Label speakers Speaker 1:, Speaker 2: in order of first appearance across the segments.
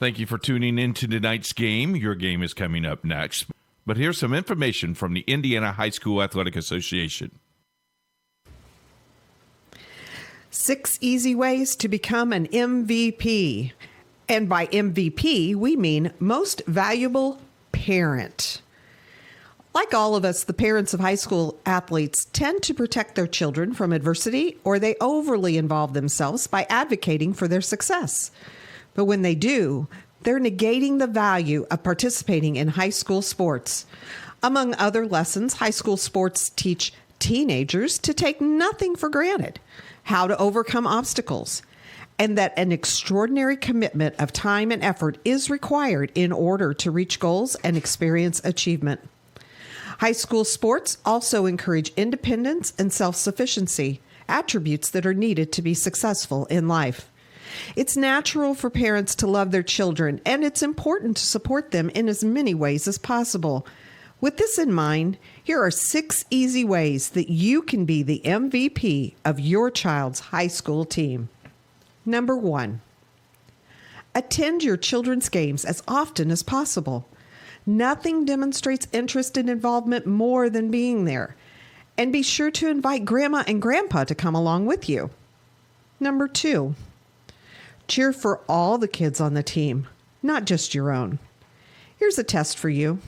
Speaker 1: Thank you for tuning in to tonight's game. Your game is coming up next. But here's some information from the Indiana High School Athletic Association.
Speaker 2: 6 easy ways to become an MVP. And by MVP, we mean most valuable parent. Like all of us, the parents of high school athletes tend to protect their children from adversity, or they overly involve themselves by advocating for their success. But when they do, they're negating the value of participating in high school sports. Among other lessons, high school sports teach teenagers to take nothing for granted, how to overcome obstacles, and that an extraordinary commitment of time and effort is required in order to reach goals and experience achievement. High school sports also encourage independence and self-sufficiency, attributes that are needed to be successful in life. It's natural for parents to love their children, and it's important to support them in as many ways as possible. With this in mind, here are 6 easy ways that you can be the MVP of your child's high school team. Number 1, attend your children's games as often as possible. Nothing demonstrates interest and involvement more than being there. And be sure to invite Grandma and Grandpa to come along with you. Number 2, cheer for all the kids on the team, not just your own. Here's a test for you.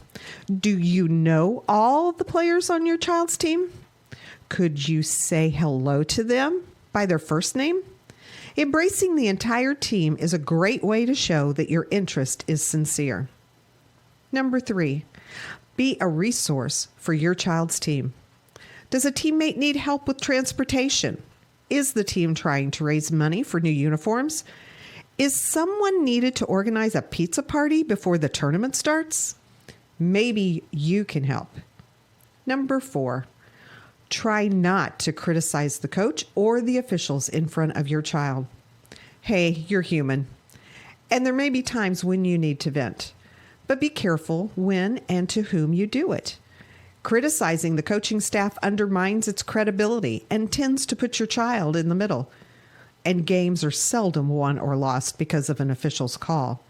Speaker 2: Do you know all the players on your child's team? Could you say hello to them by their first name? Embracing the entire team is a great way to show that your interest is sincere. Number 3, be a resource for your child's team. Does a teammate need help with transportation? Is the team trying to raise money for new uniforms? Is someone needed to organize a pizza party before the tournament starts? Maybe you can help. Number 4, try not to criticize the coach or the officials in front of your child. Hey, you're human, and there may be times when you need to vent. But be careful when and to whom you do it. Criticizing the coaching staff undermines its credibility and tends to put your child in the middle. And games are seldom won or lost because of an official's call.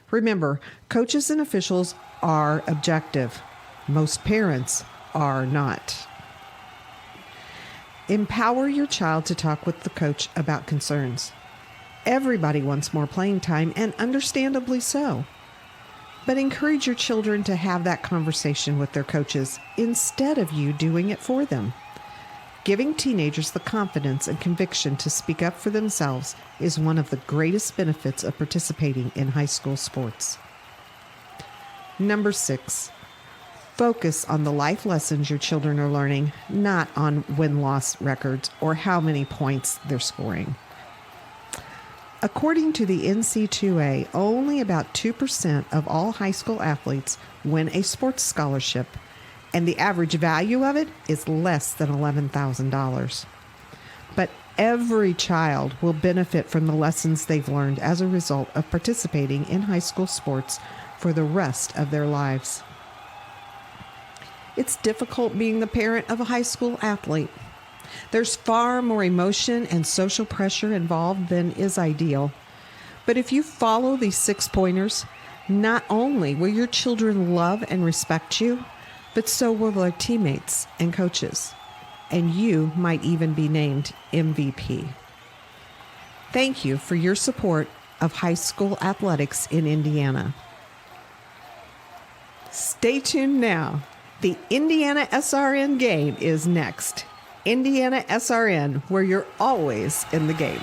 Speaker 2: Remember, coaches and officials are objective. Most parents are not. Empower your child to talk with the coach about concerns. Everybody wants more playing time, and understandably so. But encourage your children to have that conversation with their coaches instead of you doing it for them. Giving teenagers the confidence and conviction to speak up for themselves is one of the greatest benefits of participating in high school sports. Number 6, focus on the life lessons your children are learning, not on win-loss records or how many points they're scoring. According to the NC2A, only about 2% of all high school athletes win a sports scholarship, and the average value of it is less than $11,000. But every child will benefit from the lessons they've learned as a result of participating in high school sports for the rest of their lives. It's difficult being the parent of a high school athlete. There's far more emotion and social pressure involved than is ideal. But if you follow these 6 pointers, not only will your children love and respect you, but so will their teammates and coaches. And you might even be named MVP. Thank you for your support of high school athletics in Indiana. Stay tuned now. The Indiana SRN game is next. Indiana SRN, where you're always in the game.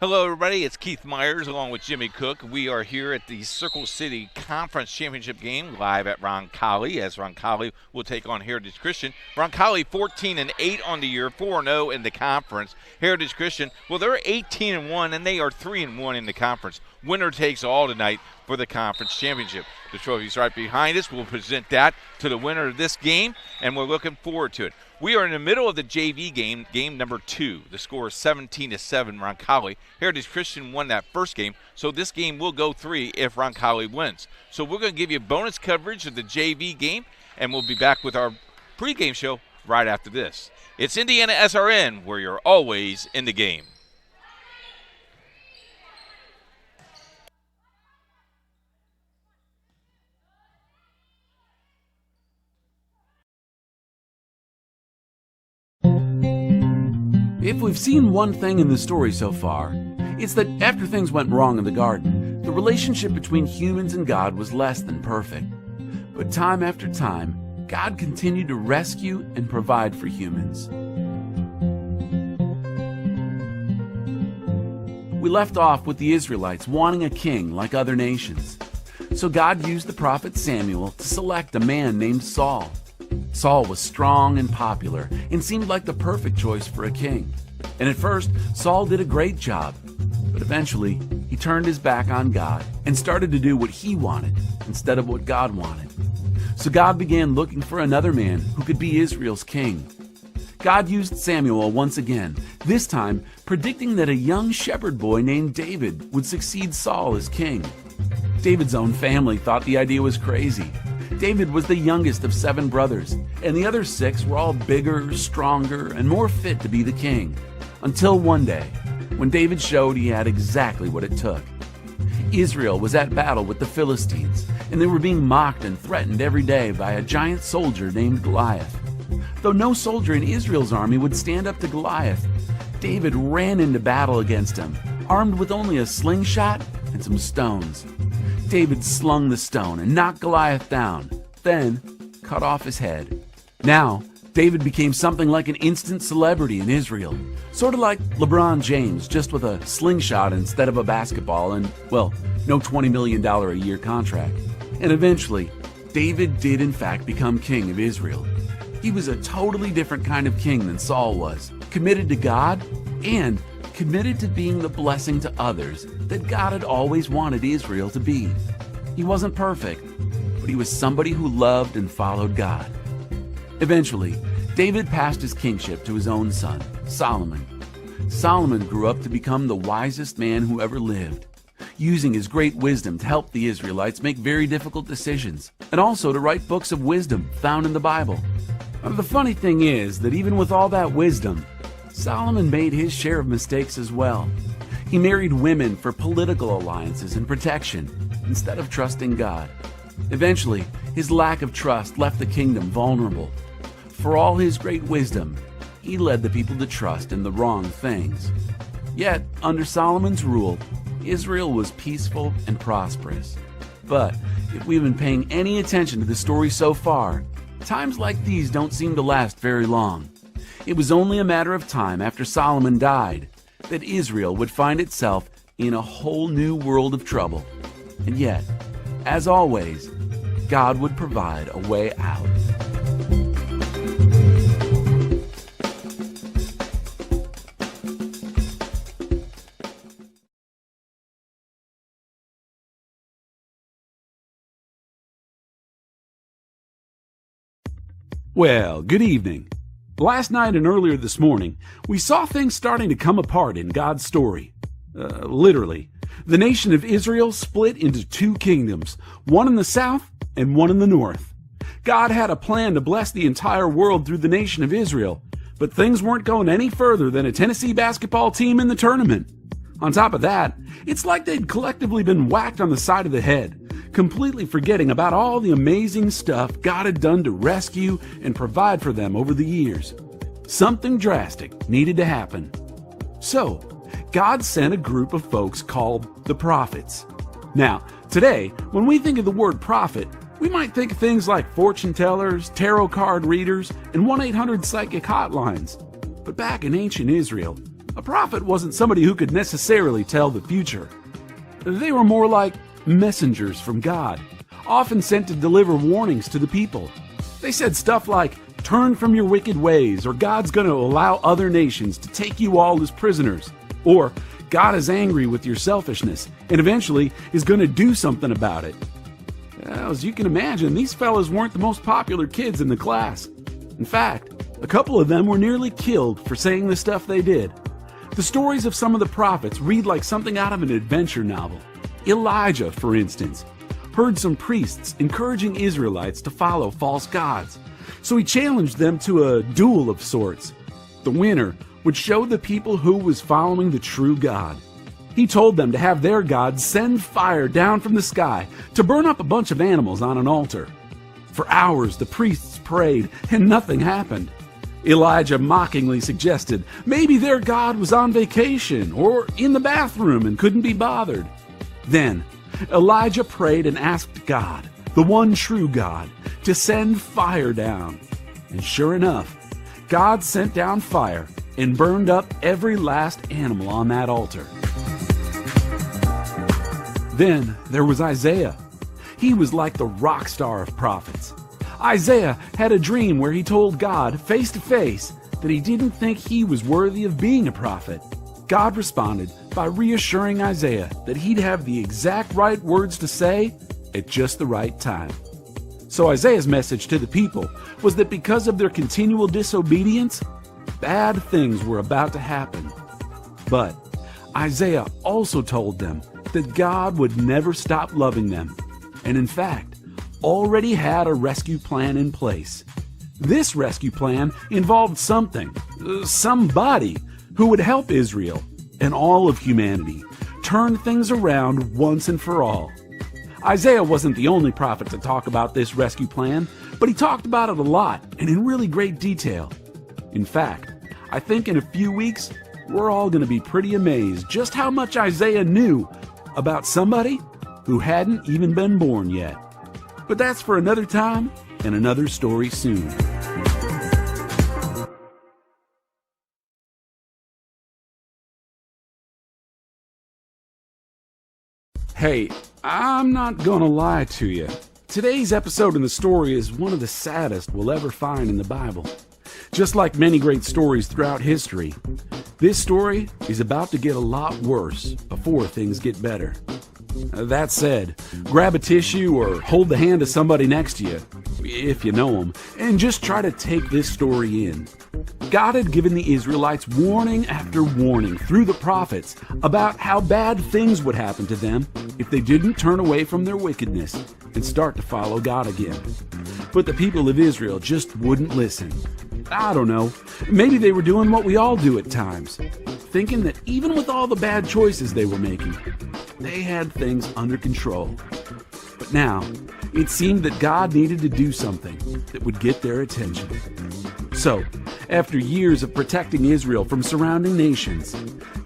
Speaker 3: Hello, everybody. It's Keith Myers along with Jimmy Cook. We are here at the Circle City Conference Championship game live at Roncalli as Roncalli will take on Heritage Christian. Roncalli 14-8 on the year, 4-0 in the conference. Heritage Christian, well, they're 18-1 and they are 3-1 in the conference. Winner takes all tonight for the conference championship. The trophy's right behind us. We'll present that to the winner of this game, and we're looking forward to it. We are in the middle of the JV game, game number 2. The score is 17-7, Roncalli. Heritage Christian won that first game, so this game will go 3 if Roncalli wins. So we're going to give you bonus coverage of the JV game, and we'll be back with our pregame show right after this. It's Indiana SRN, where you're always in the game.
Speaker 4: If we've seen one thing in the story so far, it's that after things went wrong in the garden, the relationship between humans and God was less than perfect. But time after time, God continued to rescue and provide for humans. We left off with the Israelites wanting a king like other nations. So God used the prophet Samuel to select a man named Saul. Saul was strong and popular and seemed like the perfect choice for a king. And at first, Saul did a great job. But eventually, he turned his back on God and started to do what he wanted instead of what God wanted. So God began looking for another man who could be Israel's king. God used Samuel once again, this time predicting that a young shepherd boy named David would succeed Saul as king. David's own family thought the idea was crazy. David was the youngest of 7 brothers, and the other 6 were all bigger, stronger, and more fit to be the king. Until one day, when David showed he had exactly what it took. Israel was at battle with the Philistines, and they were being mocked and threatened every day by a giant soldier named Goliath. Though no soldier in Israel's army would stand up to Goliath, David ran into battle against him, armed with only a slingshot and some stones. David slung the stone and knocked Goliath down, then cut off his head. Now, David became something like an instant celebrity in Israel, sort of like LeBron James, just with a slingshot instead of a basketball and, well, no $20 million a year contract. And eventually, David did in fact become king of Israel. He was a totally different kind of king than Saul was, committed to God and committed to being the blessing to others that God had always wanted Israel to be. He wasn't perfect, but he was somebody who loved and followed God. Eventually, David passed his kingship to his own son, Solomon. Solomon grew up to become the wisest man who ever lived, using his great wisdom to help the Israelites make very difficult decisions, and also to write books of wisdom found in the Bible. The funny thing is that even with all that wisdom, Solomon made his share of mistakes as well. He married women for political alliances and protection instead of trusting God. Eventually, his lack of trust left the kingdom vulnerable. For all his great wisdom, he led the people to trust in the wrong things. Yet, under Solomon's rule, Israel was peaceful and prosperous. But if we've been paying any attention to the story so far, times like these don't seem to last very long. It was only a matter of time after Solomon died that Israel would find itself in a whole new world of trouble. And yet, as always, God would provide a way out.
Speaker 5: Well, good evening. Last night and earlier this morning, we saw things starting to come apart in God's story. Literally. The nation of Israel split into 2 kingdoms, one in the south and one in the north. God had a plan to bless the entire world through the nation of Israel, but things weren't going any further than a Tennessee basketball team in the tournament. On top of that, it's like they'd collectively been whacked on the side of the head, completely forgetting about all the amazing stuff God had done to rescue and provide for them over the years. Something drastic needed to happen. So, God sent a group of folks called the prophets. Now, today, when we think of the word prophet, we might think of things like fortune tellers, tarot card readers, and 1-800 psychic hotlines. But back in ancient Israel, A prophet wasn't somebody who could necessarily tell the future. They were more like messengers from God, often sent to deliver warnings to the people. They said stuff like, "Turn from your wicked ways," or "God's going to allow other nations to take you all as prisoners," or "God is angry with your selfishness and eventually is going to do something about it." Well, as you can imagine, these fellas weren't the most popular kids in the class. In fact, a couple of them were nearly killed for saying the stuff they did. The stories of some of the prophets read like something out of an adventure novel. Elijah, for instance, heard some priests encouraging Israelites to follow false gods, so he challenged them to a duel of sorts. The winner would show the people who was following the true God. He told them to have their God send fire down from the sky to burn up a bunch of animals on an altar. For hours, the priests prayed, and nothing happened. Elijah mockingly suggested maybe their God was on vacation or in the bathroom and couldn't be bothered. Then, Elijah prayed and asked God, the one true God, to send fire down. And sure enough, God sent down fire and burned up every last animal on that altar. Then there was Isaiah. He was like the rock star of prophets. Isaiah had a dream where he told God face to face that he didn't think he was worthy of being a prophet. God responded by reassuring Isaiah that he'd have the exact right words to say at just the right time. So Isaiah's message to the people was that because of their continual disobedience, bad things were about to happen. But Isaiah also told them that God would never stop loving them, and in fact, already had a rescue plan in place. This rescue plan involved somebody who would help Israel and all of humanity turn things around once and for all. Isaiah wasn't the only prophet to talk about this rescue plan, but he talked about it a lot and in really great detail. In fact, I think in a few weeks, we're all going to be pretty amazed just how much Isaiah knew about somebody who hadn't even been born yet. But that's for another time and another story soon. Hey, I'm not gonna lie to you. Today's episode in the story is one of the saddest we'll ever find in the Bible. Just like many great stories throughout history, this story is about to get a lot worse before things get better. That said, grab a tissue or hold the hand of somebody next to you, if you know them, and just try to take this story in. God had given the Israelites warning after warning through the prophets about how bad things would happen to them if they didn't turn away from their wickedness and start to follow God again. But the people of Israel just wouldn't listen. I don't know, maybe they were doing what we all do at times, thinking that even with all the bad choices they were making, they had things under control. But now, it seemed that God needed to do something that would get their attention. So, after years of protecting Israel from surrounding nations,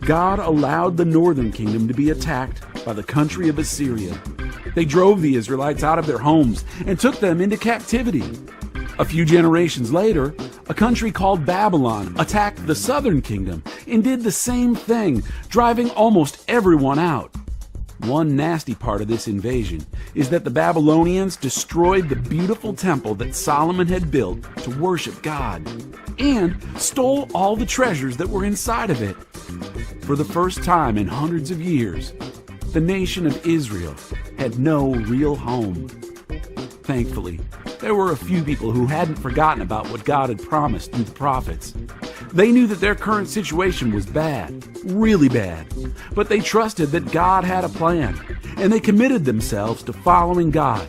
Speaker 5: God allowed the northern kingdom to be attacked by the country of Assyria. They drove the Israelites out of their homes and took them into captivity. A few generations later, a country called Babylon attacked the southern kingdom and did the same thing, driving almost everyone out. One nasty part of this invasion is that the Babylonians destroyed the beautiful temple that Solomon had built to worship God and stole all the treasures that were inside of it. For the first time in hundreds of years, the nation of Israel had no real home. Thankfully, there were a few people who hadn't forgotten about what God had promised through the prophets. They knew that their current situation was bad, really bad, but they trusted that God had a plan, and they committed themselves to following God.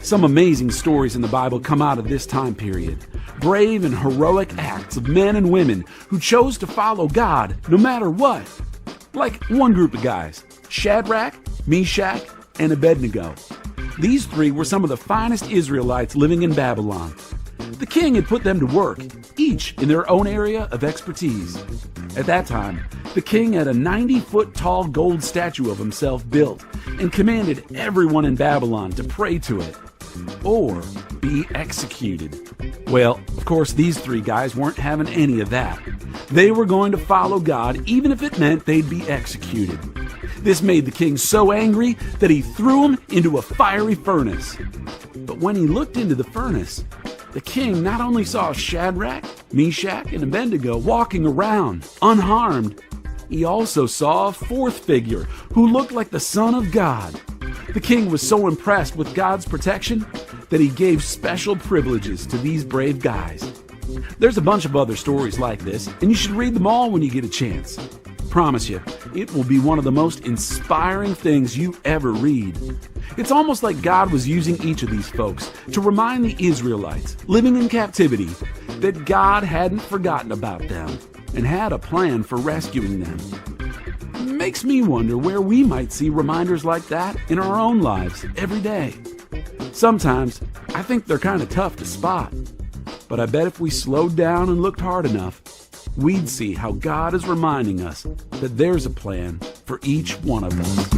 Speaker 5: Some amazing stories in the Bible come out of this time period. Brave and heroic acts of men and women who chose to follow God no matter what. Like one group of guys, Shadrach, Meshach, and Abednego. These three were some of the finest Israelites living in Babylon. The king had put them to work, each in their own area of expertise. At that time, the king had a 90-foot-tall gold statue of himself built and commanded everyone in Babylon to pray to it or be executed. Well, of course, these three guys weren't having any of that. They were going to follow God even if it meant they'd be executed. This made the king so angry that he threw him into a fiery furnace. But when he looked into the furnace, the king not only saw Shadrach, Meshach, and Abednego walking around unharmed, he also saw a fourth figure who looked like the Son of God. The king was so impressed with God's protection that he gave special privileges to these brave guys. There's a bunch of other stories like this, and you should read them all when you get a chance. Promise you, it will be one of the most inspiring things you ever read. It's almost like God was using each of these folks to remind the Israelites living in captivity that God hadn't forgotten about them and had a plan for rescuing them. Makes me wonder where we might see reminders like that in our own lives every day. Sometimes I think they're kind of tough to spot, but I bet if we slowed down and looked hard enough, we'd see how God is reminding us that there's a plan for each one of us.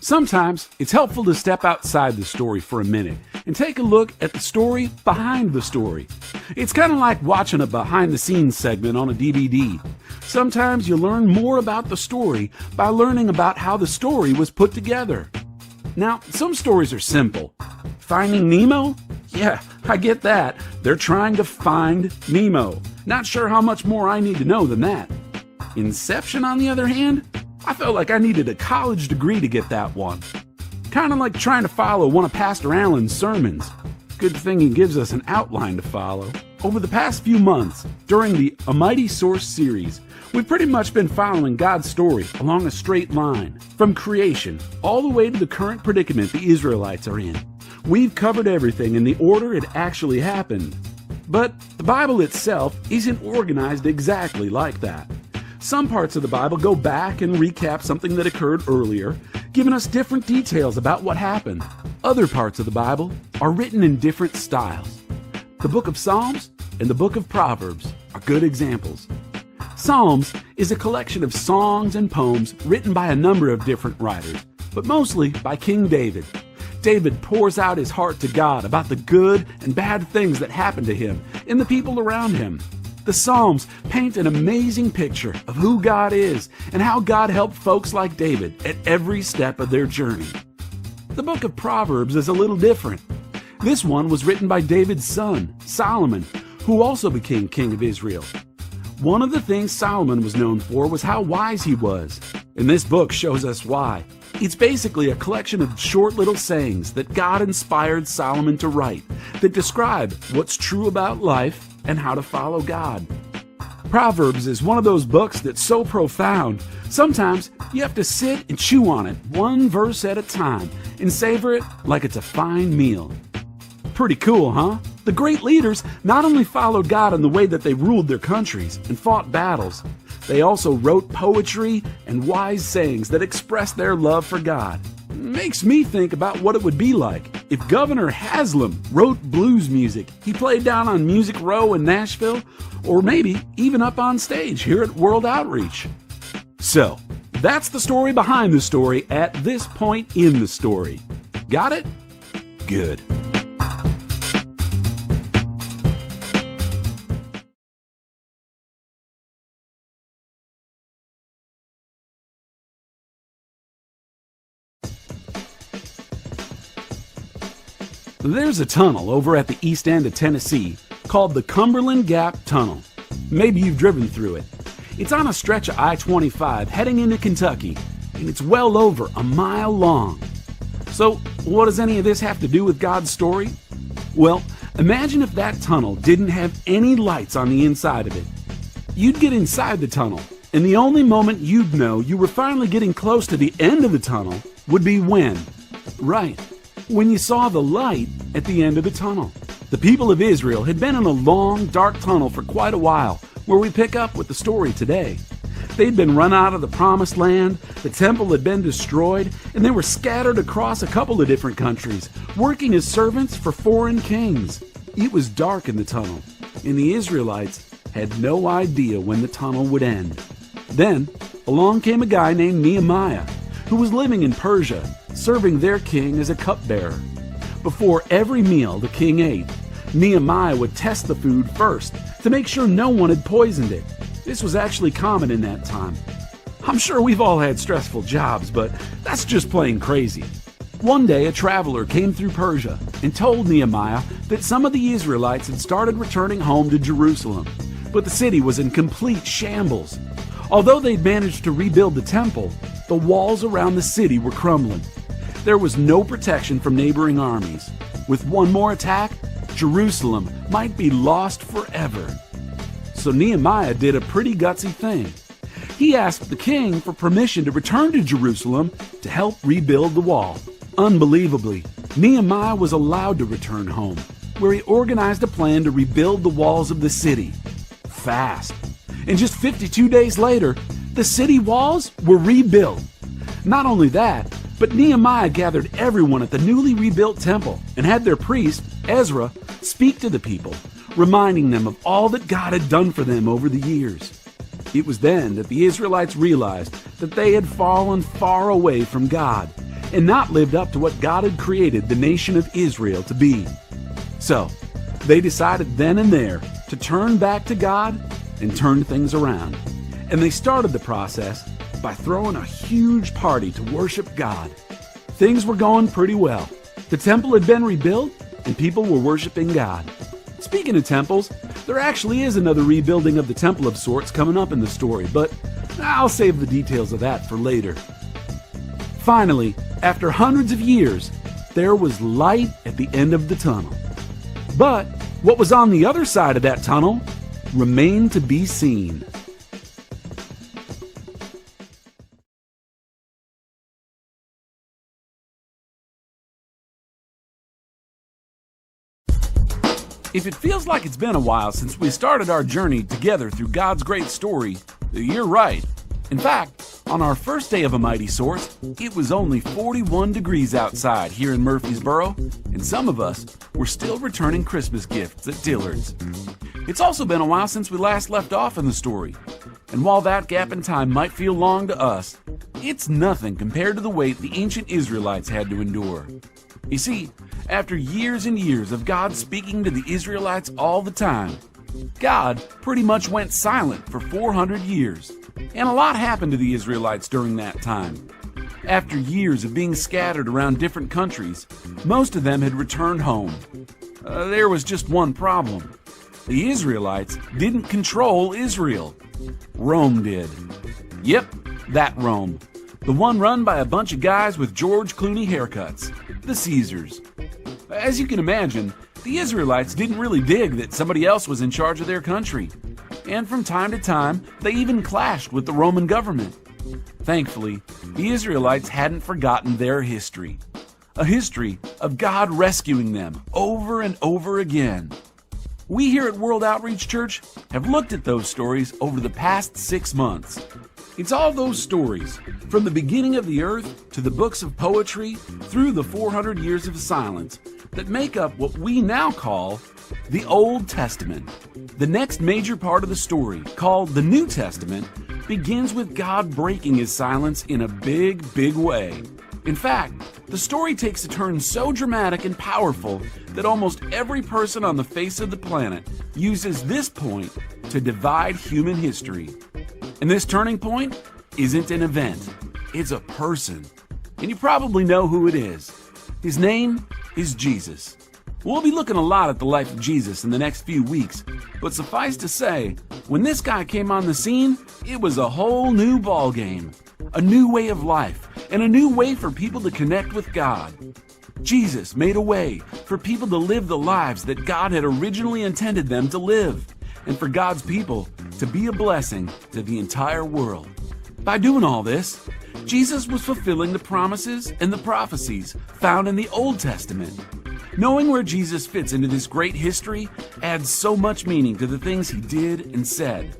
Speaker 5: Sometimes it's helpful to step outside the story for a minute and take a look at the story behind the story. It's kind of like watching a behind-the-scenes segment on a DVD. Sometimes you learn more about the story by learning about how the story was put together. Now, some stories are simple. Finding Nemo? Yeah, I get that. They're trying to find Nemo. Not sure how much more I need to know than that. Inception, on the other hand? I felt like I needed a college degree to get that one. Kind of like trying to follow one of Pastor Allen's sermons. Good thing he gives us an outline to follow. Over the past few months, during the A Mighty Source series, we've pretty much been following God's story along a straight line, from creation all the way to the current predicament the Israelites are in. We've covered everything in the order it actually happened. But the Bible itself isn't organized exactly like that. Some parts of the Bible go back and recap something that occurred earlier, giving us different details about what happened. Other parts of the Bible are written in different styles. The book of Psalms and the book of Proverbs are good examples. Psalms is a collection of songs and poems written by a number of different writers, but mostly by King David. David pours out his heart to God about the good and bad things that happened to him and the people around him. The Psalms paint an amazing picture of who God is and how God helped folks like David at every step of their journey. The book of Proverbs is a little different. This one was written by David's son, Solomon, who also became king of Israel. One of the things Solomon was known for was how wise he was, and this book shows us why. It's basically a collection of short little sayings that God inspired Solomon to write that describe what's true about life and how to follow God. Proverbs is one of those books that's so profound, sometimes you have to sit and chew on it one verse at a time and savor it like it's a fine meal. Pretty cool, huh? The great leaders not only followed God in the way that they ruled their countries and fought battles, they also wrote poetry and wise sayings that express their love for God. Makes me think about what it would be like if Governor Haslam wrote blues music he played down on Music Row in Nashville, or maybe even up on stage here at World Outreach. So, that's the story behind the story at this point in the story. Got it? Good. There's a tunnel over at the east end of Tennessee called the Cumberland Gap Tunnel. Maybe you've driven through it. It's on a stretch of I-25 heading into Kentucky, and it's well over a mile long. So, what does any of this have to do with God's story? Well, imagine if that tunnel didn't have any lights on the inside of it. You'd get inside the tunnel, and the only moment you'd know you were finally getting close to the end of the tunnel would be when? Right, when you saw the light at the end of the tunnel. The people of Israel had been in a long, dark tunnel for quite a while, where we pick up with the story today. They'd been run out of the promised land, the temple had been destroyed, and they were scattered across a couple of different countries, working as servants for foreign kings. It was dark in the tunnel, and the Israelites had no idea when the tunnel would end. Then, along came a guy named Nehemiah, who was living in Persia, serving their king as a cupbearer. Before every meal the king ate, Nehemiah would test the food first to make sure no one had poisoned it. This was actually common in that time. I'm sure we've all had stressful jobs, but that's just plain crazy. One day, a traveler came through Persia and told Nehemiah that some of the Israelites had started returning home to Jerusalem, but the city was in complete shambles. Although they'd managed to rebuild the temple, the walls around the city were crumbling. There was no protection from neighboring armies. With one more attack, Jerusalem might be lost forever. So Nehemiah did a pretty gutsy thing. He asked the king for permission to return to Jerusalem to help rebuild the wall. Unbelievably, Nehemiah was allowed to return home, where he organized a plan to rebuild the walls of the city. Fast. And just 52 days later, the city walls were rebuilt. Not only that, but Nehemiah gathered everyone at the newly rebuilt temple and had their priest, Ezra, speak to the people, reminding them of all that God had done for them over the years. It was then that the Israelites realized that they had fallen far away from God and not lived up to what God had created the nation of Israel to be. So, they decided then and there to turn back to God and turn things around. And they started the process by throwing a huge party to worship God. Things were going pretty well. The temple had been rebuilt and people were worshiping God. Speaking of temples, there actually is another rebuilding of the temple of sorts coming up in the story, but I'll save the details of that for later. Finally, after hundreds of years, there was light at the end of the tunnel. But what was on the other side of that tunnel remained to be seen. If it feels like it's been a while since we started our journey together through God's great story, you're right. In fact, on our first day of A Mighty Source, it was only 41 degrees outside here in Murfreesboro, and some of us were still returning Christmas gifts at Dillard's. It's also been a while since we last left off in the story, and while that gap in time might feel long to us, it's nothing compared to the weight the ancient Israelites had to endure. You see, after years and years of God speaking to the Israelites all the time, God pretty much went silent for 400 years. And a lot happened to the Israelites during that time. After years of being scattered around different countries, most of them had returned home. There was just one problem. The Israelites didn't control Israel. Rome did. Yep, that Rome. The one run by a bunch of guys with George Clooney haircuts. The Caesars. As you can imagine, the Israelites didn't really dig that somebody else was in charge of their country. And from time to time, they even clashed with the Roman government. Thankfully, the Israelites hadn't forgotten their history. A history of God rescuing them over and over again. We here at World Outreach Church have looked at those stories over the past 6 months. It's all those stories, from the beginning of the earth to the books of poetry through the 400 years of silence, that make up what we now call the Old Testament. The next major part of the story, called the New Testament, begins with God breaking his silence in a big, big way. In fact, the story takes a turn so dramatic and powerful that almost every person on the face of the planet uses this point to divide human history. And this turning point isn't an event, it's a person. And you probably know who it is. His name is Jesus. We'll be looking a lot at the life of Jesus in the next few weeks, but suffice to say, when this guy came on the scene, it was a whole new ballgame, a new way of life, and a new way for people to connect with God. Jesus made a way for people to live the lives that God had originally intended them to live, and for God's people to be a blessing to the entire world. By doing all this, Jesus was fulfilling the promises and the prophecies found in the Old Testament. Knowing where Jesus fits into this great history adds so much meaning to the things he did and said.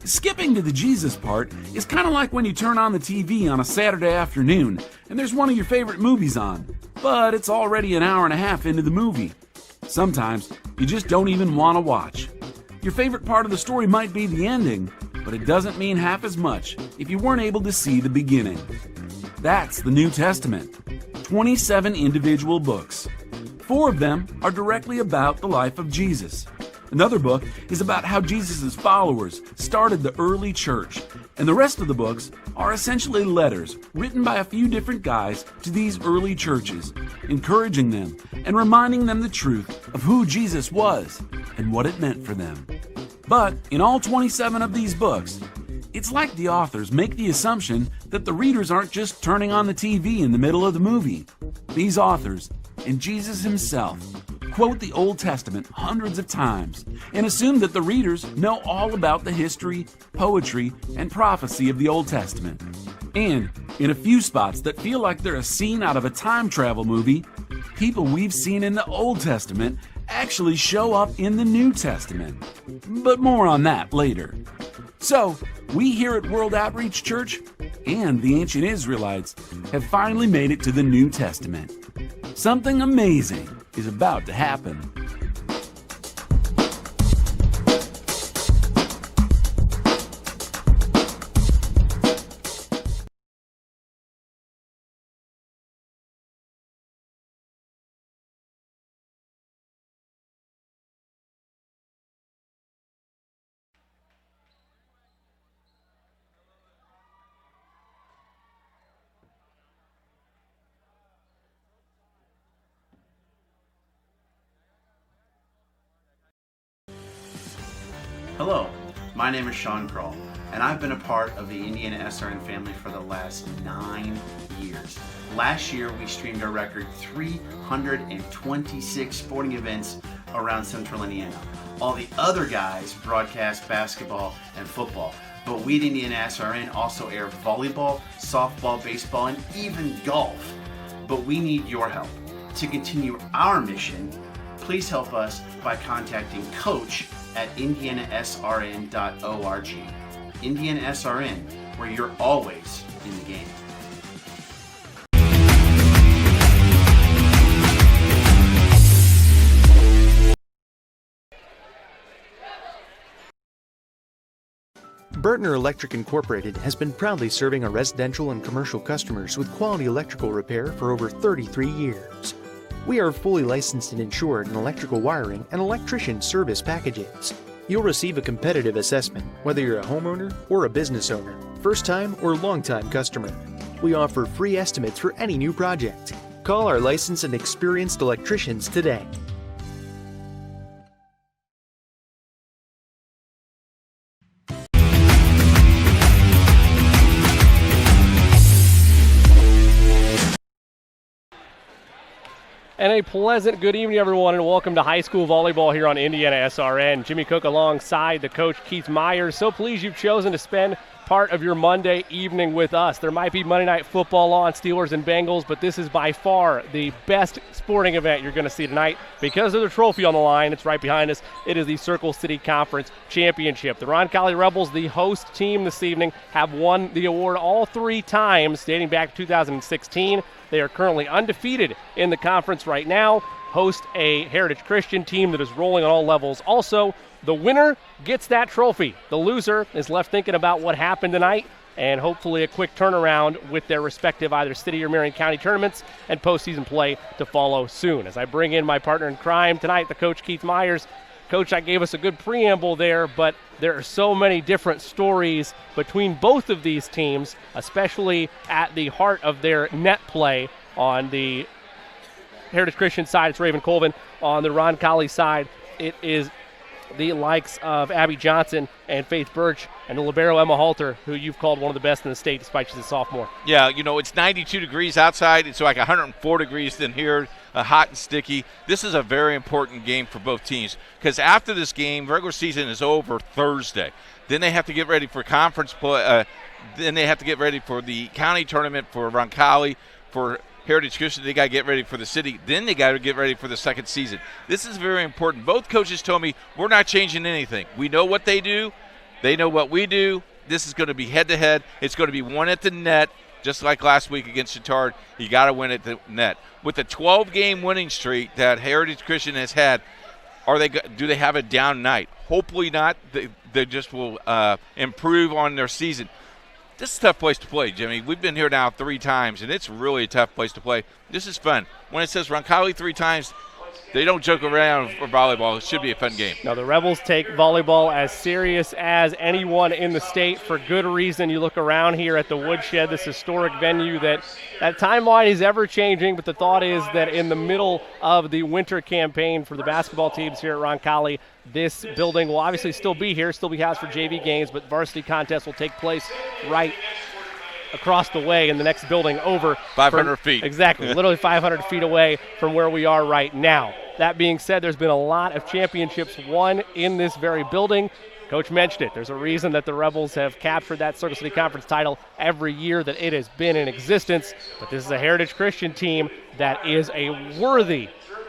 Speaker 5: Skipping to the Jesus part is kind of like when you turn on the TV on a Saturday afternoon and there's one of your favorite movies on, but it's already an hour and a half into the movie. Sometimes you just don't even want to watch. Your favorite part of the story might be the ending, but it doesn't mean half as much if you weren't able to see the beginning. That's the New Testament. 27 individual books. 4 of them are directly about the life of Jesus. Another book is about how Jesus' followers started the early church, and the rest of the books are essentially letters written by a few different guys to these early churches, encouraging them and reminding them the truth of who Jesus was and what it meant for them. But in all 27 of these books, it's like the authors make the assumption that the readers aren't just turning on the TV in the middle of the movie. These authors, and Jesus himself, quote the Old Testament hundreds of times and assume that the readers know all about the history, poetry, and prophecy of the Old Testament. And in a few spots that feel like they're a scene out of a time travel movie, people we've seen in the Old Testament actually show up in the New Testament. But more on that later. So, we here at World Outreach Church and the ancient Israelites have finally made it to the New Testament. Something amazing is about to happen.
Speaker 6: Hello, my name is Sean Kroll, and I've been a part of the Indiana SRN family for the last 9 years. Last year, we streamed a record 326 sporting events around Central Indiana. All the other guys broadcast basketball and football, but we at Indiana SRN also air volleyball, softball, baseball, and even golf. But we need your help. To continue our mission, please help us by contacting Coach at indianasrn.org. Indiana SRN, where you're always in the game.
Speaker 7: Burtner Electric Incorporated has been proudly serving our residential and commercial customers with quality electrical repair for over 33 years. We are fully licensed and insured in electrical wiring and electrician service packages. You'll receive a competitive assessment, whether you're a homeowner or a business owner, first-time or long-time customer. We offer free estimates for any new project. Call our licensed and experienced electricians today.
Speaker 8: And a pleasant good evening, everyone, and welcome to high school volleyball here on Indiana SRN. Jimmy Cook alongside the coach, Keith Myers. So pleased you've chosen to spend part of your Monday evening with us. There might be Monday Night Football on, Steelers and Bengals, but this is by far the best sporting event you're going to see tonight because of the trophy on the line. It's right behind us. It is the Circle City Conference Championship. The Roncalli Rebels, the host team this evening, have won the award all 3 times dating back to 2016. They are currently undefeated in the conference right now, host a Heritage Christian team that is rolling on all levels. Also, the winner gets that trophy. The loser is left thinking about what happened tonight and hopefully a quick turnaround with their respective either city or Marion County tournaments and postseason play to follow soon. As I bring in my partner in crime tonight, the coach, Keith Myers. Coach, I gave us a good preamble there, but there are so many different stories between both of these teams, especially at the heart of their net play. On the Heritage Christian side, it's Raven Colvin. On the Roncalli side, it is the likes of Abby Johnson and Faith Birch and the libero Emma Halter, who you've called one of the best in the state despite she's a sophomore.
Speaker 3: Yeah, you know, it's 92 degrees outside. It's like 104 degrees in here, hot and sticky. This is a very important game for both teams because after this game, regular season is over Thursday. Then they have to get ready for conference play. Then they have to get ready for the county tournament for Roncalli, for Heritage Christian. They got to get ready for the city. Then they got to get ready for the second season. This is very important. Both coaches told me we're not changing anything. We know what they do. They know what we do. This is going to be head-to-head. It's going to be one at the net, just like last week against Chatard. You got to win at the net. With the 12-game winning streak that Heritage Christian has had, do they have a down night? Hopefully not. They just will improve on their season. This is a tough place to play, Jimmy. We've been here now 3 times, and it's really a tough place to play. This is fun. When it says Roncalli 3 times, they don't joke around for volleyball. It should be a fun game.
Speaker 8: Now, the Rebels take volleyball as serious as anyone in the state for good reason. You look around here at the Woodshed, this historic venue that timeline is ever changing, but the thought is that in the middle of the winter campaign for the basketball teams here at Roncalli, this building will obviously still be here, still be housed for JV games, but varsity contests will take place right across the way in the next building over
Speaker 3: 500 feet.
Speaker 8: Exactly, literally 500 feet away from where we are right now. That being said, there's been a lot of championships won in this very building. Coach mentioned it. There's a reason that the Rebels have captured that Circle City Conference title every year that it has been in existence. But this is a Heritage Christian team that is a worthy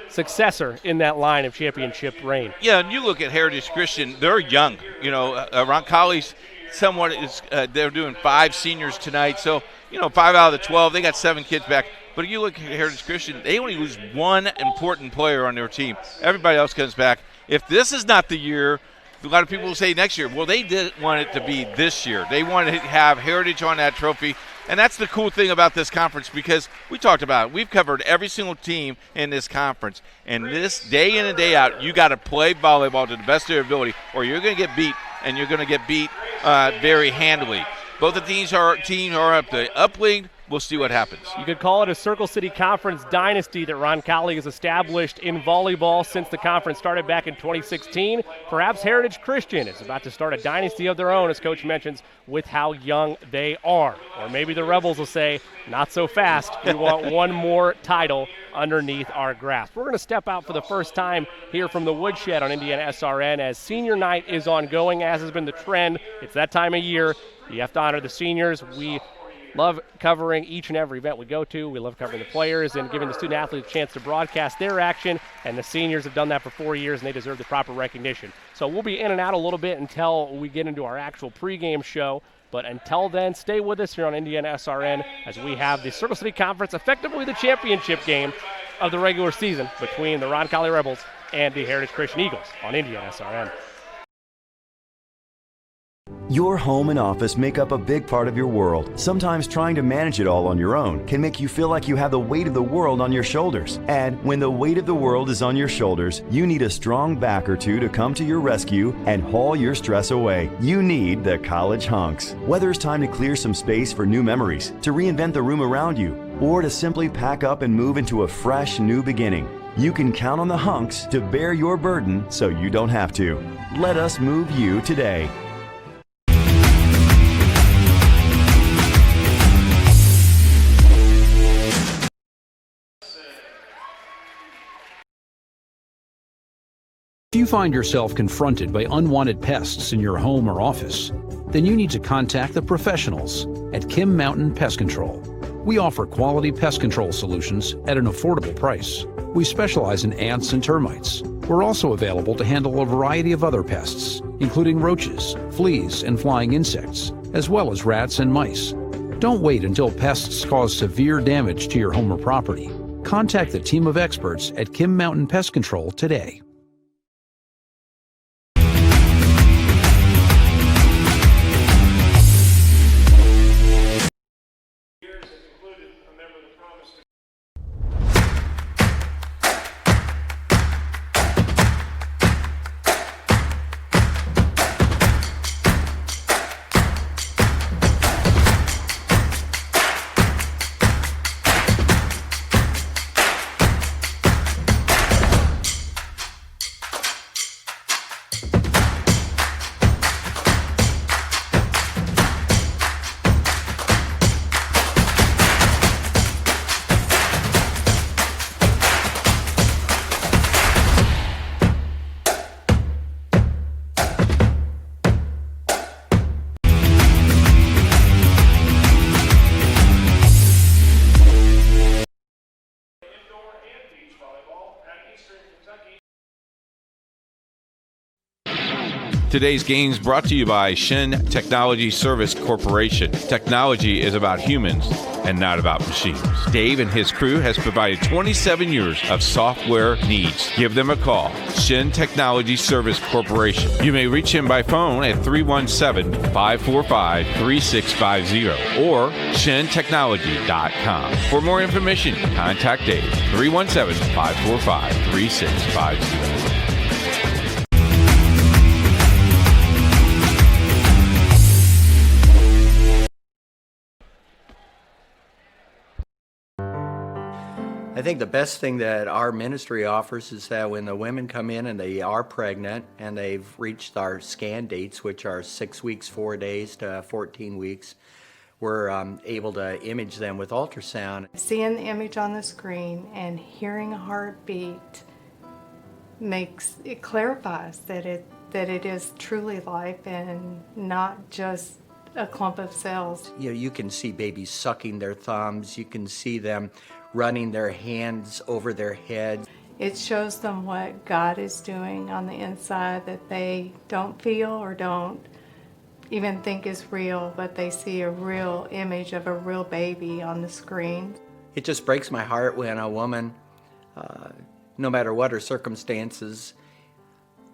Speaker 8: successor in that line of championship reign.
Speaker 3: Yeah, and you look at Heritage Christian, they're young. Roncalli's somewhat they're doing 5 seniors tonight, so 5 out of the 12, they got 7 kids back. But you look at Heritage Christian, they only lose 1 important player on their team. Everybody else comes back. If this is not the year, a lot of people will say next year. Well, they didn't want it to be this year. They wanted to have Heritage on that trophy. And that's the cool thing about this conference, because we talked about it. We've covered every single team in this conference. And this day in and day out, you got to play volleyball to the best of your ability, or you're going to get beat, and you're going to get beat very handily. Both the teams are up the upleague. We'll see what happens.
Speaker 8: You could call it a Circle City Conference dynasty that Roncalli has established in volleyball since the conference started back in 2016. Perhaps Heritage Christian is about to start a dynasty of their own, as Coach mentions, with how young they are. Or maybe the Rebels will say, not so fast. We want one more title underneath our grasp. We're going to step out for the first time here from the Woodshed on Indiana SRN as senior night is ongoing, as has been the trend. It's that time of year. You have to honor the seniors. We love covering each and every event we go to. We love covering the players and giving the student athletes a chance to broadcast their action, and the seniors have done that for 4 years, and they deserve the proper recognition. So we'll be in and out a little bit until we get into our actual pregame show, but until then, stay with us here on Indiana SRN as we have the Circle City Conference, effectively the championship game of the regular season between the Roncalli Rebels and the Heritage Christian Eagles on Indiana SRN.
Speaker 9: Your home and office make up a big part of your world. Sometimes trying to manage it all on your own can make you feel like you have the weight of the world on your shoulders. And when the weight of the world is on your shoulders, you need a strong back or two to come to your rescue and haul your stress away. You need the College Hunks. Whether it's time to clear some space for new memories, to reinvent the room around you, or to simply pack up and move into a fresh new beginning, you can count on the Hunks to bear your burden so you don't have to. Let us move you today.
Speaker 5: If you find yourself confronted by unwanted pests in your home or office, then you need to contact the professionals at Kim Mountain Pest Control. We offer quality pest control solutions at an affordable price. We specialize in ants and termites. We're also available to handle a variety of other pests, including roaches, fleas, and flying insects, as well as rats and mice. Don't wait until pests cause severe damage to your home or property. Contact the team of experts at Kim Mountain Pest Control today.
Speaker 1: Today's game is brought to you by Shin Technology Service Corporation. Technology is about humans and not about machines. Dave and his crew has provided 27 years of software needs. Give them a call. Shin Technology Service Corporation. You may reach him by phone at 317-545-3650 or shintechnology.com. For more information, contact Dave, 317-545-3650.
Speaker 10: I think the best thing that our ministry offers is that when the women come in and they are pregnant and they've reached our scan dates, which are 6 weeks, 4 days to 14 weeks, we're able to image them with ultrasound.
Speaker 11: Seeing the image on the screen and hearing a heartbeat clarifies that it is truly life and not just a clump of cells.
Speaker 10: You can see babies sucking their thumbs. You can see them running their hands over their heads.
Speaker 11: It shows them what God is doing on the inside that they don't feel or don't even think is real, but they see a real image of a real baby on the screen.
Speaker 10: It just breaks my heart when a woman, no matter what her circumstances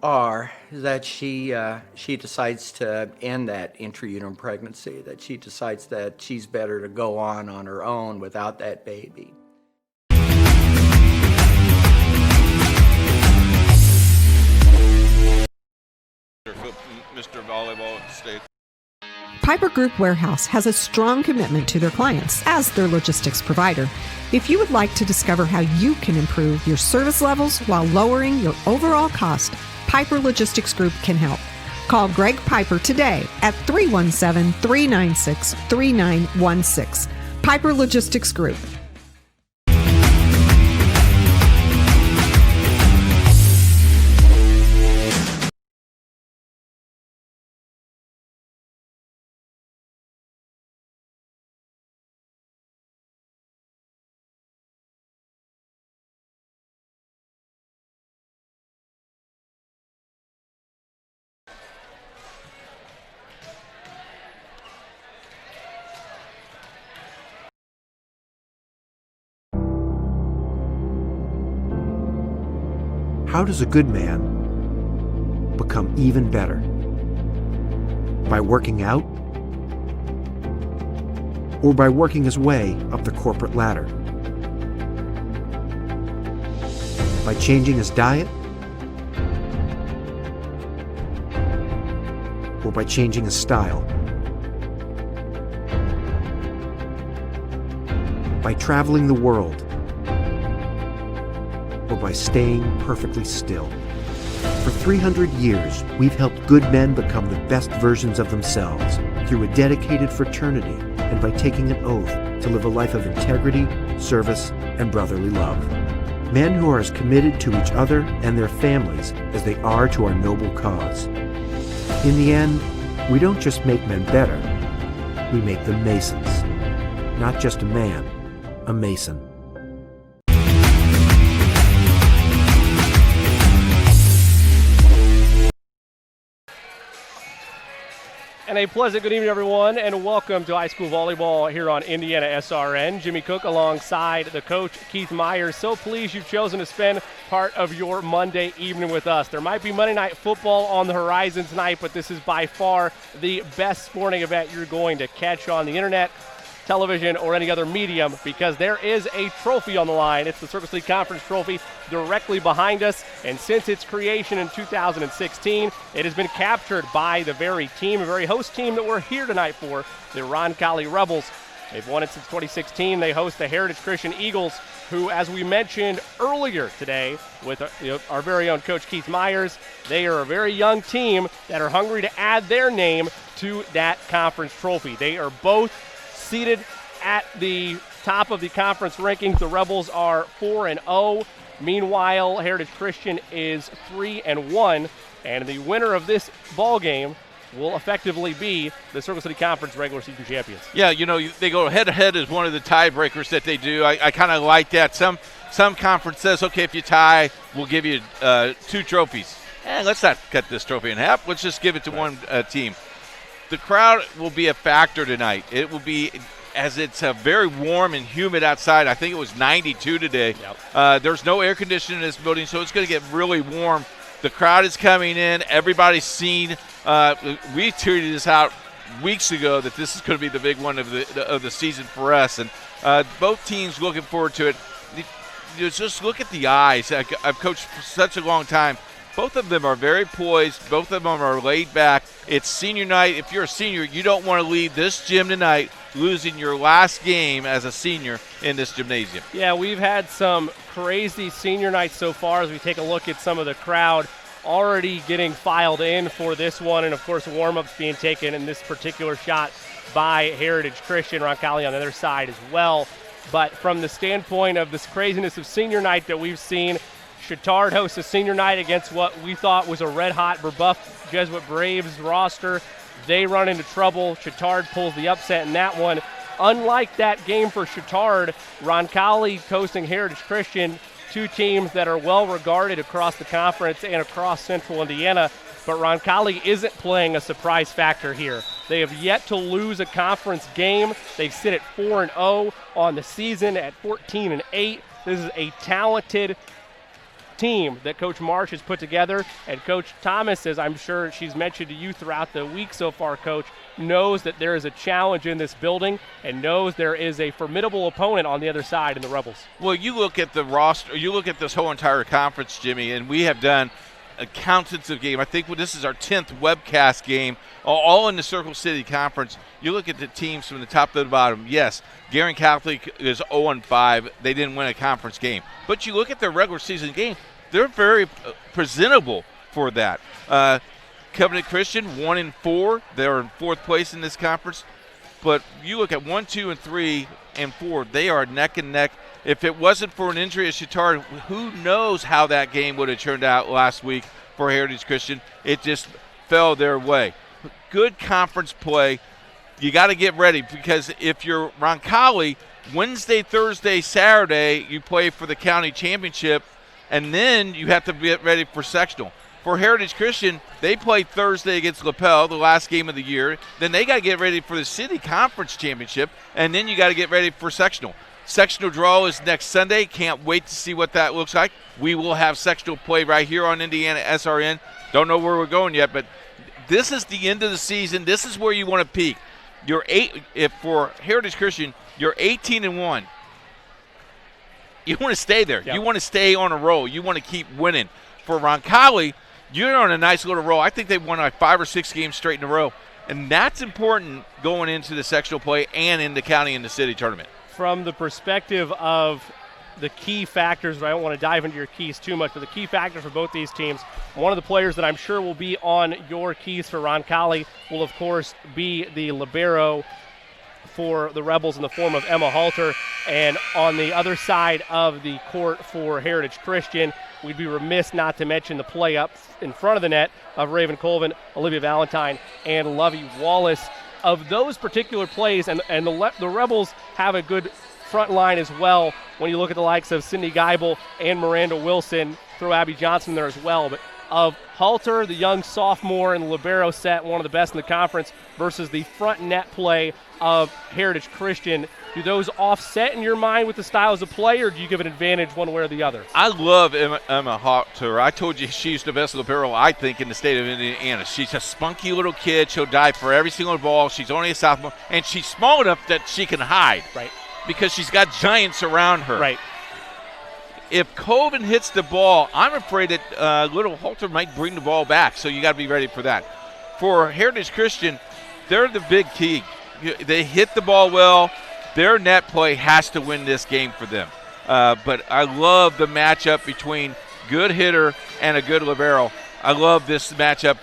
Speaker 10: are, that she decides to end that intrauterine pregnancy, that she decides that she's better to go on her own without that baby.
Speaker 3: Mr. Volleyball State.
Speaker 2: Piper Group Warehouse has a strong commitment to their clients as their logistics provider. If you would like to discover how you can improve your service levels while lowering your overall cost, Piper Logistics Group can help. Call Greg Piper today at 317-396-3916. Piper Logistics Group.
Speaker 12: How does a good man become even better? By working out? Or by working his way up the corporate ladder? By changing his diet? Or by changing his style? By traveling the world? Or by staying perfectly still? For 300 years, we've helped good men become the best versions of themselves through a dedicated fraternity and by taking an oath to live a life of integrity, service, and brotherly love. Men who are as committed to each other and their families as they are to our noble cause. In the end, we don't just make men better, we make them Masons. Not just a man, a Mason.
Speaker 8: And a pleasant good evening, everyone, and welcome to high school volleyball here on Indiana SRN. Jimmy Cook alongside the coach, Keith Myers. So pleased you've chosen to spend part of your Monday evening with us. There might be Monday Night Football on the horizon tonight, but this is by far the best sporting event you're going to catch on the internet, television, or any other medium, because there is a trophy on the line. It's the Circle City Conference Trophy directly behind us, and since its creation in 2016, it has been captured by the very host team that we're here tonight for, the Roncalli Rebels. They've won it since 2016. They host the Heritage Christian Eagles, who, as we mentioned earlier today with our very own Coach Keith Myers, they are a very young team that are hungry to add their name to that conference trophy. They are both seated at the top of the conference rankings. The Rebels are 4-0. Meanwhile, Heritage Christian is 3-1, and the winner of this ball game will effectively be the Circle City Conference regular season champions.
Speaker 3: Yeah, they go head-to-head as one of the tiebreakers that they do. I kind of like that. Some conference says, okay, if you tie, we'll give you 2 trophies. let's not cut this trophy in half. Let's just give it to one team. The crowd will be a factor tonight. It will be, as it's very warm and humid outside. I think it was 92 today.
Speaker 8: Yep.
Speaker 3: There's no air conditioning in this building, so it's going to get really warm. The crowd is coming in. Everybody's seen. We tweeted this out weeks ago that this is going to be the big one of the season for us, and both teams looking forward to it. You just look at the eyes. I've coached for such a long time. Both of them are very poised. Both of them are laid back. It's senior night. If you're a senior, you don't want to leave this gym tonight losing your last game as a senior in this gymnasium.
Speaker 8: Yeah, we've had some crazy senior nights so far as we take a look at some of the crowd already getting filed in for this one, and, of course, warm-ups being taken in this particular shot by Heritage Christian. Roncalli on the other side as well. But from the standpoint of this craziness of senior night that we've seen, Chittard hosts a senior night against what we thought was a red-hot Brebeuf Jesuit Braves roster. They run into trouble. Chittard pulls the upset in that one. Unlike that game for Chittard, Roncalli hosting Heritage Christian, two teams that are well-regarded across the conference and across Central Indiana. But Roncalli isn't playing a surprise factor here. They have yet to lose a conference game. They sit at 4-0 on the season at 14-8. This is a talented team that Coach Marsh has put together, and Coach Thomas, as I'm sure she's mentioned to you throughout the week so far, Coach, knows that there is a challenge in this building and knows there is a formidable opponent on the other side in the Rebels.
Speaker 3: Well, you look at the roster, you look at this whole entire conference, Jimmy, and we have done countless of games. I think this is our 10th webcast game, all in the Circle City Conference. You look at the teams from the top to the bottom. Yes, Guerin Catholic is 0-5. They didn't win a conference game. But you look at their regular season game, they're very presentable for that. Covenant Christian, 1-4. They're in fourth place in this conference. But you look at 1, 2, and 3, and 4. They are neck and neck. If it wasn't for an injury at Chittard, who knows how that game would have turned out last week for Heritage Christian. It just fell their way. Good conference play. You got to get ready, because if you're Roncalli, Wednesday, Thursday, Saturday, you play for the county championship, and then you have to get ready for sectional. For Heritage Christian, they play Thursday against LaPel, the last game of the year. Then they got to get ready for the city conference championship, and then you got to get ready for sectional. Sectional draw is next Sunday. Can't wait to see what that looks like. We will have sectional play right here on Indiana SRN. Don't know where we're going yet, but this is the end of the season. This is where you want to peak. If for Heritage Christian, you're 18-1. You want to stay there. Yep. You want to stay on a roll. You want to keep winning. For Roncalli, you're on a nice little roll. I think they've won like 5 or 6 games straight in a row, and that's important going into the sectional play and in the county and the city tournament.
Speaker 8: From the perspective of the key factors, I don't want to dive into your keys too much, but the key factors for both these teams, one of the players that I'm sure will be on your keys for Roncalli will, of course, be the libero for the Rebels in the form of Emma Halter. And on the other side of the court for Heritage Christian, we'd be remiss not to mention the play up in front of the net of Raven Colvin, Olivia Valentine, and Lovey Wallace. Of those particular plays, and the Rebels have a good front line as well when you look at the likes of Cindy Geibel and Miranda Wilson, throw Abby Johnson there as well. But of Halter, the young sophomore in the libero set, one of the best in the conference, versus the front net play of Heritage Christian, do those offset in your mind with the styles of play, or do you give an advantage one way or the other?
Speaker 3: I love Emma Halter. I told you she's the best libero, I think, in the state of Indiana. She's a spunky little kid. She'll dive for every single ball. She's only a sophomore, and she's small enough that she can hide.
Speaker 8: Right.
Speaker 3: Because she's got giants around her.
Speaker 8: Right.
Speaker 3: If Colvin hits the ball, I'm afraid that little Halter might bring the ball back, so you got to be ready for that. For Heritage Christian, they're the big key. They hit the ball well. Their net play has to win this game for them. But I love the matchup between good hitter and a good libero. I love this matchup.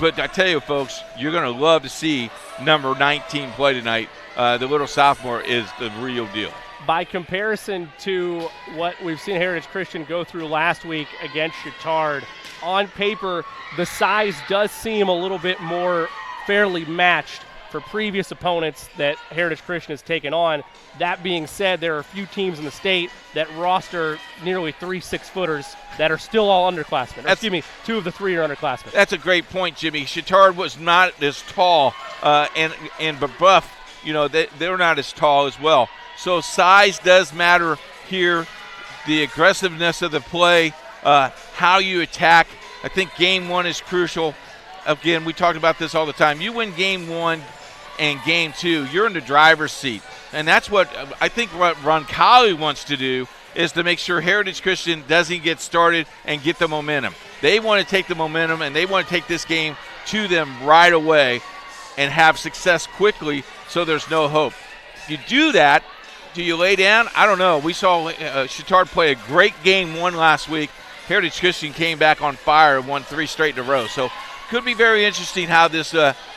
Speaker 3: But I tell you, folks, you're going to love to see number 19 play tonight. The little sophomore is the real deal.
Speaker 8: By comparison to what we've seen Heritage Christian go through last week against Chittard, on paper, the size does seem a little bit more fairly matched for previous opponents that Heritage Christian has taken on. That being said, there are a few teams in the state that roster nearly 3 6-footers that are still all underclassmen. 2 of the 3 are underclassmen.
Speaker 3: That's a great point, Jimmy. Chittard was not as tall, and Buff, they're not as tall as well. So size does matter here. The aggressiveness of the play, how you attack. I think game 1 is crucial. Again, we talked about this all the time. You win game 1 and game 2, you're in the driver's seat. And that's what I think what Roncalli wants to do, is to make sure Heritage Christian doesn't get started and get the momentum. They want to take the momentum, and they want to take this game to them right away and have success quickly, so there's no hope. If you do that, do you lay down? I don't know. We saw Chittard play a great game 1 last week. Heritage Christian came back on fire and won 3 straight in a row. So could be very interesting how this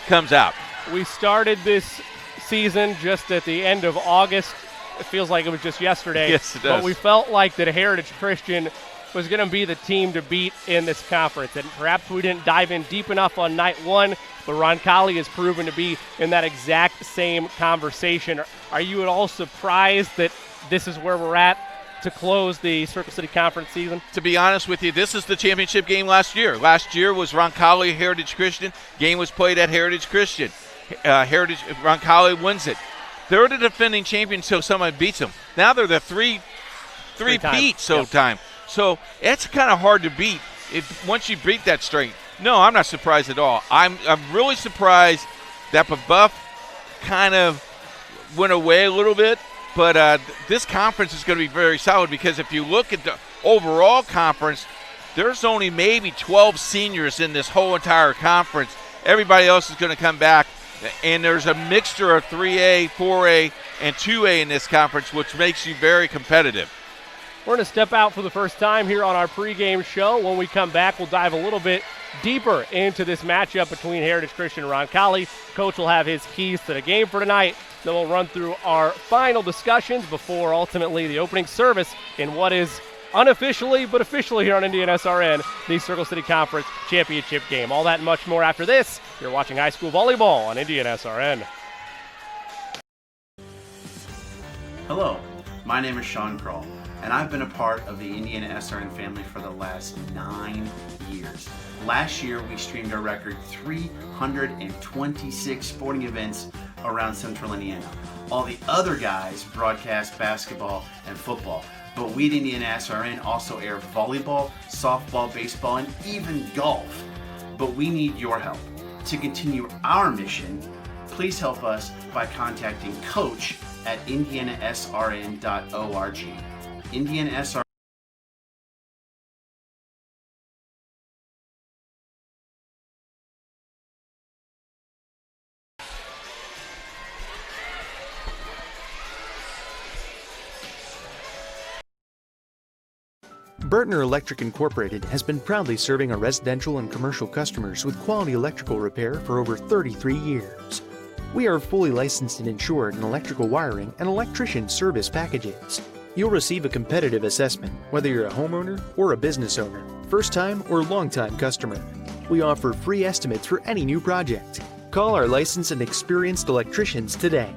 Speaker 3: comes out.
Speaker 8: We started this season just at the end of August. It feels like it was just yesterday.
Speaker 3: Yes, it does.
Speaker 8: But we felt like that Heritage Christian was going to be the team to beat in this conference. And perhaps we didn't dive in deep enough on night 1, but Roncalli has proven to be in that exact same conversation. Are you at all surprised that this is where we're at to close the Circle City Conference season?
Speaker 3: To be honest with you, this is the championship game last year. Last year was Roncalli Heritage Christian. Game was played at Heritage Christian. Roncalli wins it. They're the defending champions until someone beats them. Now they're the three-peat time. So it's kind of hard to beat once you beat that straight. No, I'm not surprised at all. I'm really surprised that Buff kind of went away a little bit. But this conference is going to be very solid, because if you look at the overall conference, there's only maybe 12 seniors in this whole entire conference. Everybody else is going to come back, and there's a mixture of 3A, 4A, and 2A in this conference, which makes you very competitive.
Speaker 8: We're going to step out for the first time here on our pregame show. When we come back, we'll dive a little bit deeper into this matchup between Heritage Christian and Roncalli. Coach will have his keys to the game for tonight. Then we'll run through our final discussions before ultimately the opening service in what is unofficially but officially here on Indiana SRN, the Circle City Conference Championship game. All that and much more after this. You're watching high school volleyball on Indiana SRN.
Speaker 6: Hello, my name is Sean Kroll, and I've been a part of the Indiana SRN family for the last 9 years. Last year, we streamed a record 326 sporting events around Central Indiana. All the other guys broadcast basketball and football, but we at Indiana SRN also air volleyball, softball, baseball, and even golf. But we need your help. To continue our mission, please help us by contacting Coach at indianasrn.org. Indiana SRN.
Speaker 7: Burtner Electric Incorporated has been proudly serving our residential and commercial customers with quality electrical repair for over 33 years. We are fully licensed and insured in electrical wiring and electrician service packages. You'll receive a competitive assessment, whether you're a homeowner or a business owner, first-time or long-time customer. We offer free estimates for any new project. Call our licensed and experienced electricians today.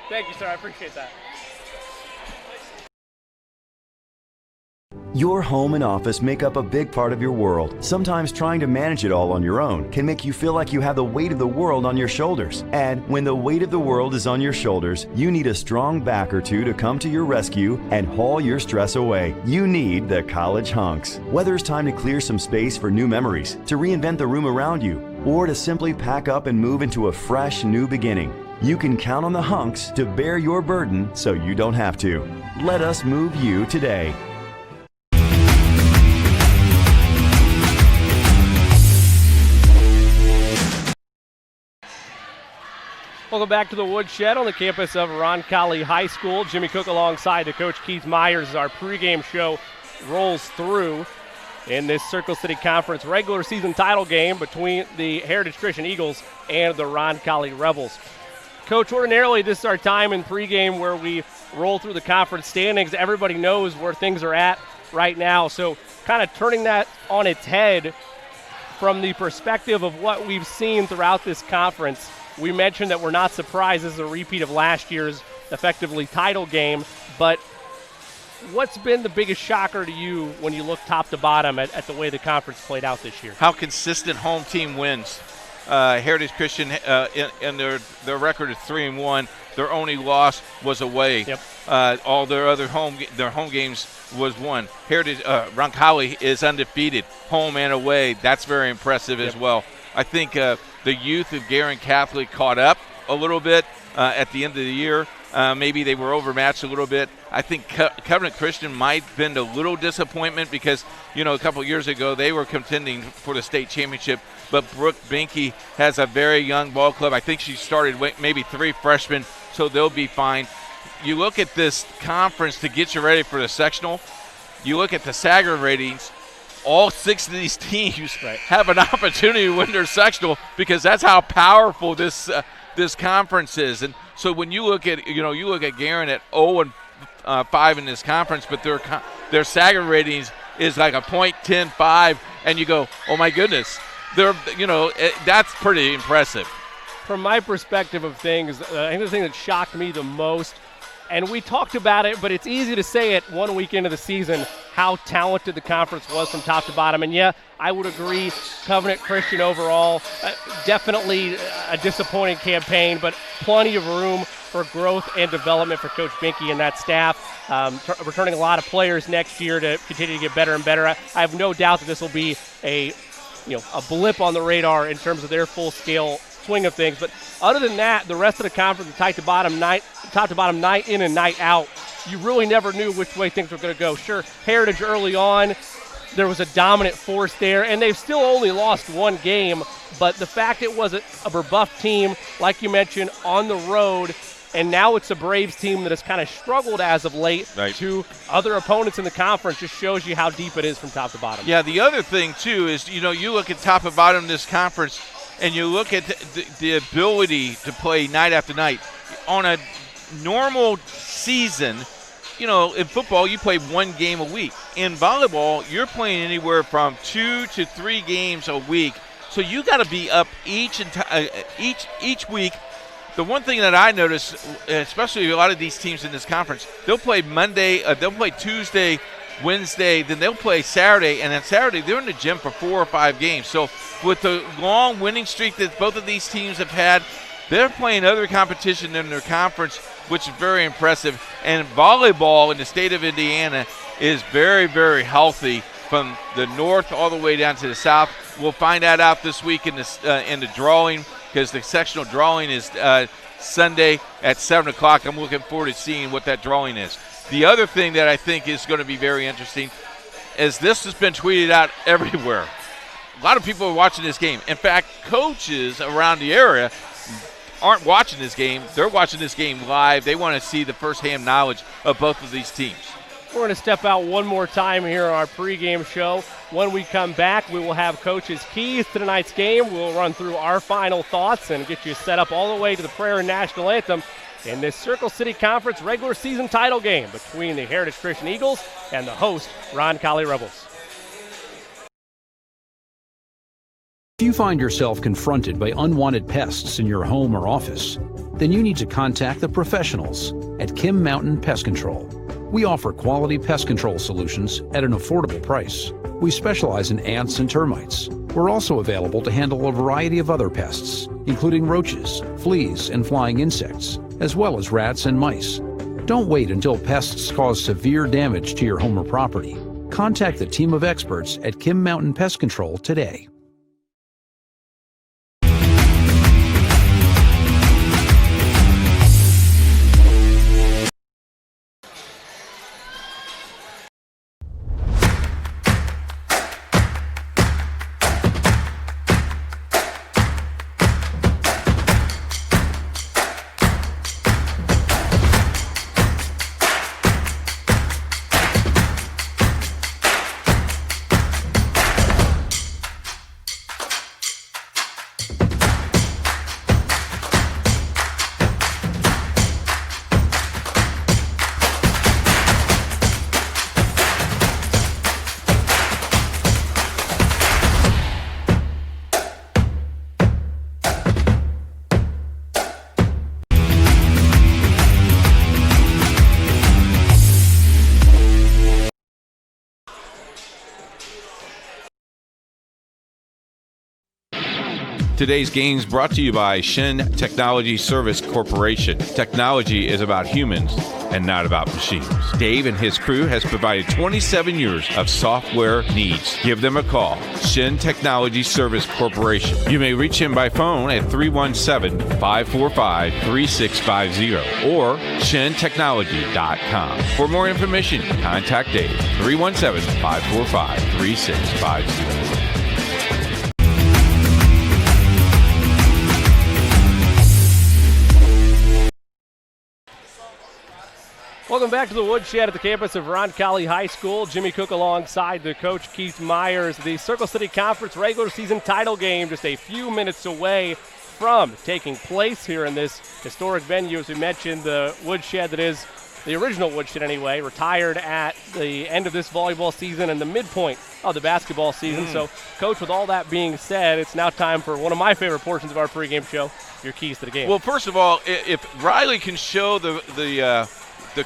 Speaker 8: Thank you, sir. I appreciate that.
Speaker 9: Your home and office make up a big part of your world. Sometimes trying to manage it all on your own can make you feel like you have the weight of the world on your shoulders. And when the weight of the world is on your shoulders, you need a strong back or two to come to your rescue and haul your stress away. You need the College Hunks. Whether it's time to clear some space for new memories, to reinvent the room around you, or to simply pack up and move into a fresh new beginning, you can count on the Hunks to bear your burden so you don't have to. Let us move you today.
Speaker 8: Welcome back to the Woodshed on the campus of Roncalli High School. Jimmy Cook alongside the Coach Keith Myers as our pregame show rolls through in this Circle City Conference regular season title game between the Heritage Christian Eagles and the Roncalli Rebels. Coach, ordinarily this is our time in pregame where we roll through the conference standings. Everybody knows where things are at right now. So kind of turning that on its head from the perspective of what we've seen throughout this conference, we mentioned that we're not surprised this is a repeat of last year's effectively title game, but what's been the biggest shocker to you when you look top to bottom at the way the conference played out this year?
Speaker 3: How consistent home team wins. Heritage Christian, in their record is 3-1. Their only loss was away.
Speaker 8: Yep.
Speaker 3: All their other home games was won. Heritage Roncalli is undefeated, home and away. That's very impressive as well. I think the youth of Guerin Catholic caught up a little bit at the end of the year. Maybe they were overmatched a little bit. I think Covenant Christian might have been a little disappointment because, a couple years ago they were contending for the state championship, but Brooke Binky has a very young ball club. I think she started maybe 3 freshmen, so they'll be fine. You look at this conference to get you ready for the sectional. You look at the Sager ratings. All 6 of these teams have an opportunity to win their sectional because that's how powerful this conference is. And so when you look at Guerin at 0-5 in this conference, but their Sager ratings is like a .105, and you go, oh my goodness, that's pretty impressive.
Speaker 8: From my perspective of things, I think the thing that shocked me the most, and we talked about it, but it's easy to say it 1 week into the season, how talented the conference was from top to bottom. And yeah, I would agree, Covenant Christian overall, definitely a disappointing campaign, but plenty of room for growth and development for Coach Binky and that staff. Returning a lot of players next year to continue to get better and better. I have no doubt that this will be a blip on the radar in terms of their full-scale swing of things. But other than that, the rest of the conference, top to bottom, night in and night out, you really never knew which way things were going to go. Sure, Heritage early on, there was a dominant force there, and they've still only lost 1 game. But the fact it was a rebuffed team, like you mentioned, on the road, and now it's a Braves team that has kind of struggled as of late to other opponents in the conference, just shows you how deep it is from top to bottom.
Speaker 3: Yeah, the other thing, too, is, you look at top and bottom of this conference, and you look at the ability to play night after night. On a normal season, in football, you play 1 game a week. In volleyball, you're playing anywhere from 2 to 3 games a week. So you got to be up each week. The one thing that I notice, especially a lot of these teams in this conference, they'll play they'll play Tuesday, Wednesday, then they'll play Saturday, and then Saturday they're in the gym for 4 or 5 games. So with the long winning streak that both of these teams have had, they're playing other competition in their conference, which is very impressive. And volleyball in the state of Indiana is very, very healthy from the north all the way down to the south. We'll find that out this week in the drawing, because the sectional drawing is Sunday at 7 o'clock. I'm looking forward to seeing what that drawing is. The other thing that I think is going to be very interesting is this has been tweeted out everywhere. A lot of people are watching this game. In fact, coaches around the area aren't watching this game. They're watching this game live. They want to see the firsthand knowledge of both of these teams.
Speaker 8: We're going to step out one more time here on our pregame show. When we come back, we will have Coach's keys to tonight's game. We'll run through our final thoughts and get you set up all the way to the prayer and national anthem in this Circle City Conference regular season title game between the Heritage Christian Eagles and the host, Roncalli Rebels.
Speaker 13: If you find yourself confronted by unwanted pests in your home or office, then you need to contact the professionals at Kim Mountain Pest Control. We offer quality pest control solutions at an affordable price. We specialize in ants and termites. We're also available to handle a variety of other pests, including roaches, fleas, and flying insects, as well as rats and mice. Don't wait until pests cause severe damage to your home or property. Contact the team of experts at Kim Mountain Pest Control today.
Speaker 1: Today's game is brought to you by Shin Technology Service Corporation. Technology is about humans and not about machines. Dave and his crew has provided 27 years of software needs. Give them a call. Shin Technology Service Corporation. You may reach him by phone at 317-545-3650 or shintechnology.com. For more information, contact Dave, 317-545-3650.
Speaker 8: Welcome back to the Woodshed at the campus of Roncalli High School. Jimmy Cook alongside the coach Keith Myers. The Circle City Conference regular season title game just a few minutes away from taking place here in this historic venue. As we mentioned, the Woodshed that is the original Woodshed anyway, retired at the end of this volleyball season and the midpoint of the basketball season. So, Coach, with all that being said, it's now time for one of my favorite portions of our pregame show, your keys to the game.
Speaker 3: Well, first of all, if Riley can show the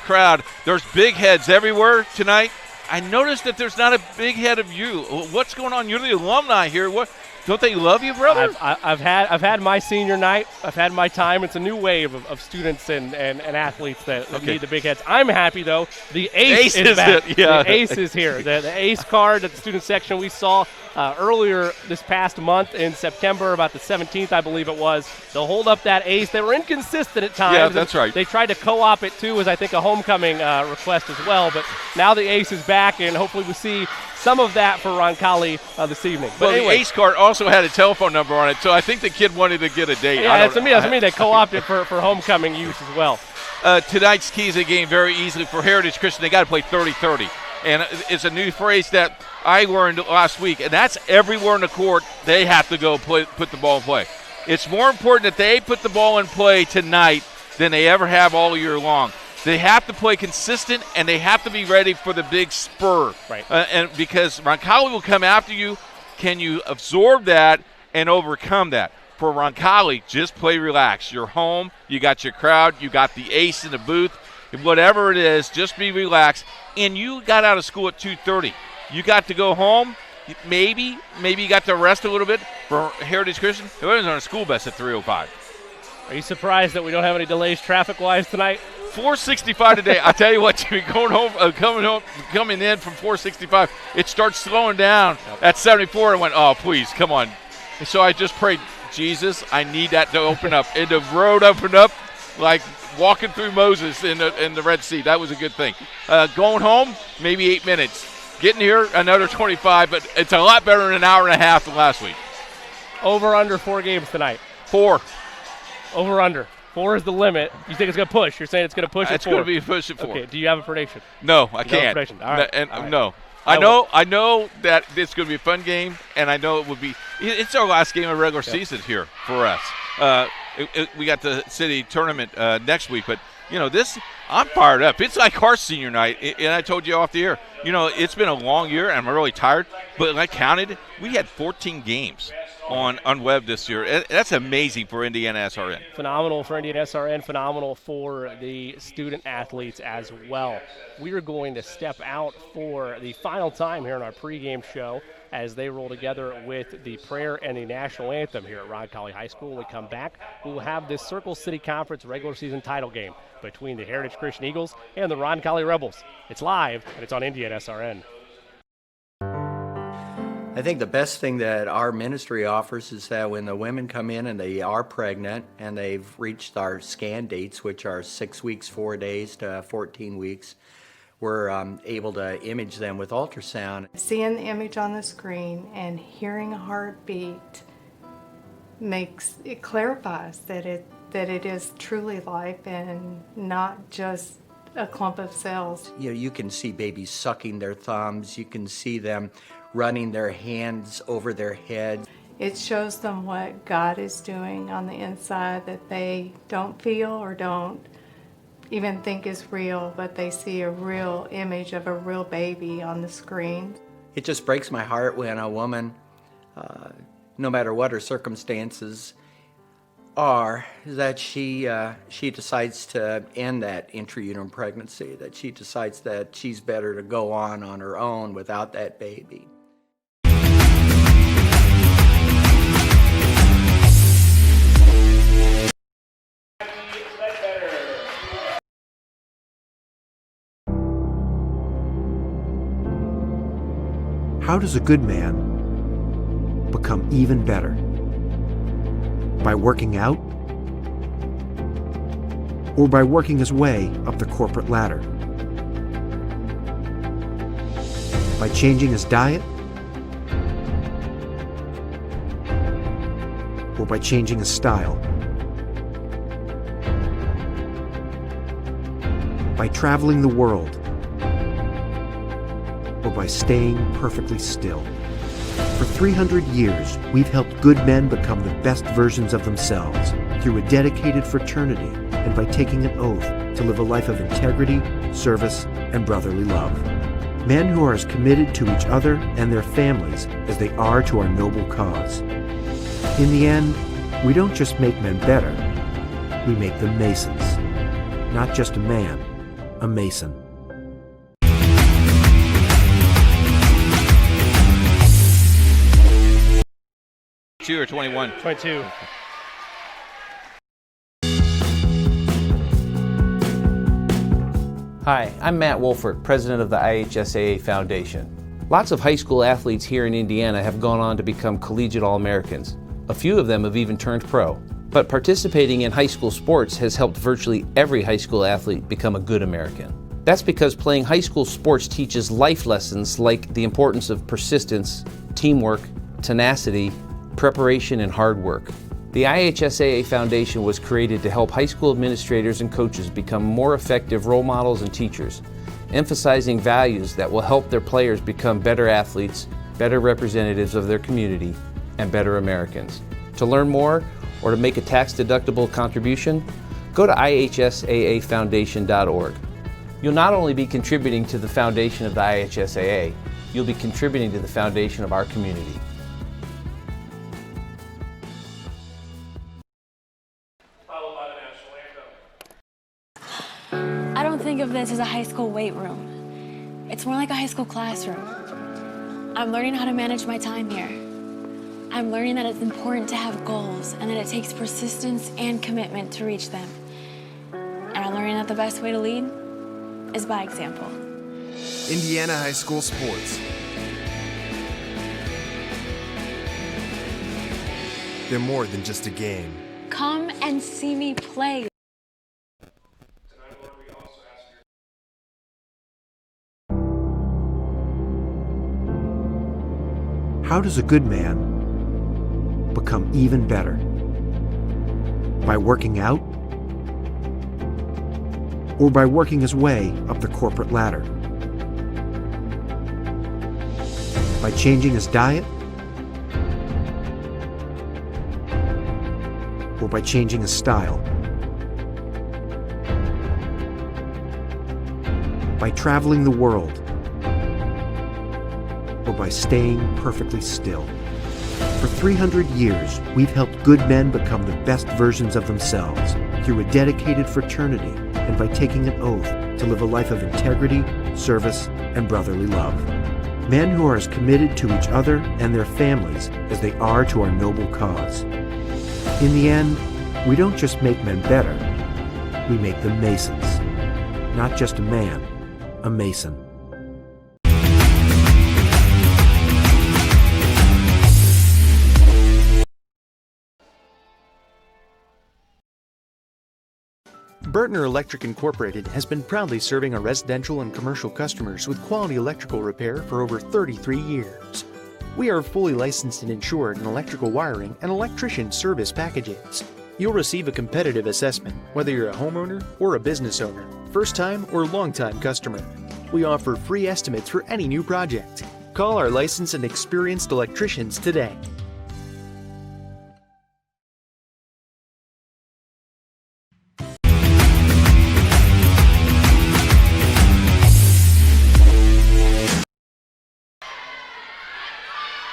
Speaker 3: crowd, there's big heads everywhere tonight. I noticed that there's not a big head of you. What's going on? You're the alumni here. What? Don't they love you, brother?
Speaker 8: I've had my senior night. I've had my time. It's a new wave of students and athletes that need the big heads. I'm happy, though. The ace is back. The ace is here. The ace card at the student section we saw earlier this past month in September, about the 17th, I believe it was. They'll hold up that ace. They were inconsistent at times.
Speaker 3: Yeah, that's right.
Speaker 8: They tried to co-op it, too, as I think a homecoming request as well. But now the ace is back, and hopefully we see some of that for Roncalli this evening. But anyway,
Speaker 3: the ace card also had a telephone number on it, so I think the kid wanted to get a date.
Speaker 8: Yeah, that's me. They co-opted for homecoming use as well.
Speaker 3: Tonight's keys of the game very easily for Heritage Christian. They got to play 30-30. And it's a new phrase that I learned last week, and that's everywhere in the court they have to go put the ball in play. It's more important that they put the ball in play tonight than they ever have all year long. They have to play consistent, and they have to be ready for the big spur.
Speaker 8: Right.
Speaker 3: And because Roncalli will come after you, can you absorb that and overcome that? For Roncalli, just play relaxed. You're home. You got your crowd. You got the ace in the booth. Whatever it is, just be relaxed. And you got out of school at 2:30. You got to go home. Maybe you got to rest a little bit. For Heritage Christian, it was on a school bus at 3:05.
Speaker 8: Are you surprised that we don't have any delays traffic-wise tonight?
Speaker 3: 465 today. I tell you what, Jimmy, coming in from 465, it starts slowing down at 74. And went, oh, please, come on. And so I just prayed, Jesus, I need that to open up. And the road opened up like walking through Moses in the Red Sea. That was a good thing. Going home, maybe 8 minutes. Getting here, another 25, but it's a lot better than an hour and a half than last week.
Speaker 8: Over, under 4 games tonight?
Speaker 3: 4.
Speaker 8: Over, under. 4 is the limit. You think it's going to push? You're saying it's going to push at 4?
Speaker 3: It's going to be a push at 4.
Speaker 8: Okay, do you have a prediction?
Speaker 3: No, I can't.
Speaker 8: All right.
Speaker 3: No. I know that it's going to be a fun game, and I know it would be. It's our last game of regular season here for us. We got the city tournament next week, but I'm fired up. It's like our senior night, and I told you off the air. It's been a long year, and I'm really tired. But I counted, we had 14 games on web this year. That's amazing for Indiana SRN.
Speaker 8: Phenomenal for Indiana SRN, phenomenal for the student athletes as well. We are going to step out for the final time here in our pregame show as they roll together with the prayer and the national anthem here at Roncalli High School. When we come back, we will have this Circle City Conference regular season title game between the Heritage Christian Eagles and the Roncalli Rebels. It's live, and it's on Indiana SRN.
Speaker 10: I think the best thing that our ministry offers is that when the women come in and they are pregnant and they've reached our scan dates, which are 6 weeks, 4 days to 14 weeks, we're able to image them with ultrasound.
Speaker 11: Seeing the image on the screen and hearing a heartbeat clarifies that it is truly life and not just a clump of cells.
Speaker 10: You can see babies sucking their thumbs. You can see them running their hands over their head.
Speaker 11: It shows them what God is doing on the inside that they don't feel or don't even think is real, but they see a real image of a real baby on the screen.
Speaker 10: It just breaks my heart when a woman, no matter what her circumstances are, that she decides to end that intrauterine pregnancy, that she decides that she's better to go on her own without that baby.
Speaker 12: How does a good man become even better? By working out? Or by working his way up the corporate ladder? By changing his diet? Or by changing his style? By traveling the world? Or by staying perfectly still? For 300 years, we've helped good men become the best versions of themselves through a dedicated fraternity and by taking an oath to live a life of integrity, service, and brotherly love. Men who are as committed to each other and their families as they are to our noble cause. In the end, we don't just make men better, we make them Masons. Not just a man, a Mason.
Speaker 3: Or 21?
Speaker 8: 22.
Speaker 14: Hi, I'm Matt Wolfert, president of the IHSAA Foundation. Lots of high school athletes here in Indiana have gone on to become collegiate All-Americans. A few of them have even turned pro. But participating in high school sports has helped virtually every high school athlete become a good American. That's because playing high school sports teaches life lessons like the importance of persistence, teamwork, tenacity, preparation, and hard work. The IHSAA Foundation was created to help high school administrators and coaches become more effective role models and teachers, emphasizing values that will help their players become better athletes, better representatives of their community, and better Americans. To learn more or to make a tax-deductible contribution, go to IHSAAfoundation.org. You'll not only be contributing to the foundation of the IHSAA, you'll be contributing to the foundation of our community.
Speaker 15: I don't think of this as a high school weight room. It's more like a high school classroom. I'm learning how to manage my time here. I'm learning that it's important to have goals and that it takes persistence and commitment to reach them. And I'm learning that the best way to lead is by example.
Speaker 16: Indiana high school sports. They're more than just a game.
Speaker 15: Come and see me play.
Speaker 12: How does a good man become even better? By working out? Or by working his way up the corporate ladder? By changing his diet? Or by changing his style? By traveling the world? Or by staying perfectly still? For 300 years, we've helped good men become the best versions of themselves through a dedicated fraternity and by taking an oath to live a life of integrity, service, and brotherly love. Men who are as committed to each other and their families as they are to our noble cause. In the end, we don't just make men better, we make them Masons. Not just a man, a Mason.
Speaker 7: Bertner Electric Incorporated has been proudly serving our residential and commercial customers with quality electrical repair for over 33 years. We are fully licensed and insured in electrical wiring and electrician service packages. You'll receive a competitive assessment whether you're a homeowner or a business owner, first-time or long-time customer. We offer free estimates for any new project. Call our licensed and experienced electricians today.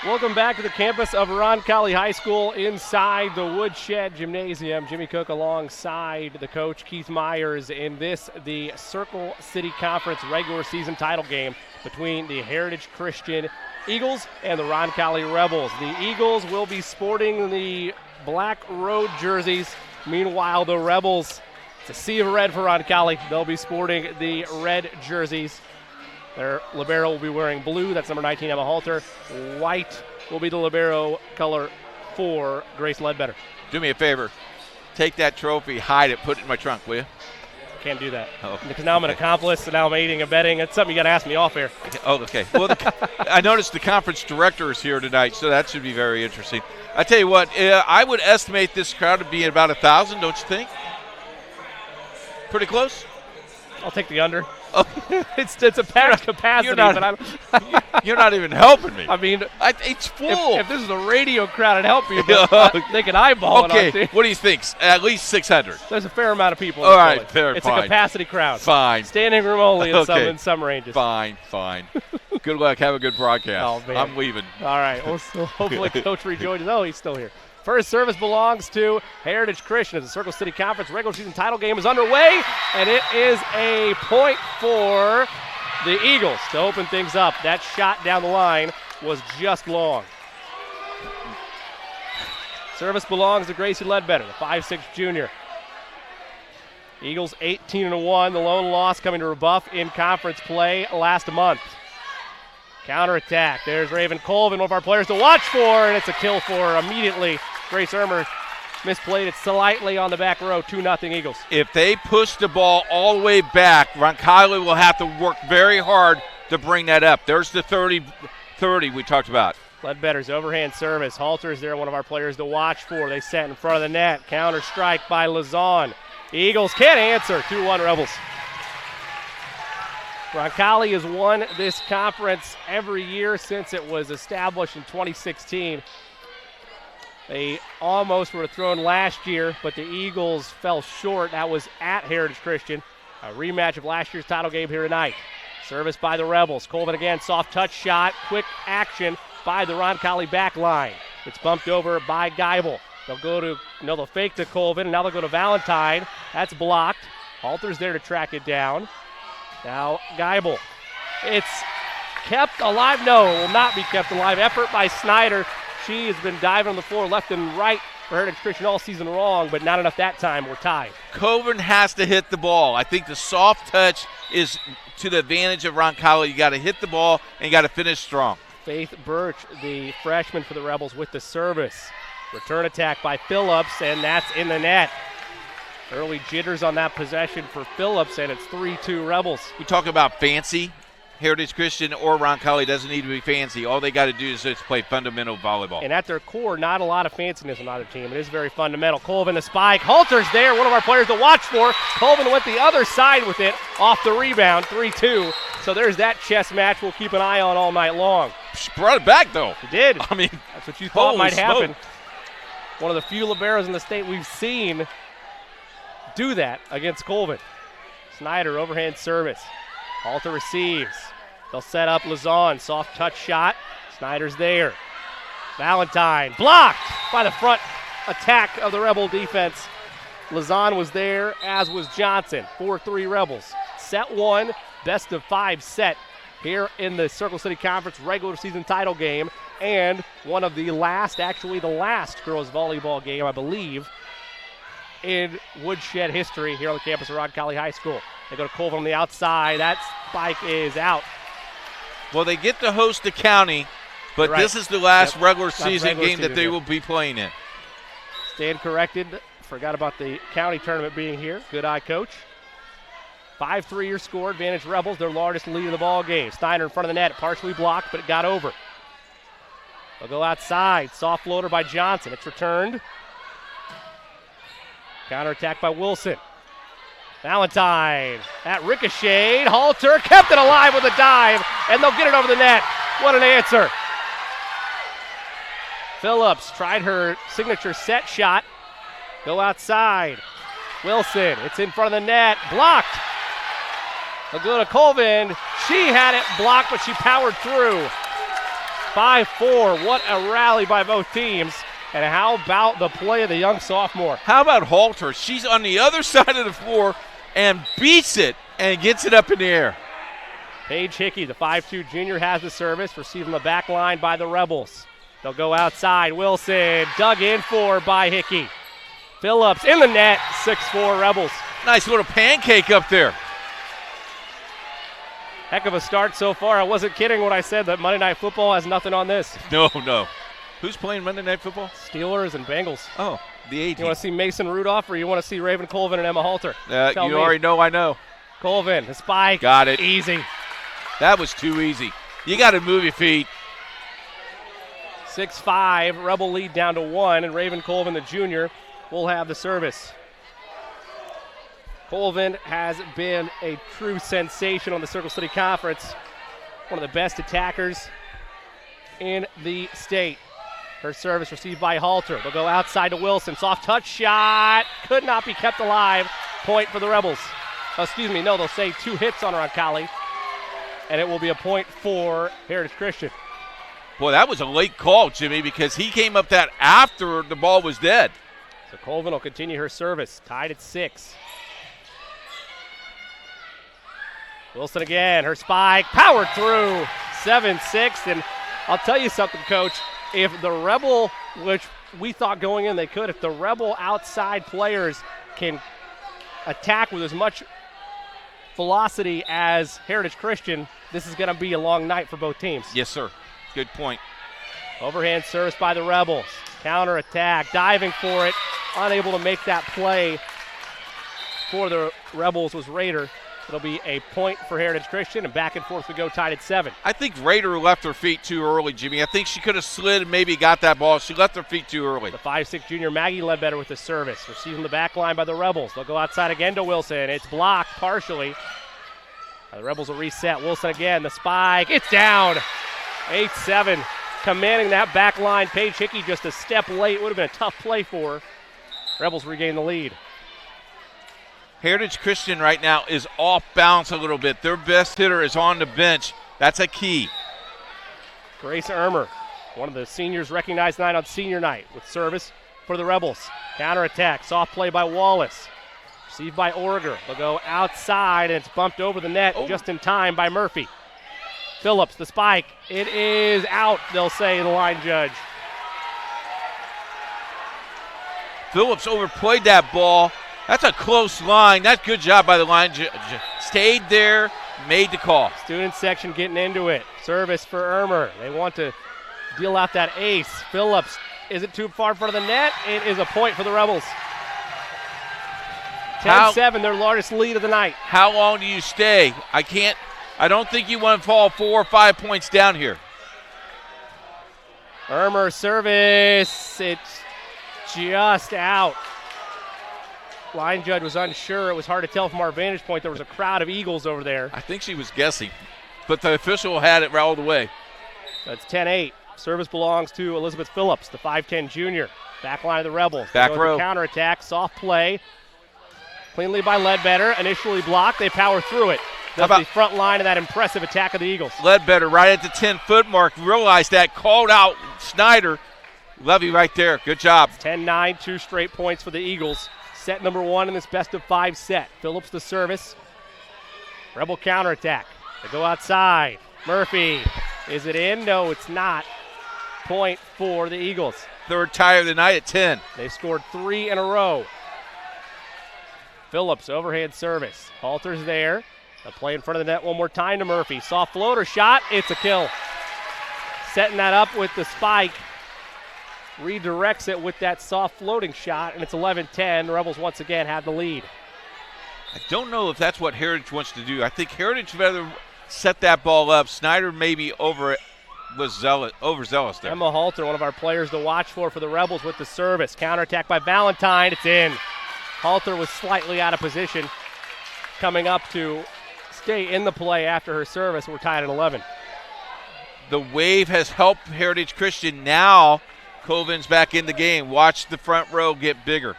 Speaker 8: Welcome back to the campus of Roncalli High School inside the Woodshed Gymnasium. Jimmy Cook alongside the coach, Keith Myers, in this, the Circle City Conference regular season title game between the Heritage Christian Eagles and the Roncalli Rebels. The Eagles will be sporting the black road jerseys. Meanwhile, the Rebels, it's a sea of red for Roncalli. They'll be sporting the red jerseys. Their libero will be wearing blue. That's number 19, Emma Halter. White will be the libero color for Grace Ledbetter.
Speaker 3: Do me a favor. Take that trophy, hide it, put it in my trunk, will you?
Speaker 8: Can't do that.
Speaker 3: Oh,
Speaker 8: because now I'm an accomplice, and now I'm aiding and abetting. It's something you got to ask me off air.
Speaker 3: Oh, okay. Well, I noticed the conference director is here tonight, so that should be very interesting. I tell you what, I would estimate this crowd to be about 1,000, don't you think? Pretty close?
Speaker 8: I'll take the under. It's a packed capacity,
Speaker 3: you're not even helping me.
Speaker 8: I mean,
Speaker 3: it's full.
Speaker 8: If this is a radio crowd, I'd help you, but they can eyeball it.
Speaker 3: Okay, what do you think? At least 600.
Speaker 8: There's a fair amount of people.
Speaker 3: All right, fair.
Speaker 8: It's
Speaker 3: fine.
Speaker 8: A capacity crowd.
Speaker 3: Fine.
Speaker 8: Standing room only in some ranges.
Speaker 3: Fine. Good luck. Have a good broadcast.
Speaker 8: Oh, man.
Speaker 3: I'm leaving.
Speaker 8: All right. Well, hopefully Coach rejoins. Oh, he's still here. First service belongs to Heritage Christian as the Circle City Conference regular season title game is underway, and it is a point for the Eagles to open things up. That shot down the line was just long. Service belongs to Gracie Ledbetter, the 5'6" junior. Eagles 18-1, the lone loss coming to rebuff in conference play last month. Counterattack. There's Raven Colvin, one of our players to watch for, and it's a kill for immediately. Grace Ermer misplayed it slightly on the back row, 2-0 Eagles.
Speaker 3: If they push the ball all the way back, Roncalli will have to work very hard to bring that up. There's the 30 we talked about.
Speaker 8: Ledbetter's overhand service. Halter's there, one of our players to watch for. They set in front of the net. Counter strike by Lazon. Eagles can't answer. 2-1 Rebels. Roncalli has won this conference every year since it was established in 2016. They almost were thrown last year, but the Eagles fell short. That was at Heritage Christian. A rematch of last year's title game here tonight. Service by the Rebels. Colvin again, soft touch shot. Quick action by the Roncalli back line. It's bumped over by Geibel. They'll fake to Colvin, and now they'll go to Valentine. That's blocked. Halter's there to track it down. Now Geibel. It's kept alive. No, it will not be kept alive. Effort by Snyder. She has been diving on the floor left and right for Heritage Christian all season long, but not enough that time. We're tied.
Speaker 3: Colvin has to hit the ball. I think the soft touch is to the advantage of Roncalli. You got to hit the ball and you got to finish strong.
Speaker 8: Faith Birch, the freshman for the Rebels, with the service. Return attack by Phillips, and that's in the net. Early jitters on that possession for Phillips, and it's 3-2 Rebels.
Speaker 3: We talk about fancy. Heritage Christian or Roncalli doesn't need to be fancy. All they got to do is just play fundamental volleyball.
Speaker 8: And at their core, not a lot of fanciness on either team. It is very fundamental. Colvin the spike. Halter's there, one of our players to watch for. Colvin went the other side with it off the rebound, 3-2. So there's that chess match we'll keep an eye on all night long.
Speaker 3: She brought it back, though.
Speaker 8: She did.
Speaker 3: I mean,
Speaker 8: that's what you thought might happen.
Speaker 3: Smoke.
Speaker 8: One of the few liberos in the state we've seen do that against Colvin. Snyder, overhand service. Halter receives. They'll set up Lazon. Soft touch shot. Snyder's there. Valentine blocked by the front attack of the Rebel defense. Lazon was there, as was Johnson. 4-3 Rebels. Set one, best of 5 set here in the Circle City Conference regular season title game, and one of the last girls volleyball game, I believe, in Woodshed history here on the campus of Roncalli High School. They go to Colvin on the outside. That spike is out.
Speaker 3: Well, they get to host the county, but
Speaker 8: right.
Speaker 3: This is the last regular season game that they
Speaker 8: here.
Speaker 3: will be playing in.
Speaker 8: Stand corrected. Forgot about the county tournament being here. Good eye, coach. 5-3 your score. Advantage Rebels, their largest lead of the ball game. Steiner in front of the net, partially blocked, but it got over. They'll go outside. Soft floater by Johnson. It's returned. Counterattack by Wilson. Valentine. That ricocheted. Halter kept it alive with a dive, and they'll get it over the net. What an answer. Phillips tried her signature set shot. Go outside. Wilson. It's in front of the net. Blocked. They'll go to Colvin. She had it blocked, but she powered through. 5-4. What a rally by both teams. And how about the play of the young sophomore?
Speaker 3: How about Halter? She's on the other side of the floor and beats it and gets it up in the air.
Speaker 8: Paige Hickey, the 5'2 junior, has the service. Received on the back line by the Rebels. They'll go outside. Wilson dug in for by Hickey. Phillips in the net. 6-4 Rebels.
Speaker 3: Nice little pancake up there.
Speaker 8: Heck of a start so far. I wasn't kidding when I said that Monday Night Football has nothing on this.
Speaker 3: No. Who's playing Monday Night Football?
Speaker 8: Steelers and Bengals.
Speaker 3: Oh, the A team.
Speaker 8: You want to see Mason Rudolph or you want to see Raven Colvin and Emma Halter?
Speaker 3: You already know I know.
Speaker 8: Colvin, the spike.
Speaker 3: Got it.
Speaker 8: Easy.
Speaker 3: That was too easy. You got to move your feet.
Speaker 8: 6-5, Rebel lead down to 1, and Raven Colvin, the junior, will have the service. Colvin has been a true sensation on the Circle City Conference. One of the best attackers in the state. Her service received by Halter. They'll go outside to Wilson. Soft touch shot. Could not be kept alive. Point for the Rebels. They'll say 2 hits on Roncalli. And it will be a point for Heritage Christian.
Speaker 3: Boy, that was a late call, Jimmy, because he came up that after the ball was dead.
Speaker 8: So Colvin will continue her service. Tied at 6. Wilson again, her spike, powered through, 7-6, and I'll tell you something, Coach, if the Rebel, which we thought going in they could, if the Rebel outside players can attack with as much velocity as Heritage Christian, this is going to be a long night for both teams.
Speaker 3: Yes, sir. Good point.
Speaker 8: Overhand service by the Rebels, counter attack, diving for it, unable to make that play for the Rebels was Raider. It'll be a point for Heritage Christian, and back and forth we go, tied at 7.
Speaker 3: I think Raider left her feet too early, Jimmy. I think she could have slid and maybe got that ball. She left her feet too early.
Speaker 8: The 5'6 junior Maggie Ledbetter with the service. Received from the back line by the Rebels. They'll go outside again to Wilson. It's blocked partially. The Rebels will reset. Wilson again, the spike. It's down. 8-7. Commanding that back line. Paige Hickey just a step late. Would have been a tough play for her. Rebels regain the lead.
Speaker 3: Heritage Christian right now is off balance a little bit. Their best hitter is on the bench. That's a key.
Speaker 8: Grace Ermer, one of the seniors recognized tonight on senior night with service for the Rebels. Counterattack, soft play by Wallace. Received by Orger. They'll go outside, and it's bumped over the net just in time by Murphy. Phillips, the spike. It is out, they'll say, the line judge.
Speaker 3: Phillips overplayed that ball. That's a close line. That's good job by the line judge. Stayed there, made the call.
Speaker 8: Student section getting into it. Service for Ermer. They want to deal out that ace. Phillips, is it too far in front of the net? It is a point for the Rebels. 10-7, their largest lead of the night.
Speaker 3: How long do you stay? I don't think you want to fall 4 or 5 points down here.
Speaker 8: Ermer service. It's just out. Line judge was unsure. It was hard to tell from our vantage point. There was a crowd of Eagles over there.
Speaker 3: I think she was guessing, but the official had it all the way.
Speaker 8: That's 10-8. Service belongs to Elizabeth Phillips, the 5'10 junior. Back line of the Rebels.
Speaker 3: Back row.
Speaker 8: Counterattack, soft play. Cleanly by Ledbetter. Initially blocked. They power through it. That's the front line of that impressive attack of the Eagles.
Speaker 3: Ledbetter right at the 10-foot mark. Realized that. Called out Snyder. Levy right there. Good job.
Speaker 8: 10-9, 2 straight points for the Eagles. Set number 1 in this best-of-5 set. Phillips the service. Rebel counterattack. They go outside. Murphy. Is it in? No, it's not. Point for the Eagles.
Speaker 3: Third tie of the night at 10.
Speaker 8: They scored 3 in a row. Phillips, overhand service. Halter's there. They'll play in front of the net one more time to Murphy. Soft floater shot. It's a kill. Setting that up with the spike. Redirects it with that soft floating shot, and it's 11-10. The Rebels once again have the lead.
Speaker 3: I don't know if that's what Heritage wants to do. I think Heritage better set that ball up. Snyder maybe overzealous there.
Speaker 8: Emma Halter, one of our players to watch for the Rebels with the service. Counterattack by Valentine. It's in. Halter was slightly out of position, coming up to stay in the play after her service. We're tied at 11.
Speaker 3: The wave has helped Heritage Christian. Now Colvin's back in the game. Watch the front row get bigger.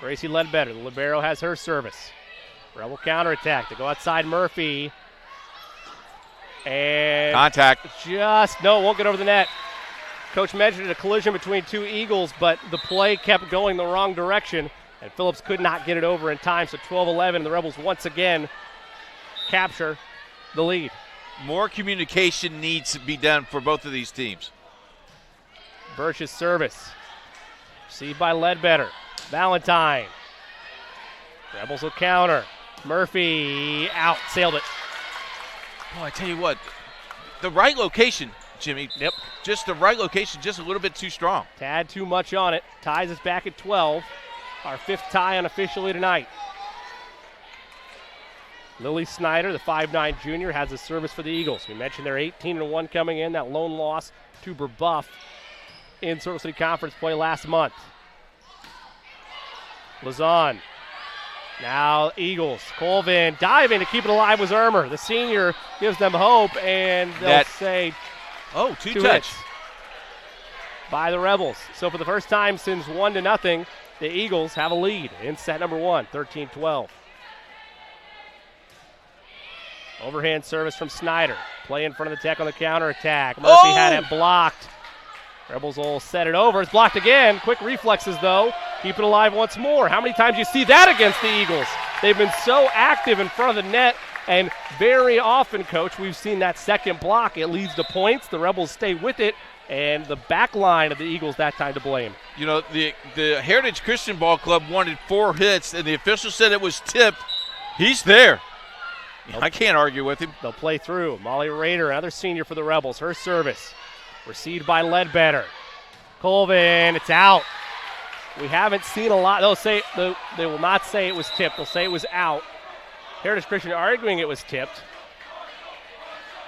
Speaker 8: Gracie Ledbetter, the libero, has her service. Rebel counterattack. They go outside Murphy. And
Speaker 3: contact.
Speaker 8: Won't get over the net. Coach mentioned a collision between 2 Eagles, but the play kept going the wrong direction, and Phillips could not get it over in time. So 12-11, the Rebels once again capture the lead.
Speaker 3: More communication needs to be done for both of these teams.
Speaker 8: Birch's service. Received by Ledbetter. Valentine. Rebels will counter. Murphy out. Sailed it.
Speaker 3: Boy, I tell you what, the right location, Jimmy.
Speaker 8: Yep.
Speaker 3: Just the right location, just a little bit too strong.
Speaker 8: Tad too much on it. Ties us back at 12. Our 5th tie unofficially tonight. Lily Snyder, the 5'9 junior, has a service for the Eagles. We mentioned they're 18-1 coming in. That lone loss to Brebeuf in Circle City Conference play last month. Lazan. Now Eagles. Colvin diving to keep it alive was Ermer. The senior gives them hope, and they'll say two hits by the Rebels. So for the first time since 1-0, the Eagles have a lead in set number 1, 13-12. Overhand service from Snyder. Play in front of the Tech on the counterattack. Murphy had it blocked. Rebels will set it over. It's blocked again. Quick reflexes, though. Keep it alive once more. How many times do you see that against the Eagles? They've been so active in front of the net, and very often, Coach, we've seen that second block. It leads to points. The Rebels stay with it, and the back line of the Eagles that time to blame.
Speaker 3: You know, the Heritage Christian Ball Club wanted 4 hits, and the official said it was tipped. He's there. I can't argue with him.
Speaker 8: They'll play through. Molly Rader, another senior for the Rebels. Her service. Received by Ledbetter. Colvin, it's out. We haven't seen a lot. They will not say it was tipped. They'll say it was out. Heritage Christian arguing it was tipped.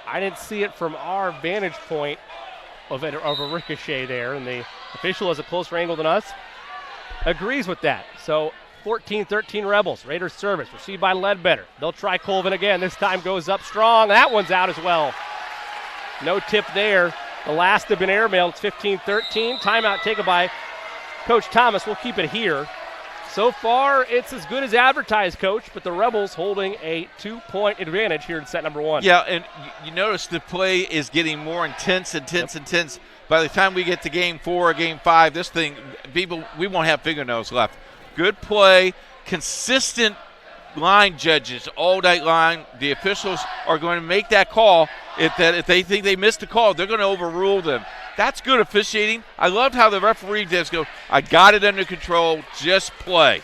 Speaker 8: I didn't see it from our vantage point of a ricochet there, and the official has a closer angle than us. Agrees with that. So 14-13 Rebels. Raiders service. Received by Ledbetter. They'll try Colvin again. This time goes up strong. That one's out as well. No tip there. The last have been airmailed. It's 15-13. Timeout taken by Coach Thomas. We'll keep it here. So far, it's as good as advertised, Coach, but the Rebels holding a 2-point advantage here in set number 1.
Speaker 3: Yeah, and you notice the play is getting more intense. By the time we get to game 4 or game 5, this thing, we won't have fingernails left. Good play, consistent line judges all night long. The officials are going to make that call. If they think they missed a call, they're going to overrule them. That's good officiating. I loved how the referee just go, I got it under control, just play.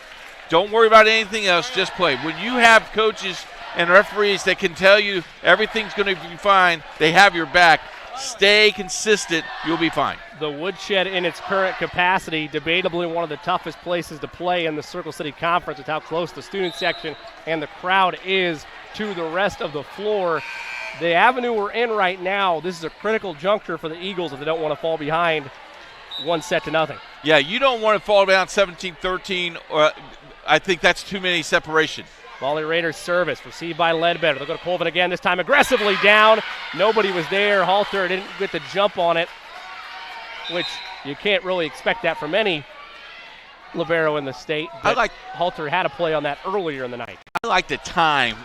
Speaker 3: Don't worry about anything else, just play. When you have coaches and referees that can tell you everything's going to be fine, they have your back, stay consistent, you'll be fine.
Speaker 8: The Woodshed in its current capacity, debatably one of the toughest places to play in the Circle City Conference with how close the student section and the crowd is to the rest of the floor. The avenue we're in right now, this is a critical juncture for the Eagles if they don't want to fall behind 1-0.
Speaker 3: Yeah, you don't want to fall down 17-13. I think that's too many separation.
Speaker 8: Molly Raiders service, received by Ledbetter. They'll go to Colvin again, this time aggressively down. Nobody was there. Halter didn't get the jump on it, which you can't really expect that from any libero in the state. But Halter had a play on that earlier in the night.
Speaker 3: I like to time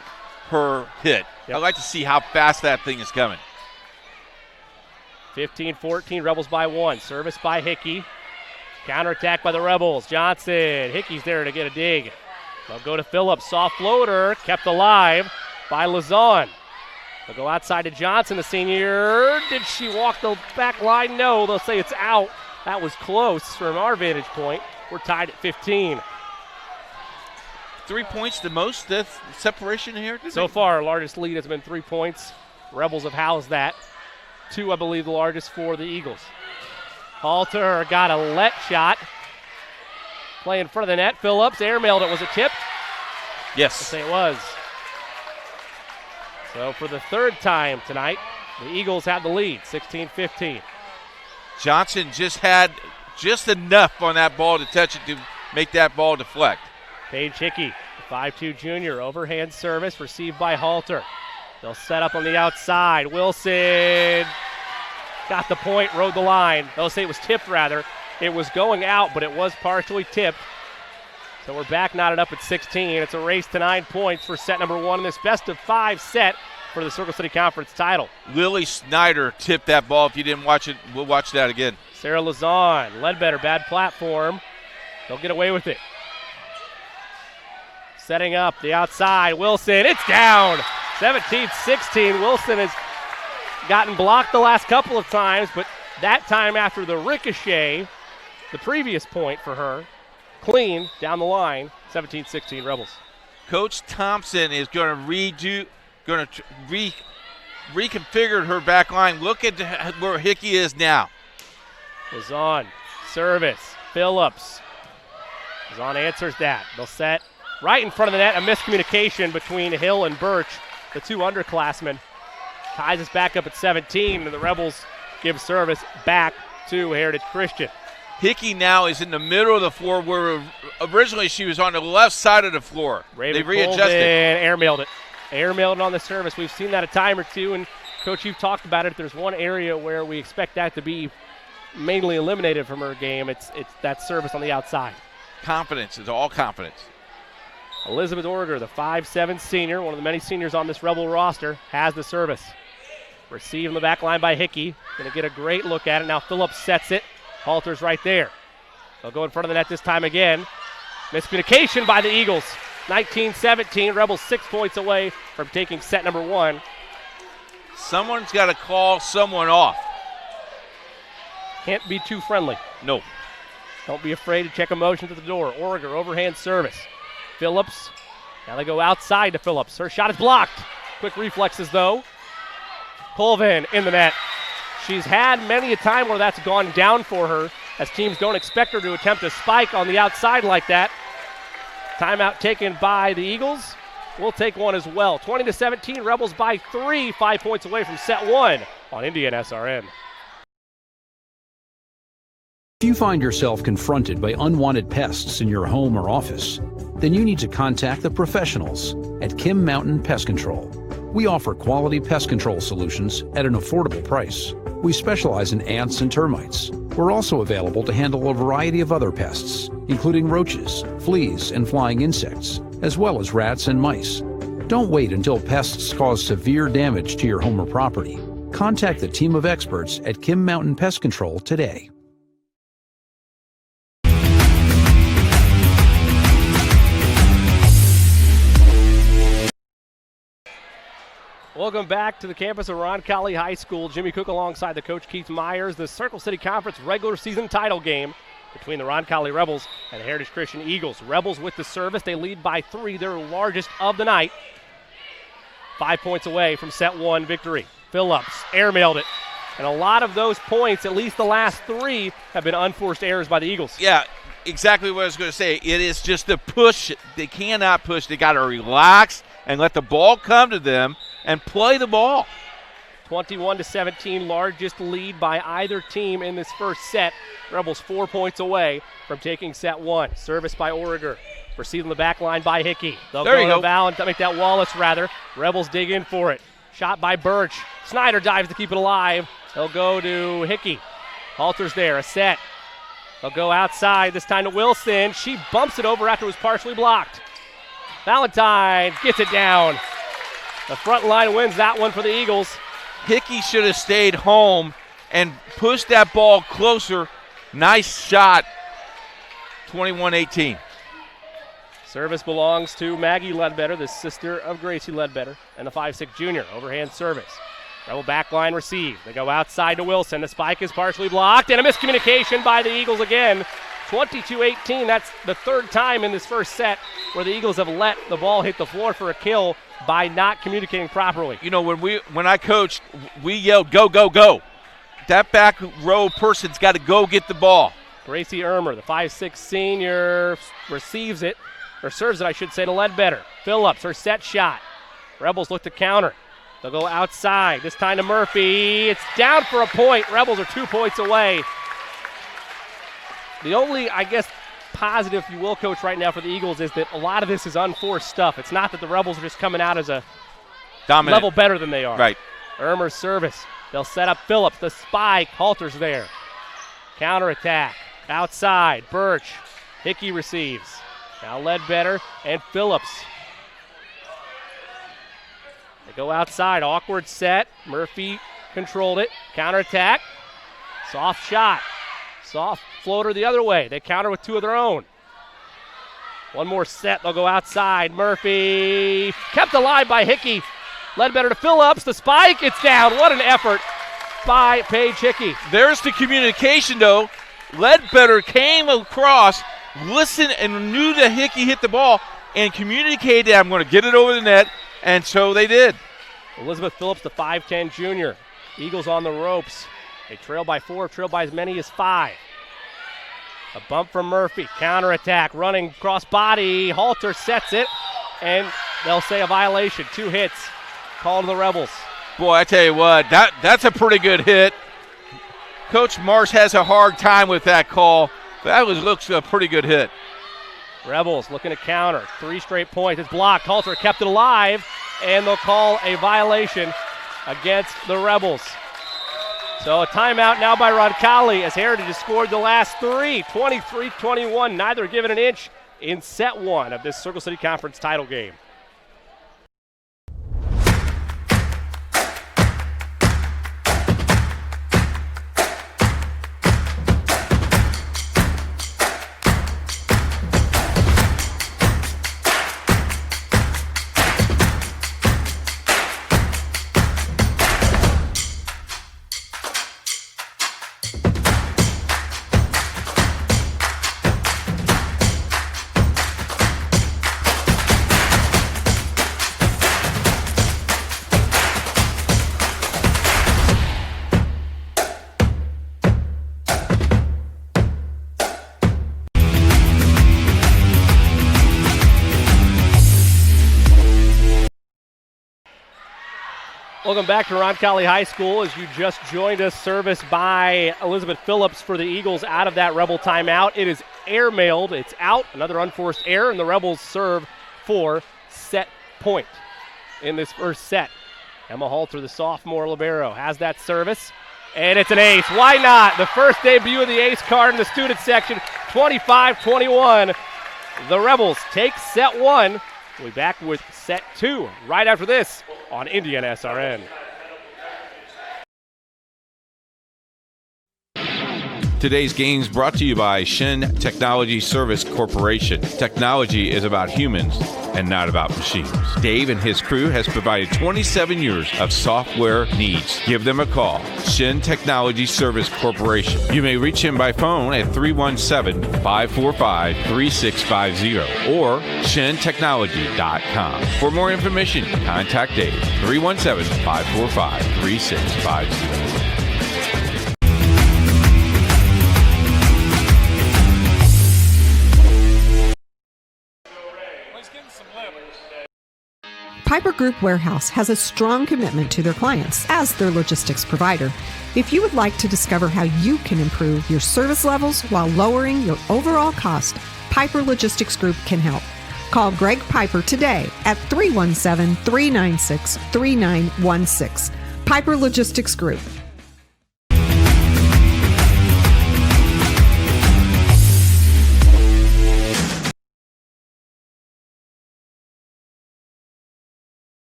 Speaker 3: her hit.
Speaker 8: Yep.
Speaker 3: I like to see how fast that thing is coming.
Speaker 8: 15-14, Rebels by 1. Service by Hickey. Counterattack by the Rebels. Johnson. Hickey's there to get a dig. They'll go to Phillips. Soft floater. Kept alive by Lazan. They'll go outside to Johnson, the senior. Did she walk the back line? No. They'll say it's out. That was close from our vantage point. We're tied at 15.
Speaker 3: 3 points the most separation here?
Speaker 8: So far, our largest lead has been 3 points. Rebels have housed that. 2, I believe, the largest for the Eagles. Halter got a let shot. Play in front of the net. Phillips airmailed it. Was it tipped?
Speaker 3: Yes.
Speaker 8: I'll say it was. So for the 3rd time tonight, the Eagles have the lead, 16-15.
Speaker 3: Johnson just had just enough on that ball to touch it to make that ball deflect.
Speaker 8: Paige Hickey, 5'2 junior, overhand service received by Halter. They'll set up on the outside. Wilson got the point, rode the line. They'll say it was tipped, rather. It was going out, but it was partially tipped. So we're back knotted up at 16. It's a race to 9 points for set number 1 in this best-of-5 set for the Circle City Conference title.
Speaker 3: Lily Snyder tipped that ball. If you didn't watch it, we'll watch that again.
Speaker 8: Sarah Lazan, Ledbetter, bad platform. They'll get away with it. Setting up the outside. Wilson, it's down. 17-16. Wilson has gotten blocked the last couple of times, but that time after the ricochet, the previous point for her, clean down the line, 17-16 Rebels.
Speaker 3: Coach Thompson is going to reconfigured her back line. Look at where Hickey is now.
Speaker 8: Is on service. Phillips. Zahn answers that. They'll set right in front of the net. A miscommunication between Hill and Birch, the two underclassmen. Ties us back up at 17, and the Rebels give service back to Heritage Christian.
Speaker 3: Hickey now is in the middle of the floor where originally she was on the left side of the floor.
Speaker 8: Raven
Speaker 3: they readjusted.
Speaker 8: Airmailed it. Airmailed it on the service. We've seen that a time or two, and Coach, you've talked about it. If there's one area where we expect that to be mainly eliminated from her game, it's that service on the outside.
Speaker 3: Confidence is all confidence.
Speaker 8: Elizabeth Orger, the 5'7 senior, one of the many seniors on this Rebel roster, has the service. Received in the back line by Hickey. Going to get a great look at it. Now Phillips sets it. Halter's right there. They'll go in front of the net this time again. Miscommunication by the Eagles. 19-17. Rebels 6 points away from taking set number 1.
Speaker 3: Someone's got to call someone off.
Speaker 8: Can't be too friendly.
Speaker 3: No.
Speaker 8: Don't be afraid to check emotions at the door. Orger, overhand service. Phillips. Now they go outside to Phillips. Her shot is blocked. Quick reflexes, though. Colvin in the net. She's had many a time where that's gone down for her, as teams don't expect her to attempt a spike on the outside like that. Timeout taken by the Eagles. We'll take one as well. 20-17, Rebels by 3, 5 points away from set 1 on Indiana SRN.
Speaker 13: If you find yourself confronted by unwanted pests in your home or office, then you need to contact the professionals at Kim Mountain Pest Control. We offer quality pest control solutions at an affordable price. We specialize in ants and termites. We're also available to handle a variety of other pests, including roaches, fleas, and flying insects, as well as rats and mice. Don't wait until pests cause severe damage to your home or property. Contact the team of experts at Kim Mountain Pest Control today.
Speaker 8: Welcome back to the campus of Roncalli High School. Jimmy Cook alongside the coach Keith Myers. The Circle City Conference regular season title game between the Roncalli Rebels and the Heritage Christian Eagles. Rebels with the service. They lead by 3, their largest of the night. 5 points away from set 1 victory. Phillips airmailed it. And a lot of those points, at least the last 3, have been unforced errors by the Eagles.
Speaker 3: Yeah, exactly what I was going to say. It is just the push. They cannot push. They got to relax and let the ball come to them and play the ball.
Speaker 8: 21-17, largest lead by either team in this first set. Rebels 4 points away from taking set 1. Service by Orger. Received on the back line by Hickey. They'll
Speaker 3: there
Speaker 8: go
Speaker 3: you
Speaker 8: to
Speaker 3: go.
Speaker 8: Val and make that Wallace, rather. Rebels dig in for it. Shot by Birch. Snyder dives to keep it alive. They'll go to Hickey. Halter's there, a set. They'll go outside, this time to Wilson. She bumps it over after it was partially blocked. Valentine gets it down. The front line wins that one for the Eagles.
Speaker 3: Hickey should have stayed home and pushed that ball closer. Nice shot. 21-18.
Speaker 8: Service belongs to Maggie Ledbetter, the sister of Gracie Ledbetter, and the 5'6 junior. Overhand service. Rebel backline receive. They go outside to Wilson. The spike is partially blocked, and a miscommunication by the Eagles again. 22-18. That's the third time in this first set where the Eagles have let the ball hit the floor for a kill by not communicating properly.
Speaker 3: You know, when I coached, we yelled, go, go, go. That back row person's got to go get the ball.
Speaker 8: Gracie Ermer, the 5'6 senior, receives it, or serves it, I should say, to Ledbetter. Phillips, her set shot. Rebels look to counter. They'll go outside, this time to Murphy. It's down for a point. Rebels are 2 points away. The only, I guess, positive, if you will, coach, right now for the Eagles is that a lot of this is unforced stuff. It's not that the Rebels are just coming out as a
Speaker 3: dominant
Speaker 8: level better than they are.
Speaker 3: Right.
Speaker 8: Ermer's service. They'll set up Phillips. The spike. Halter's there. Counterattack. Outside. Birch. Hickey receives. Now Ledbetter and Phillips. They go outside. Awkward set. Murphy controlled it. Counterattack. Soft shot. Soft floater the other way. They counter with 2 of their own. One more set. They'll go outside. Murphy kept alive by Hickey. Ledbetter to Phillips. The spike. It's down. What an effort by Paige Hickey.
Speaker 3: There's the communication, though. Ledbetter came across, listened, and knew that Hickey hit the ball and communicated, I'm going to get it over the net, and so they did.
Speaker 8: Elizabeth Phillips, the 5'10 junior. Eagles on the ropes. They trail by 4, trail by as many as 5. A bump from Murphy, counterattack, running cross body. Halter sets it, and they'll say a violation. 2 hits, call to the Rebels.
Speaker 3: Boy, I tell you what, that's a pretty good hit. Coach Marsh has a hard time with that call. Looks a pretty good hit.
Speaker 8: Rebels looking to counter. 3 straight points. It's blocked. Halter kept it alive, and they'll call a violation against the Rebels. So a timeout now by Roncalli as Heritage has scored the last 3, 23-21. Neither given an inch in set 1 of this Circle City Conference title game. Welcome back to Roncalli High School. As you just joined us, service by Elizabeth Phillips for the Eagles out of that Rebel timeout. It is airmailed. It's out. Another unforced error, and the Rebels serve for set point in this first set. Emma Halter, the sophomore libero, has that service, and it's an ace. Why not? The first debut of the ace card in the student section, 25-21. The Rebels take set 1. We'll be back with set 2 right after this on Indiana SRN.
Speaker 1: Today's games brought to you by Shin Technology Service Corporation. Technology is about humans and not about machines. Dave and his crew has provided 27 years of software needs. Give them a call. Shin Technology Service Corporation. You may reach him by phone at 317-545-3650 or shintechnology.com. For more information, contact Dave, 317-545-3650.
Speaker 2: Piper Group Warehouse has a strong commitment to their clients as their logistics provider. If you would like to discover how you can improve your service levels while lowering your overall cost, Piper Logistics Group can help. Call Greg Piper today at 317-396-3916. Piper Logistics Group.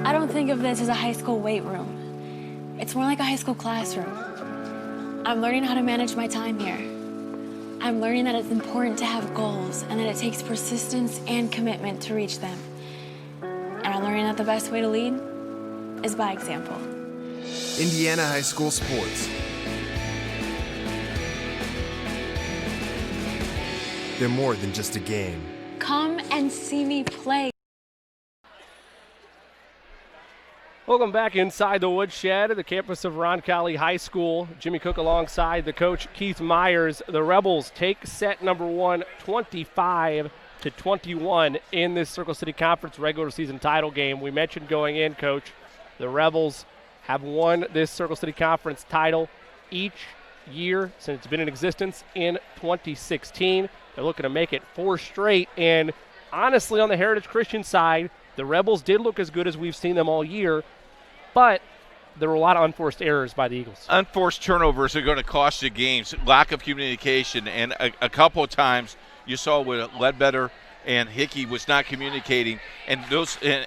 Speaker 15: I don't think of this as a high school weight room. It's more like a high school classroom. I'm learning how to manage my time here. I'm learning that it's important to have goals and that it takes persistence and commitment to reach them. And I'm learning that the best way to lead is by example.
Speaker 16: Indiana High School Sports. They're more than just a game.
Speaker 15: Come and see me play.
Speaker 8: Welcome back inside the woodshed at the campus of Roncalli High School. Jimmy Cook alongside the coach Keith Myers. The Rebels take set number 1, 25-21 in this Circle City Conference regular season title game. We mentioned going in, Coach, the Rebels have won this Circle City Conference title each year since it's been in existence in 2016. They're looking to make it 4 straight, and honestly, on the Heritage Christian side, the Rebels did look as good as we've seen them all year, but there were a lot of unforced errors by the Eagles.
Speaker 3: Unforced turnovers are going to cost you games. Lack of communication, and a couple of times you saw with Ledbetter and Hickey was not communicating, and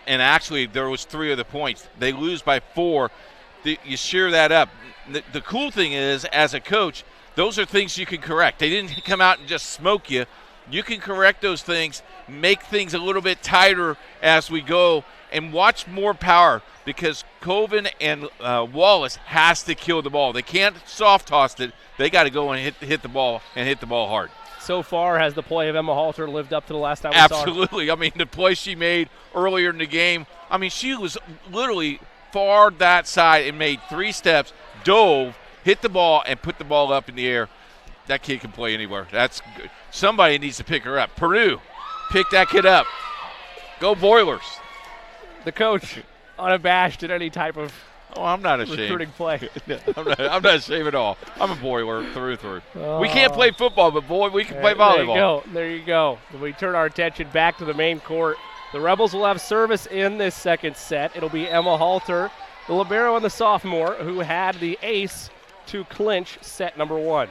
Speaker 3: actually there was 3 of the points. They lose by 4. You share that up. The cool thing is, as a coach, those are things you can correct. They didn't come out and just smoke you. You can correct those things, make things a little bit tighter as we go, and watch more power because Colvin and Wallace has to kill the ball. They can't soft toss it. They got to go and hit the ball and hit the ball hard.
Speaker 8: So far, has the play of Emma Halter lived up to the last time we saw her?
Speaker 3: Absolutely. I mean, the play she made earlier in the game, I mean, she was literally far that side and made 3 steps, dove, hit the ball, and put the ball up in the air. That kid can play anywhere. That's good. Somebody needs to pick her up. Purdue, pick that kid up. Go Boilers.
Speaker 8: The coach, unabashed at any type of
Speaker 3: I'm not ashamed.
Speaker 8: Recruiting play.
Speaker 3: I'm not ashamed at all. I'm a Boiler through and through. We can't play football, but boy, we can play volleyball.
Speaker 8: There you go. We turn our attention back to the main court. The Rebels will have service in this second set. It'll be Emma Halter, the libero and the sophomore, who had the ace to clinch set number 1.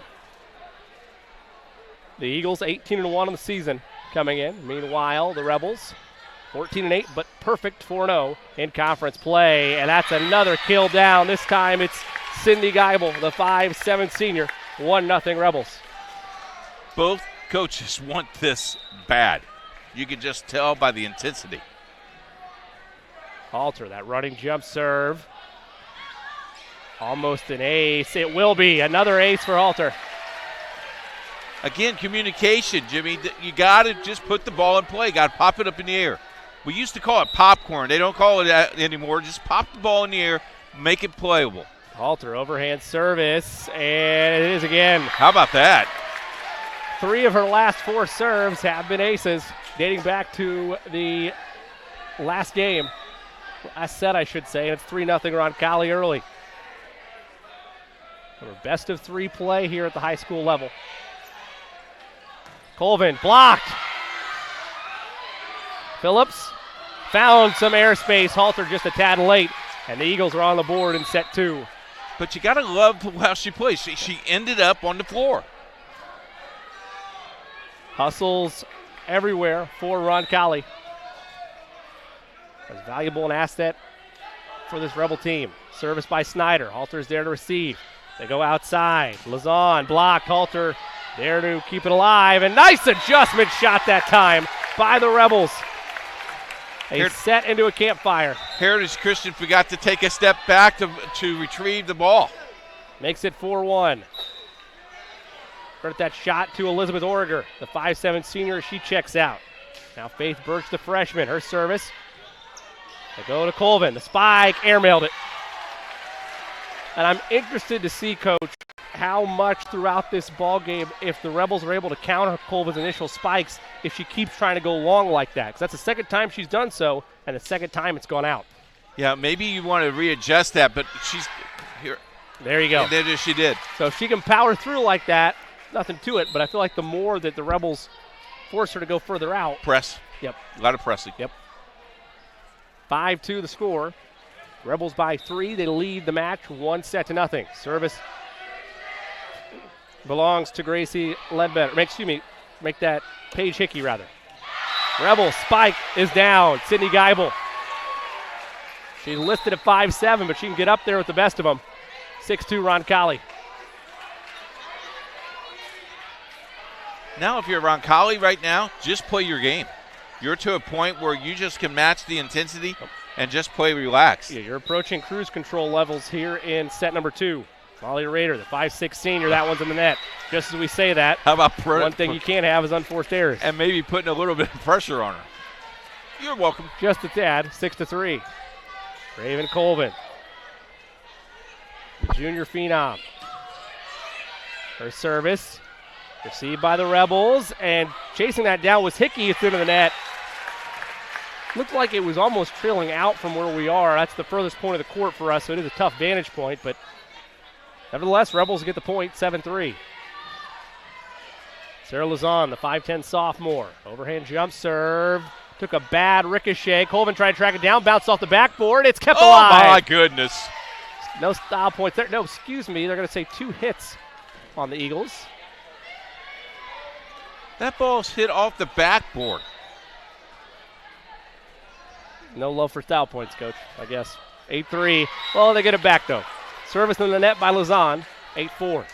Speaker 8: The Eagles 18-1 on the season coming in. Meanwhile, the Rebels 14-8, but perfect 4-0 in conference play. And that's another kill down. This time it's Cindy Geibel, the 5'7" senior. 1-0 Rebels.
Speaker 3: Both coaches want this bad. You can just tell by the intensity.
Speaker 8: Halter, that running jump serve. Almost an ace. It will be another ace for Halter.
Speaker 3: Again, communication, Jimmy. You got to just put the ball in play. Got to pop it up in the air. We used to call it popcorn. They don't call it that anymore. Just pop the ball in the air, make it playable.
Speaker 8: Halter, overhand service, and it is again.
Speaker 3: How about that?
Speaker 8: 3 of her last 4 serves have been aces, dating back to the last game. Last set, I should say, and it's 3-0 Roncalli early. Best of 3 play here at the high school level. Colvin blocked. Phillips found some airspace. Halter just a tad late, and the Eagles are on the board in set 2.
Speaker 3: But you got to love how she plays. She ended up on the floor.
Speaker 8: Hustles everywhere for Roncalli. As valuable an asset for this Rebel team. Service by Snyder. Halter's there to receive. They go outside. Lazan blocked. Halter there to keep it alive. And nice adjustment shot that time by the Rebels. Set into a campfire.
Speaker 3: Heritage Christian forgot to take a step back to retrieve the ball.
Speaker 8: Makes it 4-1. Hurt that shot to Elizabeth Origer, the 5'7" senior. She checks out. Now Faith Birch, the freshman. Her service. They go to Colvin. The spike, airmailed it. And I'm interested to see, Coach, how much throughout this ball game, if the Rebels are able to counter Colvin's initial spikes, if she keeps trying to go long like that. Because that's the second time she's done so, and the second time it's gone out.
Speaker 3: Yeah, maybe you want to readjust that, but she's here.
Speaker 8: There you go.
Speaker 3: And then she did.
Speaker 8: So if she can power through like that, nothing to it. But I feel like the more that the Rebels force her to go further out.
Speaker 3: Press.
Speaker 8: Yep.
Speaker 3: A lot of pressing.
Speaker 8: Yep. 5-2 the score. Rebels by 3. They lead the match 1-0. Service belongs to Gracie Ledbetter. Make that Paige Hickey, rather. Rebels spike is down. Sydney Geibel. She's listed at 5'7", but she can get up there with the best of them. 6'2" Roncalli.
Speaker 3: Now, if you're Roncalli right now, just play your game. You're to a point where you just can match the intensity and just play relaxed.
Speaker 8: Yeah, you're approaching cruise control levels here in set number 2. Molly Rader, the 5'6" senior, that one's in the net. Just as we say that,
Speaker 3: how about
Speaker 8: one thing you can't have is unforced errors.
Speaker 3: And maybe putting a little bit of pressure on her. You're welcome.
Speaker 8: Just a tad, 6-3. Raven Colvin, the junior phenom. Her service, received by the Rebels, and chasing that down was Hickey. It's into the net. Looked like it was almost trailing out from where we are. That's the furthest point of the court for us, so it is a tough vantage point, but nevertheless, Rebels get the point, 7-3. Sarah Lazan, the 5'10" sophomore. Overhand jump serve. Took a bad ricochet. Colvin tried to track it down, bounced off the backboard. It's kept alive.
Speaker 3: Oh, my goodness.
Speaker 8: No style points there. No, excuse me. They're going to say 2 hits on the Eagles.
Speaker 3: That ball's hit off the backboard.
Speaker 8: No love for style points, Coach, I guess. 8-3. Well, they get it back, though. Service in the net by Lazan, 8-4.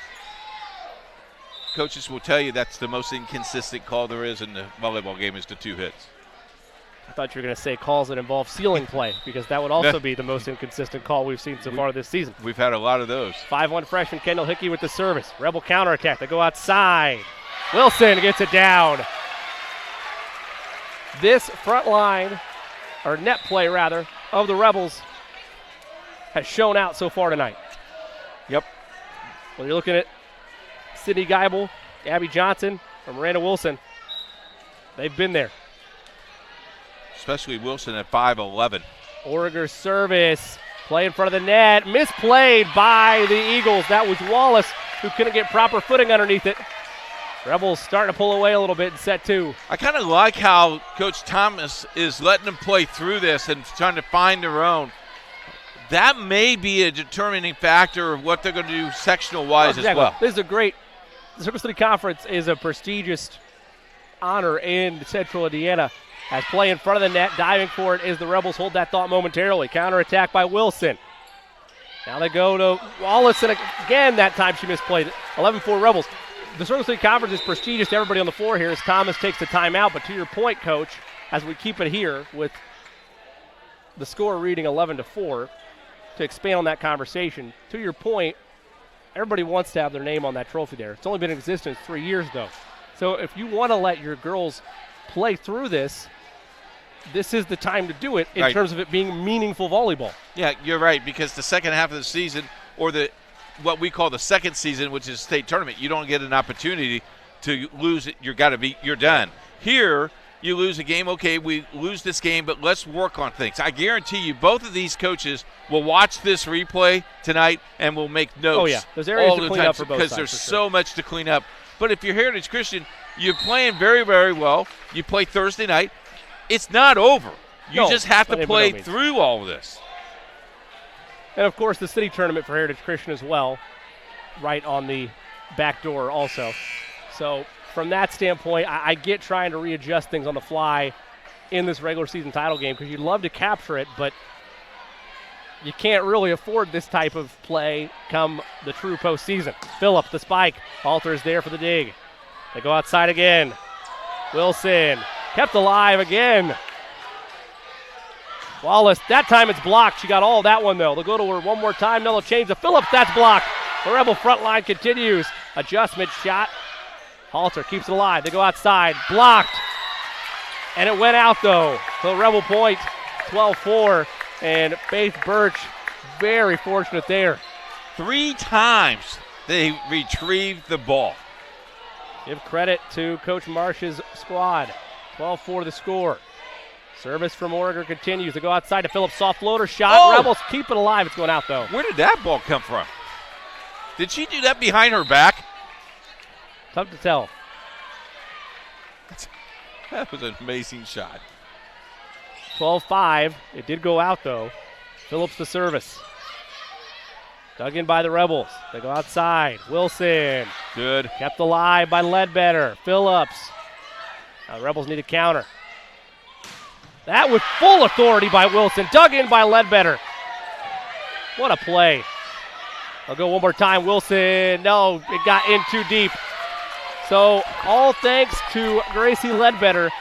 Speaker 3: coaches will tell you that's the most inconsistent call there is in the volleyball game is the 2 hits.
Speaker 8: I thought you were going to say calls that involve ceiling play, because that would also be the most inconsistent call we've seen so far this season.
Speaker 3: We've had a lot of those.
Speaker 8: 5'1" freshman Kendall Hickey with the service. Rebel counterattack. They go outside. Wilson gets it down. This front line, or net play rather, of the Rebels has shown out so far tonight.
Speaker 3: Yep.
Speaker 8: When you're looking at Sydney Geibel, Abby Johnson, or Miranda Wilson, they've been there.
Speaker 3: Especially Wilson at 5'11".
Speaker 8: Origer's service, play in front of the net, misplayed by the Eagles. That was Wallace, who couldn't get proper footing underneath it. Rebels starting to pull away a little bit in set 2.
Speaker 3: I kind of like how Coach Thomas is letting them play through this and trying to find their own. That may be a determining factor of what they're going to do sectional-wise as well.
Speaker 8: This is a great – the Circle City Conference is a prestigious honor in Central Indiana. As play in front of the net, diving for it is the Rebels. Hold that thought momentarily. Counterattack by Wilson. Now they go to Wallace, and again, that time she misplayed it. 11-4 Rebels. The Circle City Conference is prestigious to everybody on the floor here as Thomas takes the timeout. But to your point, Coach, as we keep it here with the score reading 11-4, to expand on that conversation, to your point, everybody wants to have their name on that trophy there. It's only been in existence 3 years, though. So if you want to let your girls play through this is the time to do it in terms of it being meaningful volleyball.
Speaker 3: Yeah, you're right, because the second half of the season, or what we call the second season, which is state tournament, you don't get an opportunity to lose it. You're done. Here, you lose a game. Okay, we lose this game, but let's work on things. I guarantee you, both of these coaches will watch this replay tonight and will make notes.
Speaker 8: Oh yeah, there's areas to clean up for both sides,
Speaker 3: because there's so much to clean up. But if you're Heritage Christian, you're playing very, very well. You play Thursday night. It's not over. You just have to play through all of this.
Speaker 8: And, of course, the city tournament for Heritage Christian as well, right on the back door also. So, from that standpoint, I get trying to readjust things on the fly in this regular season title game because you'd love to capture it, but you can't really afford this type of play come the true postseason. Phillip, the spike. Halter is there for the dig. They go outside again. Wilson kept alive again. Wallace, that time it's blocked. She got all that one, though. They'll go to her one more time. No, they'll change to Phillips. That's blocked. The Rebel front line continues. Adjustment shot. Halter keeps it alive. They go outside. Blocked. And it went out, though. So Rebel point, 12-4. And Faith Birch, very fortunate there.
Speaker 3: 3 times they retrieved the ball.
Speaker 8: Give credit to Coach Marsh's squad. 12-4 the score. Service from Origer continues. They go outside to Phillips. Soft floater shot.
Speaker 3: Oh!
Speaker 8: Rebels keep it alive. It's going out, though.
Speaker 3: Where did that ball come from? Did she do that behind her back?
Speaker 8: Tough to tell.
Speaker 3: That was an amazing shot.
Speaker 8: 12-5. It did go out, though. Phillips the service. Dug in by the Rebels. They go outside. Wilson.
Speaker 3: Good.
Speaker 8: Kept alive by Ledbetter. Phillips. Now the Rebels need a counter. That with full authority by Wilson. Dug in by Ledbetter. What a play. I'll go one more time. Wilson. No, it got in too deep. So all thanks to Gracie Ledbetter.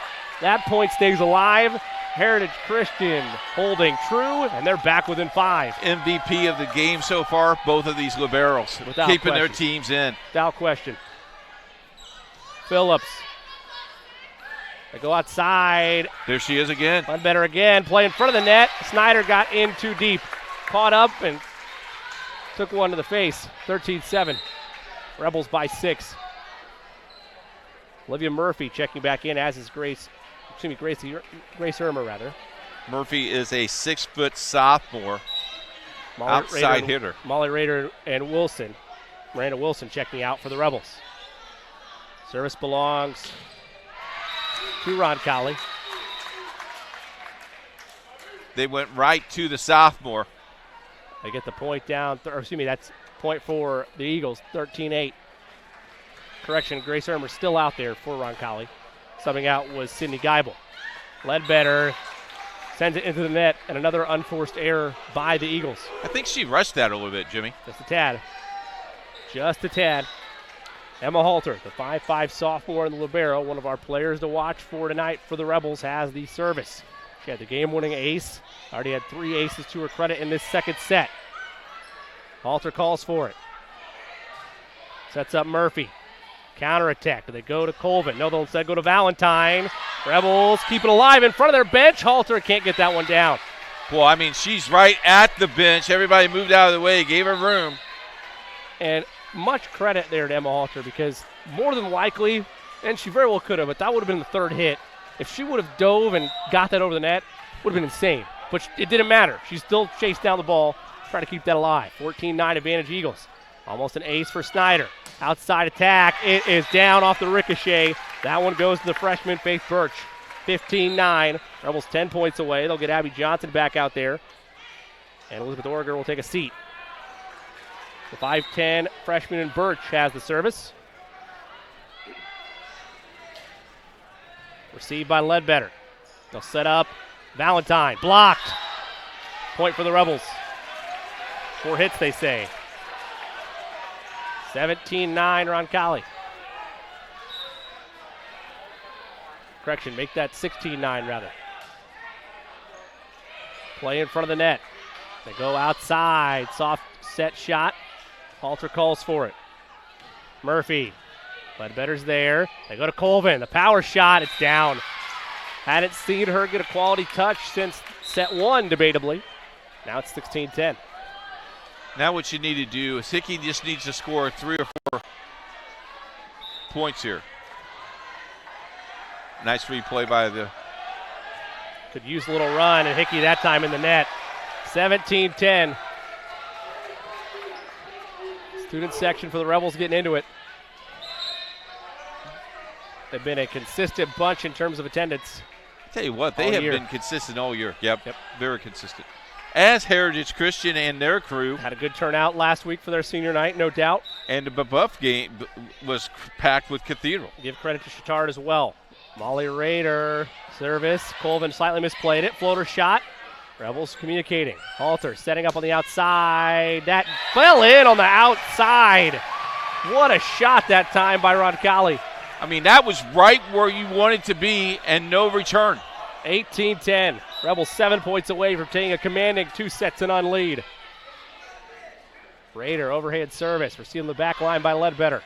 Speaker 8: That point stays alive. Heritage Christian holding true, and they're back within 5.
Speaker 3: MVP of the game so far, both of these liberos.
Speaker 8: Without
Speaker 3: keeping
Speaker 8: question.
Speaker 3: their teams in.
Speaker 8: Without question. Phillips. They go outside.
Speaker 3: There she is again.
Speaker 8: Ledbetter again. Play in front of the net. Snyder got in too deep. Caught up and took one to the face. 13-7. Rebels by 6. Olivia Murphy checking back in, as is Grace Irma, rather.
Speaker 3: Murphy is a 6-foot sophomore. Outside hitter.
Speaker 8: Molly Rader and Wilson. Miranda Wilson checking out for the Rebels. Service belongs to Roncalli.
Speaker 3: They went right to the sophomore.
Speaker 8: They get the point down. That's point for the Eagles, 13-8. Correction, Grace Irmer still out there for Roncalli. Subbing out was Sydney Geibel. Ledbetter sends it into the net, and another unforced error by the Eagles.
Speaker 3: I think she rushed that a little bit, Jimmy.
Speaker 8: Just a tad. Just a tad. Emma Halter, the 5'5 sophomore in the libero, one of our players to watch for tonight for the Rebels, has the service. She had the game-winning ace. Already had 3 aces to her credit in this second set. Halter calls for it. Sets up Murphy. Counterattack. Do they go to Colvin? No, they'll instead go to Valentine. Rebels keep it alive in front of their bench. Halter can't get that one down.
Speaker 3: Well, I mean, she's right at the bench. Everybody moved out of the way, gave her room.
Speaker 8: And much credit there to Emma Halter, because more than likely, and she very well could have, but that would have been the third hit. If she would have dove and got that over the net, would have been insane. But it didn't matter. She still chased down the ball, trying to keep that alive. 14-9 advantage Eagles. Almost an ace for Snyder. Outside attack. It is down off the ricochet. That one goes to the freshman, Faith Birch. 15-9. Rebels 10 points away. They'll get Abby Johnson back out there. And Elizabeth Oreger will take a seat. The 5'10 freshman in Birch has the service. Received by Ledbetter. They'll set up Valentine. Blocked. Point for the Rebels. 4 hits, they say. 17-9 Roncalli. Correction, make that 16-9 rather. Play in front of the net. They go outside. Soft set shot. Halter calls for it. Murphy. Ledbetter's there. They go to Colvin. The power shot. It's down. Hadn't seen her get a quality touch since set 1, debatably. Now it's 16-10.
Speaker 3: Now what you need to do is Hickey just needs to score 3 or 4 points here. Nice replay by the...
Speaker 8: Could use a little run, and Hickey that time in the net. 17-10. Student section for the Rebels getting into it. They've been a consistent bunch in terms of attendance.
Speaker 3: Tell you what, they have been consistent all year. Yep, very consistent. As Heritage Christian and their crew.
Speaker 8: Had a good turnout last week for their senior night, no doubt.
Speaker 3: And the Buff game was packed with Cathedral.
Speaker 8: Give credit to Chittard as well. Molly Rader, service. Colvin slightly misplayed it. Floater shot. Rebels communicating. Halter setting up on the outside. That fell in on the outside. What a shot that time by Roncalli.
Speaker 3: I mean, that was right where you wanted to be and no return.
Speaker 8: 18-10. Rebels 7 points away from taking a commanding 2-0 lead. Rader overhand service. Receiving the back line by Ledbetter.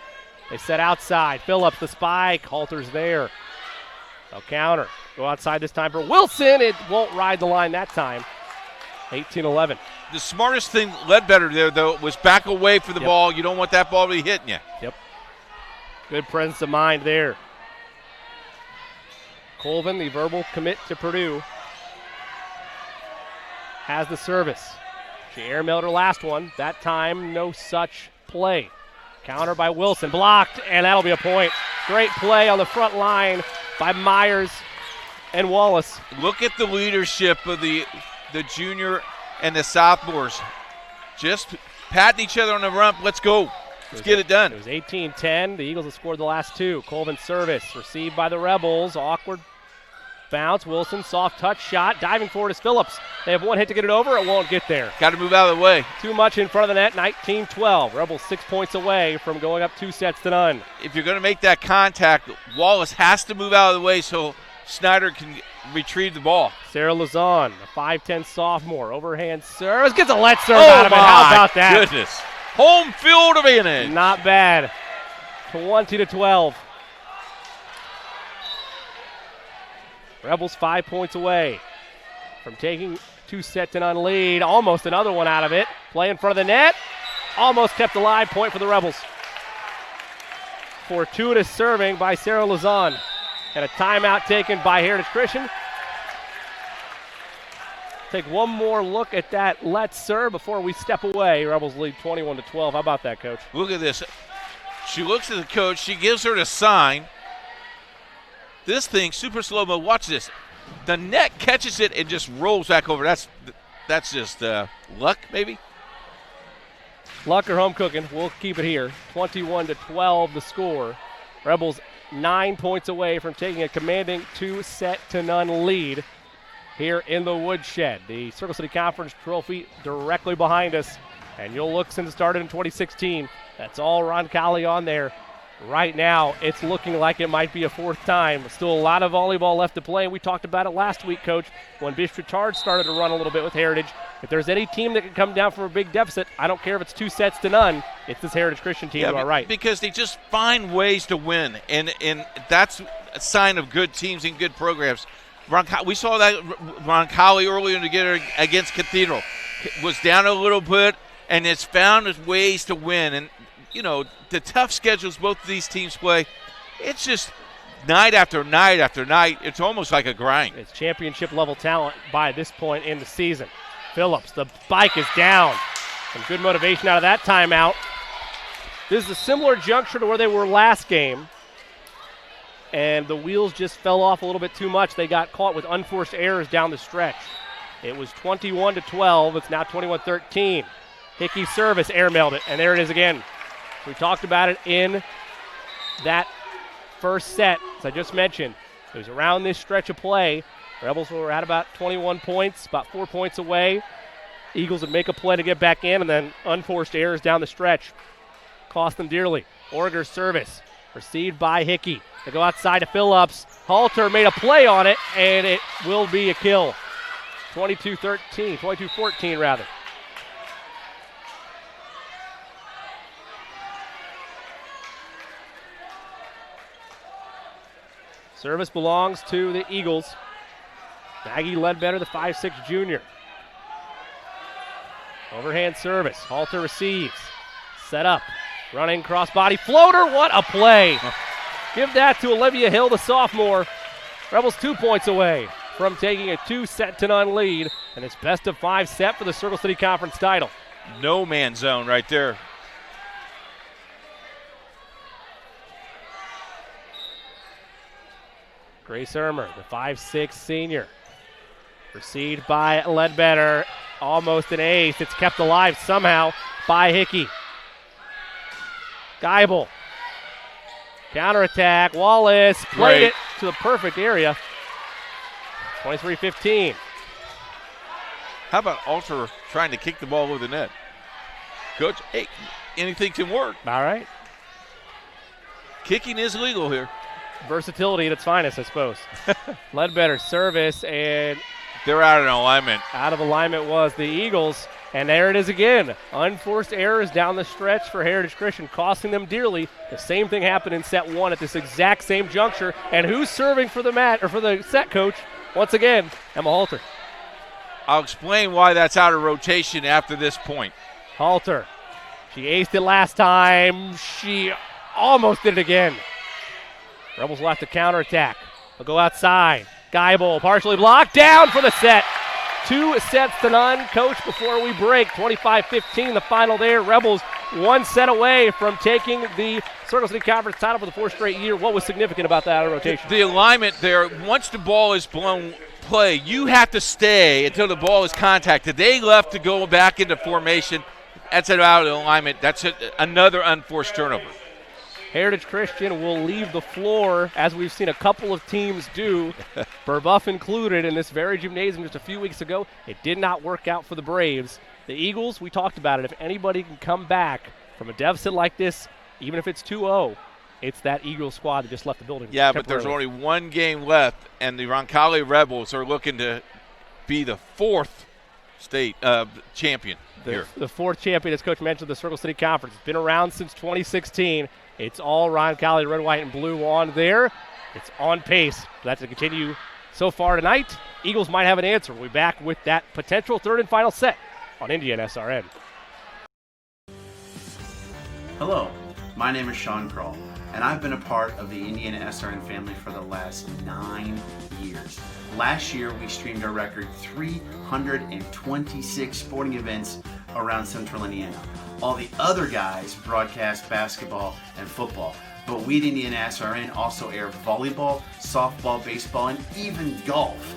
Speaker 8: They set outside. Phillips the spike. Halter's there. They'll counter. Go outside this time for Wilson. It won't ride the line that time. 18-11.
Speaker 3: The smartest thing Ledbetter there, though, was back away for the ball. You don't want that ball to be hitting you.
Speaker 8: Yep. Good presence of mind there. Colvin, the verbal commit to Purdue, has the service. She airmailed her last one. That time, no such play. Counter by Wilson. Blocked, and that'll be a point. Great play on the front line by Myers and Wallace.
Speaker 3: Look at the leadership of the junior and the sophomores. Just patting each other on the rump. Let's go. Let's get it done.
Speaker 8: It was 18-10. The Eagles have scored the last 2. Colvin service received by the Rebels. Awkward bounce. Wilson, soft touch shot. Diving forward is Phillips. They have 1 hit to get it over. It won't get there.
Speaker 3: Got to move out of the way.
Speaker 8: Too much in front of the net. 19-12. Rebels 6 points away from going up 2-0.
Speaker 3: If you're going to make that contact, Wallace has to move out of the way so Snyder can retrieve the ball.
Speaker 8: Sarah Lazon, the 5'10 sophomore. Overhand service. Gets a let serve out of it. How about that?
Speaker 3: Goodness. Home field advantage.
Speaker 8: Not bad. 20-12. Rebels 5 points away from taking 2-0 lead. Almost another one out of it. Play in front of the net. Almost kept alive. Point for the Rebels. Fortuitous serving by Sarah Lazon. And a timeout taken by Heritage Christian. Take one more look at that let's serve before we step away. Rebels lead 21-12. How about that, Coach?
Speaker 3: Look at this. She looks at the coach. She gives her the sign. This thing, super slow-mo. Watch this. The net catches it and just rolls back over. That's just luck, maybe?
Speaker 8: Luck or home cooking. We'll keep it here. 21-12 the score. Rebels 9 points away from taking a commanding 2-0 lead here in the woodshed. The Circle City Conference trophy directly behind us. And you'll look since it started in 2016. That's all Roncalli on there. Right now, it's looking like it might be a fourth time. Still a lot of volleyball left to play, and we talked about it last week, Coach, when Bish-Tritard started to run a little bit with Heritage. If there's any team that can come down from a big deficit, I don't care if it's 2-0, it's this Heritage Christian team to our right.
Speaker 3: Because they just find ways to win, and that's a sign of good teams and good programs. We saw that Roncalli earlier in the game against Cathedral. Was down a little bit, and has found ways to win. And, the tough schedules both of these teams play, it's just night after night after night. It's almost like a grind.
Speaker 8: It's championship-level talent by this point in the season. Phillips, the bike is down. Some good motivation out of that timeout. This is a similar juncture to where they were last game, and the wheels just fell off a little bit too much. They got caught with unforced errors down the stretch. It was 21-12. It's now 21-13. Hickey's service air-mailed it, and there it is again. We talked about it in that first set, as I just mentioned. It was around this stretch of play. Rebels were at about 21 points, about 4 points away. Eagles would make a play to get back in, and then unforced errors down the stretch cost them dearly. Orger's service received by Hickey. They go outside to Phillips. Halter made a play on it, and it will be a kill. 22-14 rather. Service belongs to the Eagles. Maggie Ledbetter, the 5'6" junior. Overhand service. Halter receives. Set up. Running crossbody floater. What a play. Give that to Olivia Hill, the sophomore. Rebels 2 points away from taking a 2-0 lead, and it's best of 5 set for the Circle City Conference title.
Speaker 3: No man zone right there.
Speaker 8: Grace Ermer, the 5'6" senior. Received by Ledbetter. Almost an ace. It's kept alive somehow by Hickey. Geibel. Counterattack. Wallace played it to the perfect area. 23-15.
Speaker 3: How about Alter trying to kick the ball over the net? Coach, hey, anything can work.
Speaker 8: All right.
Speaker 3: Kicking is legal here.
Speaker 8: Versatility at its finest, I suppose. Ledbetter service, and
Speaker 3: they're out of alignment.
Speaker 8: Out of alignment was the Eagles, and there it is again. Unforced errors down the stretch for Heritage Christian, costing them dearly. The same thing happened in set one at this exact same juncture. And who's serving for the mat or for the set, Coach? Once again, Emma Halter.
Speaker 3: I'll explain why that's out of rotation after this point.
Speaker 8: Halter. She aced it last time. She almost did it again. Rebels will have to counterattack. They'll go outside. Geibel partially blocked down for the set. 2-0, Coach, before we break. 25-15, the final there. Rebels 1 set away from taking the Circle City Conference title for the 4th straight year. What was significant about that out of rotation?
Speaker 3: The alignment there, once the ball is blown play, you have to stay until the ball is contacted. They left to go back into formation. That's out of alignment. That's another unforced turnover.
Speaker 8: Heritage Christian will leave the floor, as we've seen a couple of teams do, Burbuff included, in this very gymnasium just a few weeks ago. It did not work out for the Braves. The Eagles, we talked about it. If anybody can come back from a deficit like this, even if it's 2-0, it's that Eagles squad that just left the building.
Speaker 3: Yeah, but there's only one game left, and the Roncalli Rebels are looking to be the 4th state champion here.
Speaker 8: The 4th champion, as Coach mentioned, the Circle City Conference. It's been around since 2016. It's all Roncalli red, white, and blue on there. It's on pace for that to continue so far tonight. Eagles might have an answer. We'll be back with that potential 3rd and final set on Indiana SRN.
Speaker 6: Hello, my name is Sean Kroll, and I've been a part of the Indiana SRN family for the last 9 years. Last year, we streamed a record 326 sporting events around Central Indiana. All the other guys broadcast basketball and football, but we at Indiana SRN also air volleyball, softball, baseball, and even golf.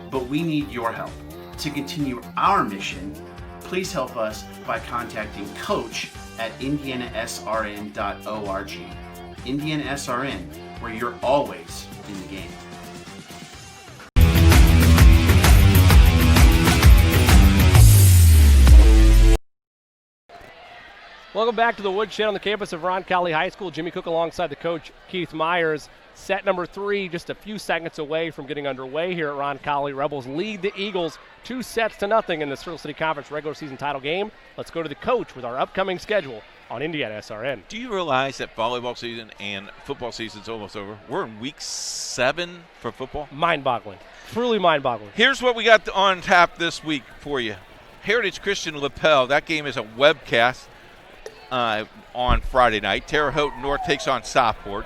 Speaker 6: But we need your help. To continue our mission, please help us by contacting Coach at indianasrn.org. Indiana SRN, where you're always in the game.
Speaker 8: Welcome back to the Woodshed on the campus of Roncalli High School. Jimmy Cook alongside the coach, Keith Myers. Set number 3, just a few seconds away from getting underway here at Roncalli. Rebels lead the Eagles 2-0 in the Circle City Conference regular season title game. Let's go to the coach with our upcoming schedule on Indiana SRN.
Speaker 3: Do you realize that volleyball season and football season's almost over? We're in week 7 for football.
Speaker 8: Mind-boggling. Truly mind-boggling.
Speaker 3: Here's what we got on tap this week for you. Heritage Christian Lapel. That game is a webcast on Friday night. Terre Haute North takes on Southport.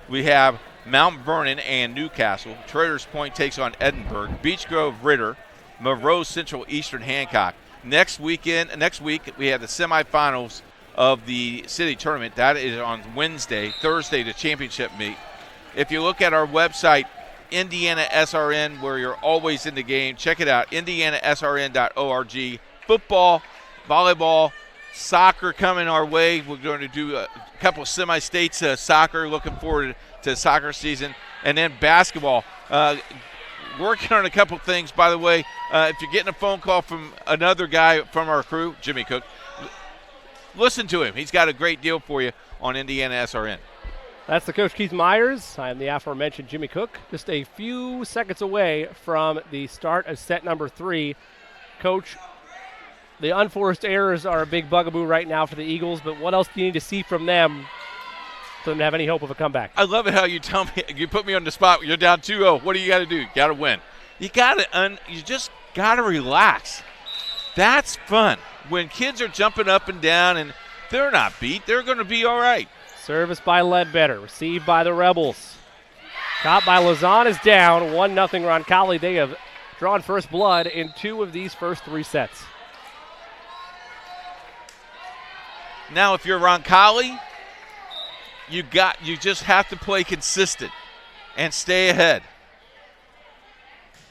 Speaker 3: We have Mount Vernon and Newcastle. Traders Point takes on Edinburgh. Beech Grove Ritter. Monroe Central Eastern Hancock. Next week we have the semifinals of the city tournament. That is on Wednesday. Thursday, the championship meet. If you look at our website, Indiana SRN, where you're always in the game, check it out, indianasrn.org. Football, volleyball, soccer coming our way. We're going to do a couple of semi-states soccer. Looking forward to soccer season. And then basketball. Working on a couple things, by the way. If you're getting a phone call from another guy from our crew, Jimmy Cook, listen to him. He's got a great deal for you on Indiana SRN.
Speaker 8: That's the coach, Keith Myers. I am the aforementioned Jimmy Cook. Just a few seconds away from the start of set number 3. Coach, the unforced errors are a big bugaboo right now for the Eagles, but what else do you need to see from them for them to have any hope of a comeback?
Speaker 3: I love it how you tell me, you put me on the spot. You're down 2-0. What do you got to do? You got to win. You just got to relax. That's fun. When kids are jumping up and down and they're not beat, they're going to be all right.
Speaker 8: Service by Ledbetter, received by the Rebels. Caught by Lausanne is down, 1-0 Roncalli. They have drawn first blood in 2 of these first 3 sets.
Speaker 3: Now, if you're Roncalli, you just have to play consistent and stay ahead.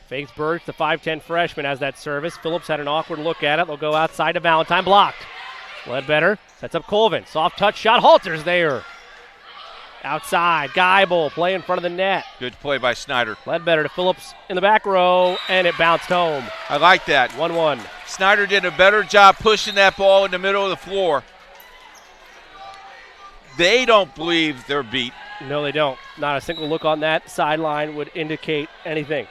Speaker 8: Fakes Birch, the 5'10 freshman, has that service. Phillips had an awkward look at it. They'll go outside to Valentine, blocked. Ledbetter sets up Colvin. Soft touch shot, Halter's there. Outside, Geibel, play in front of the net.
Speaker 3: Good play by Snyder.
Speaker 8: Ledbetter to Phillips in the back row, and it bounced home.
Speaker 3: I like that.
Speaker 8: 1-1.
Speaker 3: Snyder did a better job pushing that ball in the middle of the floor. They don't believe they're beat.
Speaker 8: No, they don't. Not a single look on that sideline would indicate anything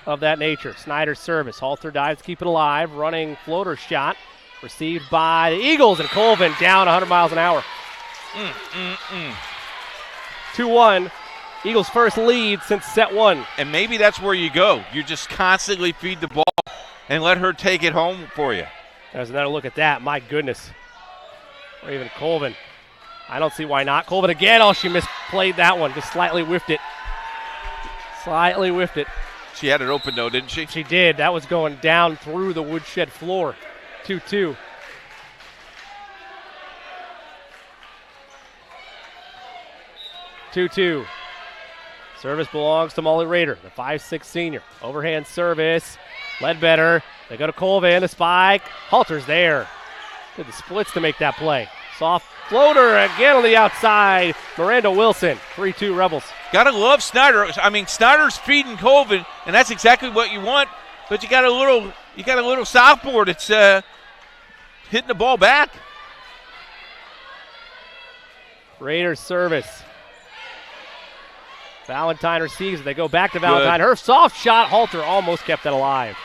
Speaker 8: of that nature. Snyder's service. Halter dives, keep it alive. Running floater shot. Received by the Eagles, and Colvin down 100 miles an hour. 2-1. Eagles' first lead since set 1.
Speaker 3: And maybe that's where you go. You just constantly feed the ball and let her take it home for you.
Speaker 8: There's another look at that. My goodness. Or even Colvin. I don't see why not. Colvin again. Oh, she misplayed that one. Just slightly whiffed it. Slightly whiffed it.
Speaker 3: She had it open, though, didn't she?
Speaker 8: She did. That was going down through the woodshed floor. 2-2. Service belongs to Molly Rader, the 5'6 senior. Overhand service. Ledbetter. They go to Colvin. The spike. Halter's there. Did the splits to make that play. Soft floater again on the outside. Miranda Wilson, 3-2 Rebels.
Speaker 3: Gotta love Snyder. I mean, Snyder's feeding Colvin, and that's exactly what you want. But you got a little southboard that's hitting the ball back.
Speaker 8: Raiders service. Valentine receives. They go back to Valentine. Her soft shot. Halter almost kept it alive.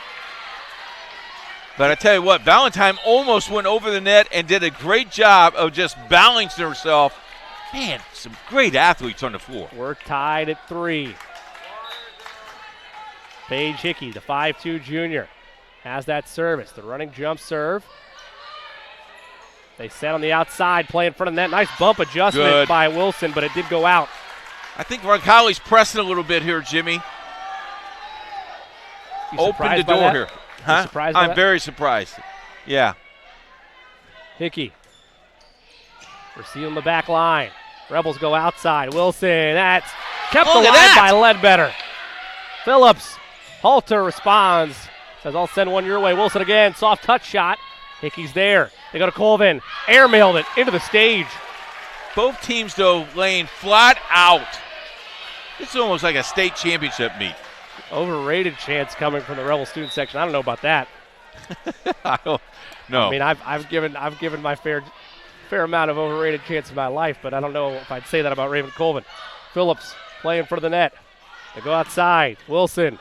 Speaker 3: But I tell you what, Valentine almost went over the net and did a great job of just balancing herself. Man, some great athletes on the floor.
Speaker 8: We're tied at 3. Paige Hickey, the 5'2 junior, has that service. The running jump serve. They set on the outside, play in front of the net. Nice bump adjustment by Wilson, but it did go out.
Speaker 3: I think Roncalli's pressing a little bit here, Jimmy. Open the door here. Huh?
Speaker 8: Surprised by
Speaker 3: I'm
Speaker 8: that?
Speaker 3: very surprised. Yeah.
Speaker 8: Hickey. Receive on the back line. Rebels go outside. Wilson, that's kept alive by Ledbetter. Phillips. Halter responds. Says, I'll send one your way. Wilson again. Soft touch shot. Hickey's there. They go to Colvin. Airmailed it into the stage.
Speaker 3: Both teams, though, laying flat out. It's almost like a state championship meet.
Speaker 8: Overrated chance coming from the Rebel student section. I don't know about that.
Speaker 3: I don't know.
Speaker 8: I mean, I've given my fair amount of overrated chance in my life, but I don't know if I'd say that about Raven Colvin. Phillips playing for the net. They go outside. Wilson.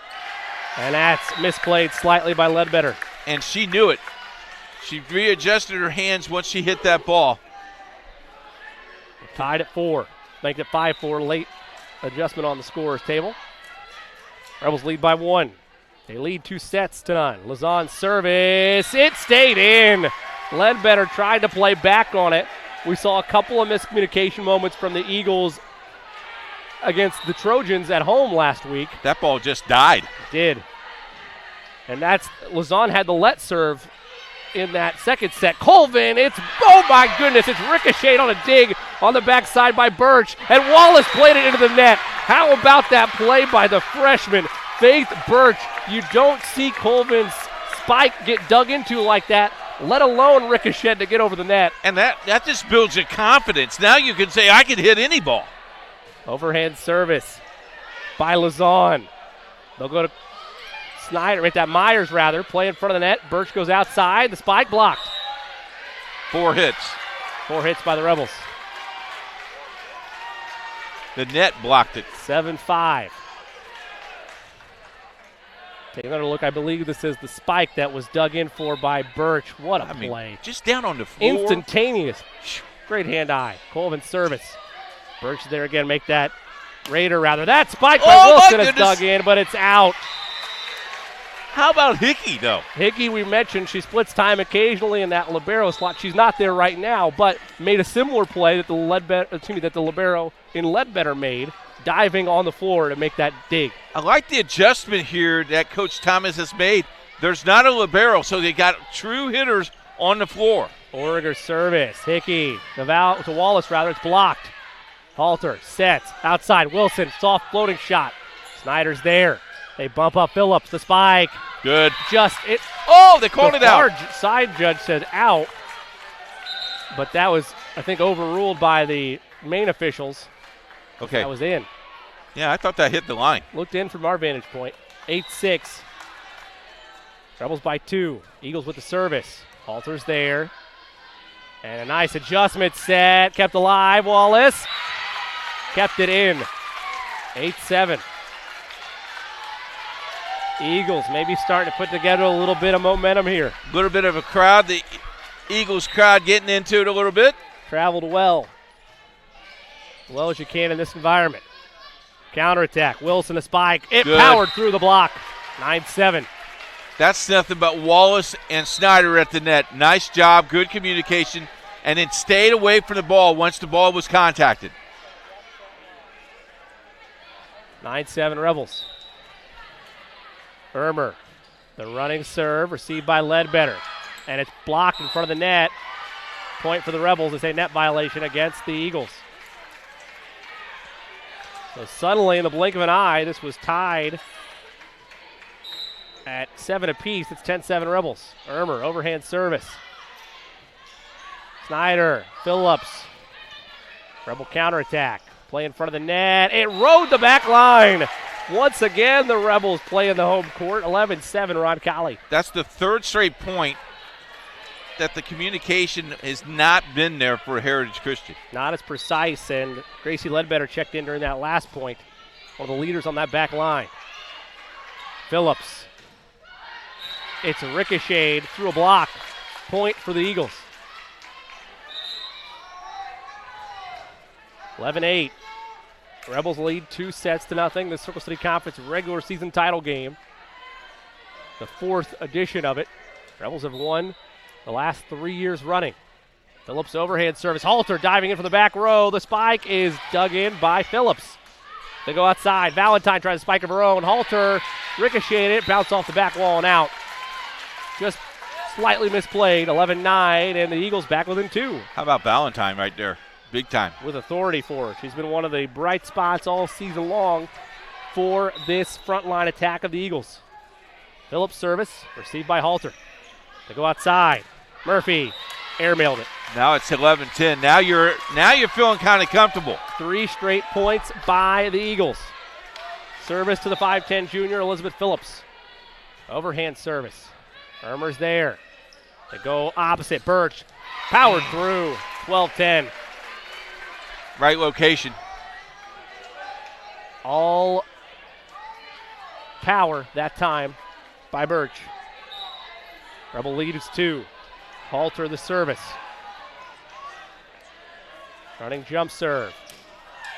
Speaker 8: And that's misplayed slightly by Ledbetter.
Speaker 3: And she knew it. She readjusted her hands once she hit that ball.
Speaker 8: We're tied at 4. Make it 5-4. Late adjustment on the scorer's table. Rebels lead by 1. They lead 2 sets to none. Lazon's service. It stayed in. Ledbetter tried to play back on it. We saw a couple of miscommunication moments from the Eagles against the Trojans at home last week.
Speaker 3: That ball just died.
Speaker 8: It did. And Lazon had the let serve in that second set. Colvin, oh my goodness, it's ricocheted on a dig on the backside by Birch, and Wallace played it into the net. How about that play by the freshman, Faith Birch? You don't see Colvin's spike get dug into like that, let alone ricochet to get over the net.
Speaker 3: And that just builds your confidence. Now you can say, I can hit any ball.
Speaker 8: Overhand service by Lazon. They'll go to Myers play in front of the net. Birch goes outside. The spike blocked.
Speaker 3: 4 hits.
Speaker 8: 4 hits by the Rebels.
Speaker 3: The net blocked it.
Speaker 8: 7-5. Take another look. I believe this is the spike that was dug in for by Birch. What a play.
Speaker 3: Just down on the floor.
Speaker 8: Instantaneous. Great hand-eye. Colvin service. Birch there again. Make that Raider rather. That spike by Wilson is dug in, but it's out.
Speaker 3: How about Hickey, though?
Speaker 8: Hickey, we mentioned, she splits time occasionally in that libero slot. She's not there right now, but made a similar play that the libero in Ledbetter made, diving on the floor to make that dig.
Speaker 3: I like the adjustment here that Coach Thomas has made. There's not a libero, so they got true hitters on the floor.
Speaker 8: Origer service. Hickey to Wallace, it's blocked. Halter sets outside. Wilson, soft floating shot. Snyder's there. They bump up Phillips. The spike.
Speaker 3: Good.
Speaker 8: They called it out. The side judge said out, but that was, I think, overruled by the main officials.
Speaker 3: Okay.
Speaker 8: That was in.
Speaker 3: Yeah, I thought that hit the line.
Speaker 8: Looked in from our vantage point. 8-6. Rebels by 2. Eagles with the service. Halter's there. And a nice adjustment set. Kept alive. Wallace. Kept it in. 8-7. Eagles maybe starting to put together a little bit of momentum here.
Speaker 3: A little bit of a crowd. The Eagles crowd getting into it a little bit.
Speaker 8: Traveled well. As well as you can in this environment. Counterattack. Wilson a spike. It powered through the block. 9-7.
Speaker 3: That's nothing but Wallace and Snyder at the net. Nice job. Good communication. And then stayed away from the ball once the ball was contacted.
Speaker 8: 9-7 Rebels. Ermer, the running serve, received by Ledbetter. And it's blocked in front of the net. Point for the Rebels. It's a net violation against the Eagles. So suddenly, in the blink of an eye, this was tied at 7 apiece. It's 10-7 Rebels. Ermer, overhand service. Snyder, Phillips. Rebel counterattack. Play in front of the net. It rode the back line. Once again, the Rebels play in the home court. 11-7 Roncalli.
Speaker 3: That's the third straight point that the communication has not been there for Heritage Christian.
Speaker 8: Not as precise, and Gracie Ledbetter checked in during that last point. One of the leaders on that back line. Phillips. It's ricocheted through a block. Point for the Eagles. 11-8. Rebels lead 2-0. The Circle City Conference regular season title game. The 4th edition of it. Rebels have won the last 3 years running. Phillips overhand service. Halter diving in from the back row. The spike is dug in by Phillips. They go outside. Valentine tries to spike of her own. Halter ricocheted it. Bounced off the back wall and out. Just slightly misplayed. 11-9 and the Eagles back within 2.
Speaker 3: How about Valentine right there? Big time.
Speaker 8: With authority for her. She's been one of the bright spots all season long for this frontline attack of the Eagles. Phillips service, received by Halter. They go outside. Murphy airmailed it.
Speaker 3: Now it's 11-10. Now you're feeling kind of comfortable.
Speaker 8: 3 straight points by the Eagles. Service to the 5'10 junior, Elizabeth Phillips. Overhand service. Irmer's there. They go opposite. Birch powered through. 12-10.
Speaker 3: Right location.
Speaker 8: All power that time by Birch. Rebel lead is 2. Halter the service. Running jump serve.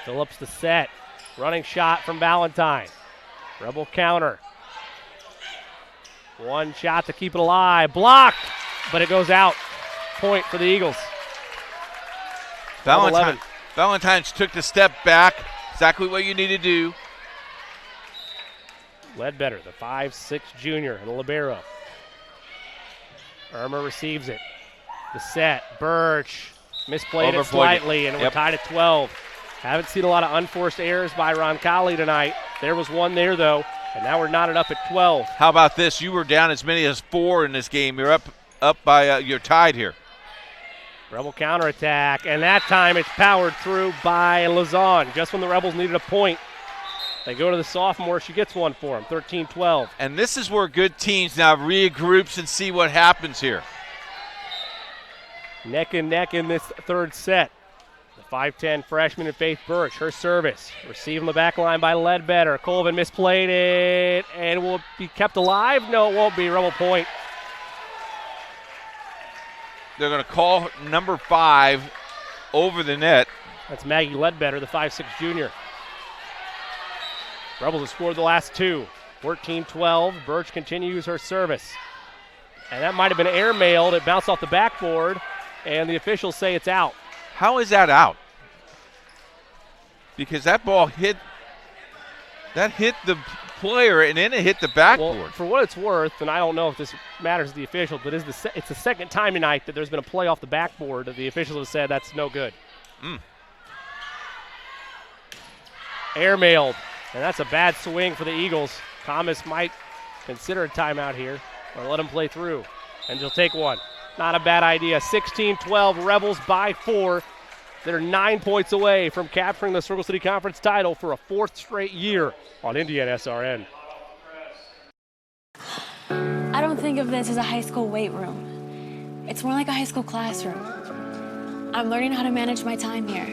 Speaker 8: Phillips the set. Running shot from Valentine. Rebel counter. One shot to keep it alive. Blocked, but it goes out. Point for the Eagles.
Speaker 3: Valentine's took the step back. Exactly what you need to do.
Speaker 8: Ledbetter, the 5'6" junior, and the libero. Irmer receives it. The set. Birch misplayed it slightly, and we're tied at 12. Haven't seen a lot of unforced errors by Roncalli tonight. There was one there, though, and now we're knotted up at 12.
Speaker 3: How about this? You were down as many as 4 in this game. You're up by you're tied here.
Speaker 8: Rebel counterattack, and that time it's powered through by Lazan. Just when the Rebels needed a point, they go to the sophomore. She gets one for him, 13-12.
Speaker 3: And this is where good teams now regroups and see what happens here.
Speaker 8: Neck and neck in this third set. The 5'10" freshman in Faith Birch, her service. Received on the back line by Ledbetter. Colvin misplayed it, and will it be kept alive? No, it won't be. Rebel point.
Speaker 3: They're going to call number 5 over the net.
Speaker 8: That's Maggie Ledbetter, the 5'6" junior. Rebels have scored the last 2. 14-12. Birch continues her service. And that might have been airmailed. It bounced off the backboard, and the officials say it's out.
Speaker 3: How is that out? Because that ball hit the player, and then it hit the backboard.
Speaker 8: Well, for what it's worth, and I don't know if this matters to the officials, but it's the second time tonight that there's been a play off the backboard that the officials have said that's no good. Airmailed, and that's a bad swing for the Eagles. Thomas might consider a timeout here or let him play through, and he'll take one. Not a bad idea. 16-12, Rebels by 4. They're 9 points away from capturing the Circle City Conference title for a 4th straight year on Indiana SRN.
Speaker 15: I don't think of this as a high school weight room. It's more like a high school classroom. I'm learning how to manage my time here.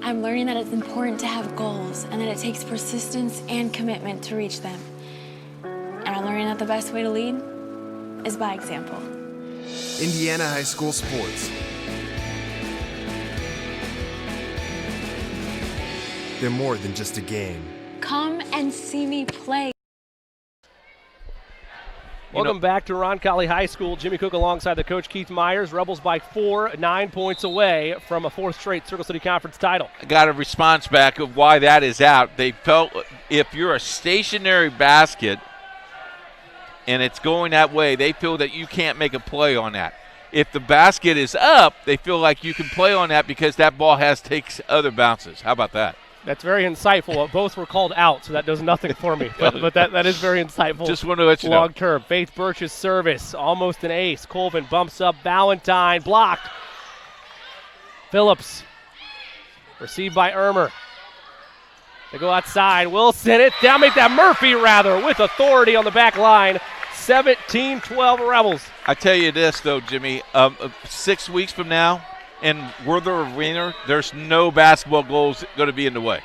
Speaker 15: I'm learning that it's important to have goals and that it takes persistence and commitment to reach them. And I'm learning that the best way to lead is by example.
Speaker 16: Indiana High School Sports. They're more than just a game.
Speaker 15: Come and see me play.
Speaker 8: Welcome back to Roncalli High School. Jimmy Cook alongside the coach Keith Myers. Rebels by 4, 9 points away from a 4th straight Circle City Conference title.
Speaker 3: I got a response back of why that is out. They felt if you're a stationary basket and it's going that way, they feel that you can't make a play on that. If the basket is up, they feel like you can play on that because that ball takes other bounces. How about that?
Speaker 8: That's very insightful. Both were called out, so that does nothing for me. But that is very insightful.
Speaker 3: Just want to let you know.
Speaker 8: Long term. Faith Birch's service, almost an ace. Colvin bumps up Valentine, blocked. Phillips, received by Irmer. They go outside. Wilson it down, make that Murphy rather with authority on the back line. 17-12 Rebels.
Speaker 3: I tell you this though, Jimmy. 6 weeks from now, in Werther Arena, there's no basketball goals going to be in the way.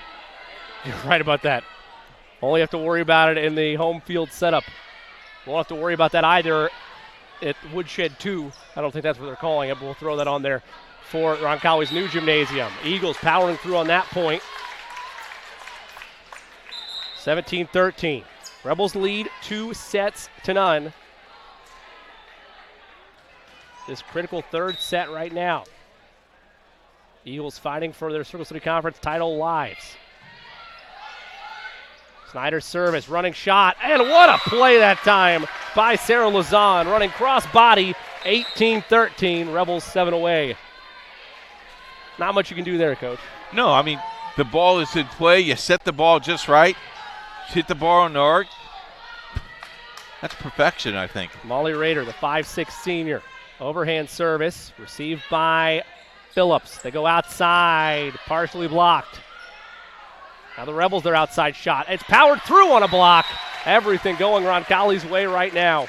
Speaker 8: You're right about that. Only have to worry about it in the home field setup. Won't have to worry about that either at Woodshed 2. I don't think that's what they're calling it, but we'll throw that on there for Roncalli's new gymnasium. Eagles powering through on that point. 17-13. Rebels lead 2-0. This critical third set right now. Eagles fighting for their Circle City Conference title lives. Snyder's service, running shot, and what a play that time by Sarah Lazan, running cross body, 18-13, Rebels 7 away. Not much you can do there, Coach.
Speaker 3: No, I mean, the ball is in play. You set the ball just right. Hit the ball on the arc. That's perfection, I think.
Speaker 8: Molly Rader, the 5'6" senior. Overhand service, received by Phillips. They go outside, partially blocked. Now the Rebels, their outside shot. It's powered through on a block. Everything going Roncalli's way right now.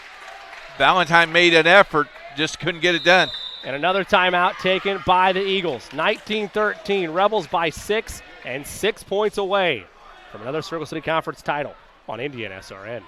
Speaker 3: Valentine made an effort, just couldn't get it done.
Speaker 8: And another timeout taken by the Eagles. 19-13, Rebels by 6 and 6 points away from another Circle City Conference title on Indiana SRN.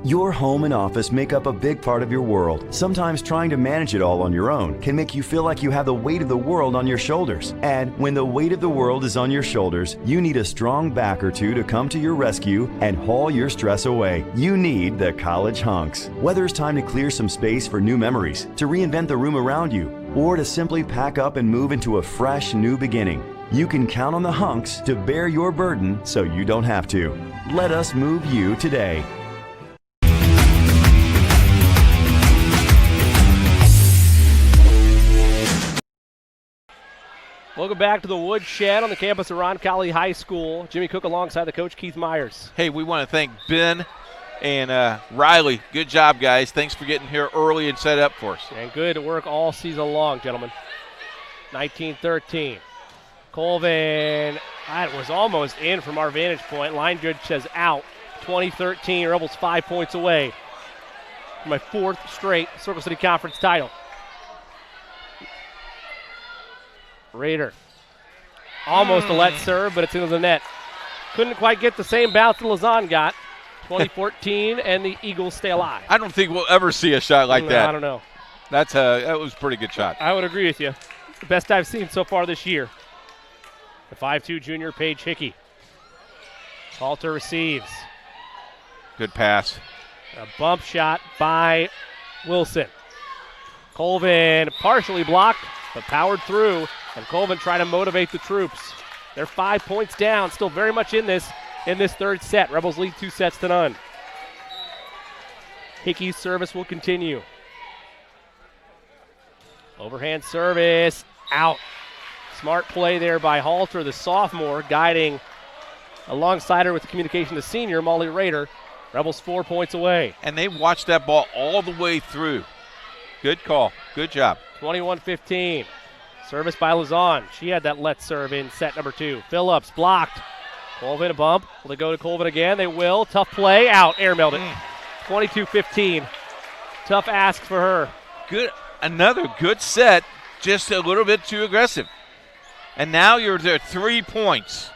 Speaker 9: Your home and office make up a big part of your world. Sometimes trying to manage it all on your own can make you feel like you have the weight of the world on your shoulders. And when the weight of the world is on your shoulders, you need a strong back or two to come to your rescue and haul your stress away. You need the College Hunks. Whether it's time to clear some space for new memories, to reinvent the room around you, or to simply pack up and move into a fresh new beginning, you can count on the Hunks to bear your burden so you don't have to. Let us move you today.
Speaker 8: Welcome back to the Woodshed on the campus of Roncalli High School. Jimmy Cook alongside the coach, Keith Myers.
Speaker 3: Hey, we want to thank Ben and Riley. Good job, guys. Thanks for getting here early and set up for us.
Speaker 8: And good work all season long, gentlemen. 19-13. Colvin, that was almost in from our vantage point. Line judge says out. 20-13, Rebels 5 points away from my 4th straight Circle City Conference title. Raider. Almost a let serve, but it's into the net. Couldn't quite get the same bounce that Lazan got. 2014, and the Eagles stay alive.
Speaker 3: I don't think we'll ever see a shot like that.
Speaker 8: I don't know.
Speaker 3: That was a pretty good shot.
Speaker 8: I would agree with you. The best I've seen so far this year. The 5'2 junior, Paige Hickey. Halter receives.
Speaker 3: Good pass.
Speaker 8: A bump shot by Wilson. Colvin partially blocked, but powered through. And Colvin trying to motivate the troops. They're 5 points down, still very much in this third set. Rebels lead 2-0. Hickey's service will continue. Overhand service, out. Smart play there by Halter, the sophomore, guiding alongside her with the communication, the senior, Molly Rader. Rebels 4 points away.
Speaker 3: And they watched that ball all the way through. Good call. Good job.
Speaker 8: 21-15. Service by Lazan. She had that let serve in set number 2. Phillips blocked. Colvin a bump. Will they go to Colvin again? They will. Tough play. Out. Airmailed it. 22-15. Tough ask for her.
Speaker 3: Good. Another good set. Just a little bit too aggressive. And now you're there 3 points.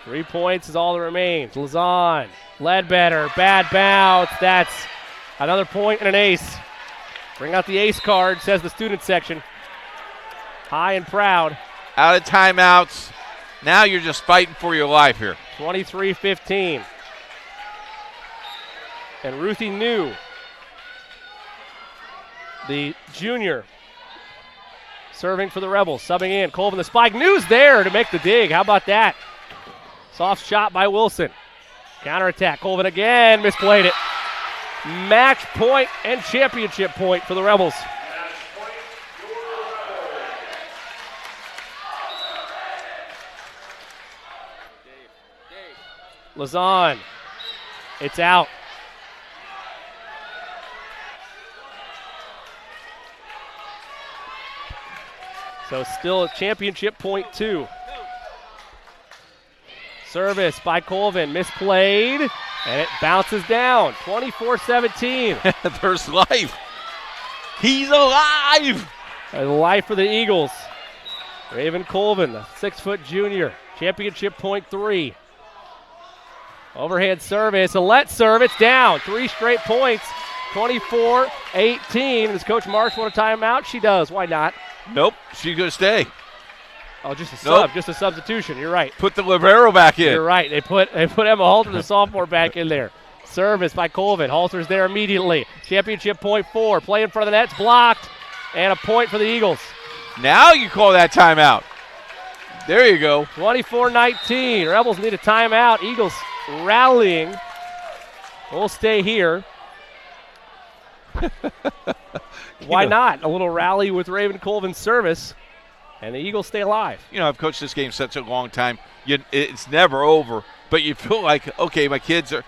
Speaker 8: 3 points is all that remains. Lazan. Ledbetter. Bad bounce. That's another point and an ace. Bring out the ace card, says the student section. High and proud.
Speaker 3: Out of timeouts. Now you're just fighting for your life here.
Speaker 8: 23-15. And Ruthie New, the junior, serving for the Rebels. Subbing in. Colvin the spike. New's there to make the dig. How about that? Soft shot by Wilson. Counterattack. Colvin again. Misplayed it. Match point and championship point for the Rebels. Lazan. It's out. So still a championship point 2. Service by Colvin. Misplayed. And it bounces down. 24-17.
Speaker 3: There's life. He's alive.
Speaker 8: A life for the Eagles. Raven Colvin, the 6-foot junior. Championship point 3. Overhead service, a let serve, it's down. 3 straight points, 24-18. Does Coach Marsh want a timeout? She does, why not?
Speaker 3: Nope, she's going to stay.
Speaker 8: Oh, just a sub, just a substitution, you're right.
Speaker 3: Put the libero back in.
Speaker 8: You're right, they put Emma Halter, the sophomore, back in there. Service by Colvin, Halter's there immediately. Championship point 4, play in front of the net's blocked, and a point for the Eagles.
Speaker 3: Now you call that timeout. There you go.
Speaker 8: 24-19, Rebels need a timeout. Eagles rallying. We'll stay here. Why not? A little rally with Raven Colvin's service, and the Eagles stay alive.
Speaker 3: You know, I've coached this game such a long time. It's never over, but you feel like, okay, my kids are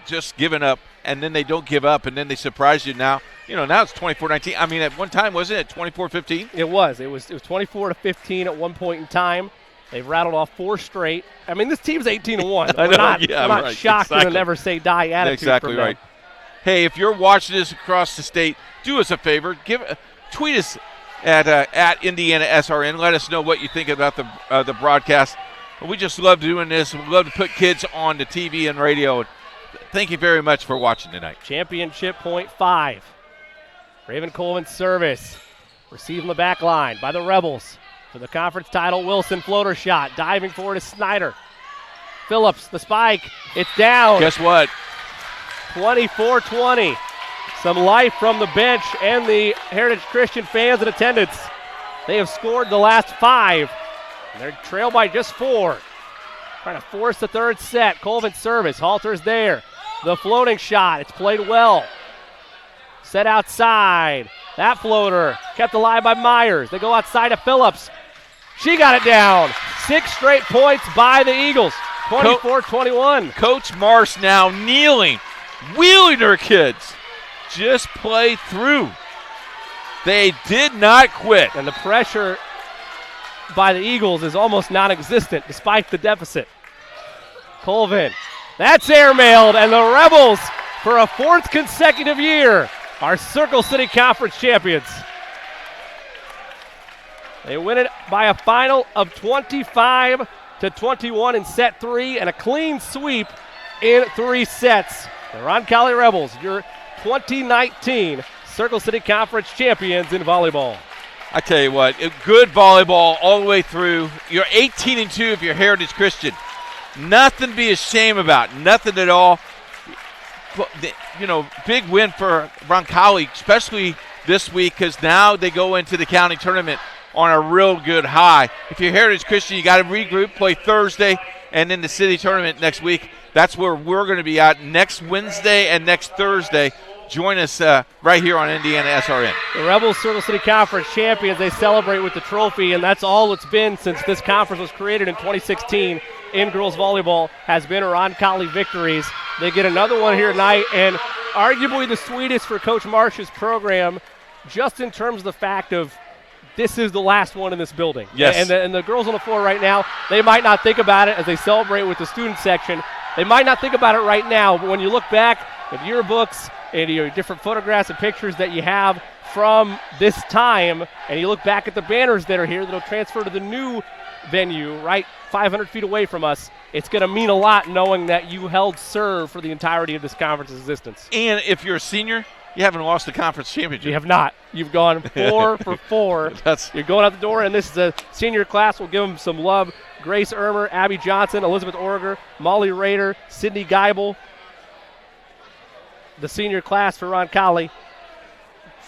Speaker 3: just giving up, and then they don't give up, and then they surprise you now. You know, now it's 24-19. I mean, at one time, wasn't it 24-15?
Speaker 8: It was 24-15 at one point in time. They've rattled off 4 straight. I mean, this team's 18-1.
Speaker 3: I know,
Speaker 8: We're not,
Speaker 3: yeah,
Speaker 8: we're not
Speaker 3: right,
Speaker 8: shocked in
Speaker 3: exactly.
Speaker 8: the never say die attitude.
Speaker 3: Exactly
Speaker 8: from them.
Speaker 3: right. Hey, if you're watching this across the state, do us a favor. Tweet us at Indiana SRN. Let us know what you think about the broadcast. We just love doing this. We love to put kids on the TV and radio. Thank you very much for watching tonight.
Speaker 8: Championship point 5. Raven Colvin service. Received on the back line by the Rebels. For the conference title, Wilson floater shot. Diving forward is Snyder. Phillips, the spike. It's down.
Speaker 3: Guess what?
Speaker 8: 24-20. Some life from the bench and the Heritage Christian fans in attendance. They have scored the last 5. They're trailed by just 4. Trying to force the third set. Colvin service. Halter's there. The floating shot. It's played well. Set outside. That floater kept alive by Myers. They go outside to Phillips. She got it down. 6 straight points by the Eagles. 24-21.
Speaker 3: Coach Marsh now kneeling, wheeling her kids. Just play through. They did not quit.
Speaker 8: And the pressure by the Eagles is almost non-existent despite the deficit. Colvin. That's airmailed, and the Rebels, for a 4th consecutive year, are Circle City Conference champions. They win it by a final of 25-21 in set 3 and a clean sweep in 3 sets. The Roncalli Rebels, your 2019 Circle City Conference champions in volleyball.
Speaker 3: I tell you what, good volleyball all the way through. You're 18-2 if you're Heritage Christian. Nothing to be ashamed about, nothing at all. You know, big win for Roncalli, especially this week, because now they go into the county tournament on a real good high. If you're Heritage Christian, you got to regroup, play Thursday, and then the city tournament next week. That's where we're going to be at next Wednesday and next Thursday. Join us right here on Indiana SRN.
Speaker 8: The Rebels Circle City Conference champions, they celebrate with the trophy, and that's all it's been since this conference was created in 2016 in girls volleyball, has been Roncalli victories. They get another one here tonight, and arguably the sweetest for Coach Marsh's program, just in terms of the fact of this is the last one in this building.
Speaker 3: Yes.
Speaker 8: And the girls on the floor right now, they might not think about it as they celebrate with the student section. They might not think about it right now, but when you look back at yearbooks and your different photographs and pictures that you have from this time, and you look back at the banners that are here that'll transfer to the new venue right 500 feet away from us, it's going to mean a lot knowing that you held serve for the entirety of this conference's existence.
Speaker 3: And if you're a senior, you haven't lost the conference championship.
Speaker 8: You have not. You've gone 4 for 4. You're going out the door, and this is a senior class. We'll give them some love. Grace Ermer, Abby Johnson, Elizabeth Orger, Molly Rader, Sydney Geibel. The senior class for Roncalli.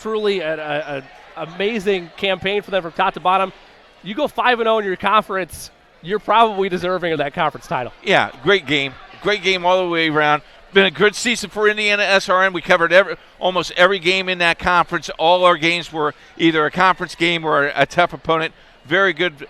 Speaker 8: Truly an amazing campaign for them from top to bottom. You go 5-0 in your conference, you're probably deserving of that conference title.
Speaker 3: Yeah, great game. Great game all the way around. Been a good season for Indiana SRN. We covered almost every game in that conference. All our games were either a conference game or a tough opponent. Very good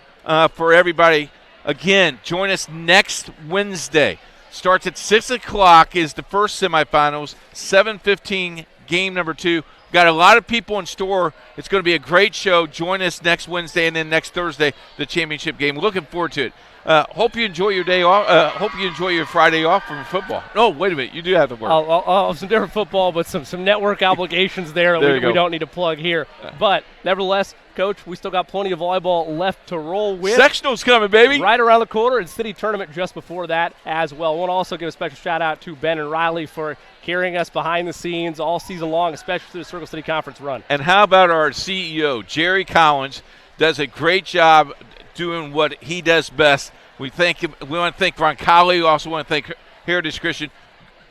Speaker 3: for everybody. Again, join us next Wednesday. Starts at 6 o'clock is the first semifinals. 7:15 game number 2. Got a lot of people in store. It's going to be a great show. Join us next Wednesday and then next Thursday, the championship game. Looking forward to it. Hope you enjoy your day off. Hope you enjoy your Friday off from football. No, wait a minute. You do have to work.
Speaker 8: I'll have some different football, but some network obligations there we don't need to plug here. But nevertheless, Coach, we still got plenty of volleyball left to roll with.
Speaker 3: Sectional's coming, baby.
Speaker 8: Right around the corner, and city tournament just before that as well. I want to also give a special shout-out to Ben and Riley for carrying us behind the scenes all season long, especially through the Circle City Conference run.
Speaker 3: And how about our CEO, Jerry Collins, does a great job doing what he does best. We want to thank Roncalli. We also want to thank Heritage Christian.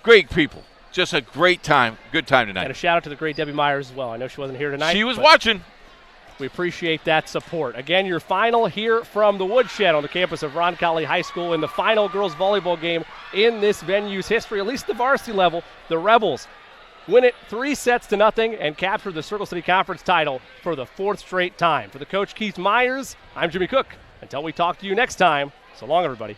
Speaker 3: Great people. Just a great time. Good time tonight.
Speaker 8: And a shout-out to the great Debbie Myers as well. I know she wasn't here tonight.
Speaker 3: She was watching.
Speaker 8: We appreciate that support. Again, your final here from the Woodshed on the campus of Roncalli High School in the final girls volleyball game in this venue's history, at least the varsity level. The Rebels win it 3-0 and capture the Circle City Conference title for the 4th straight time. For the coach, Keith Myers, I'm Jimmy Cook. Until we talk to you next time, so long, everybody.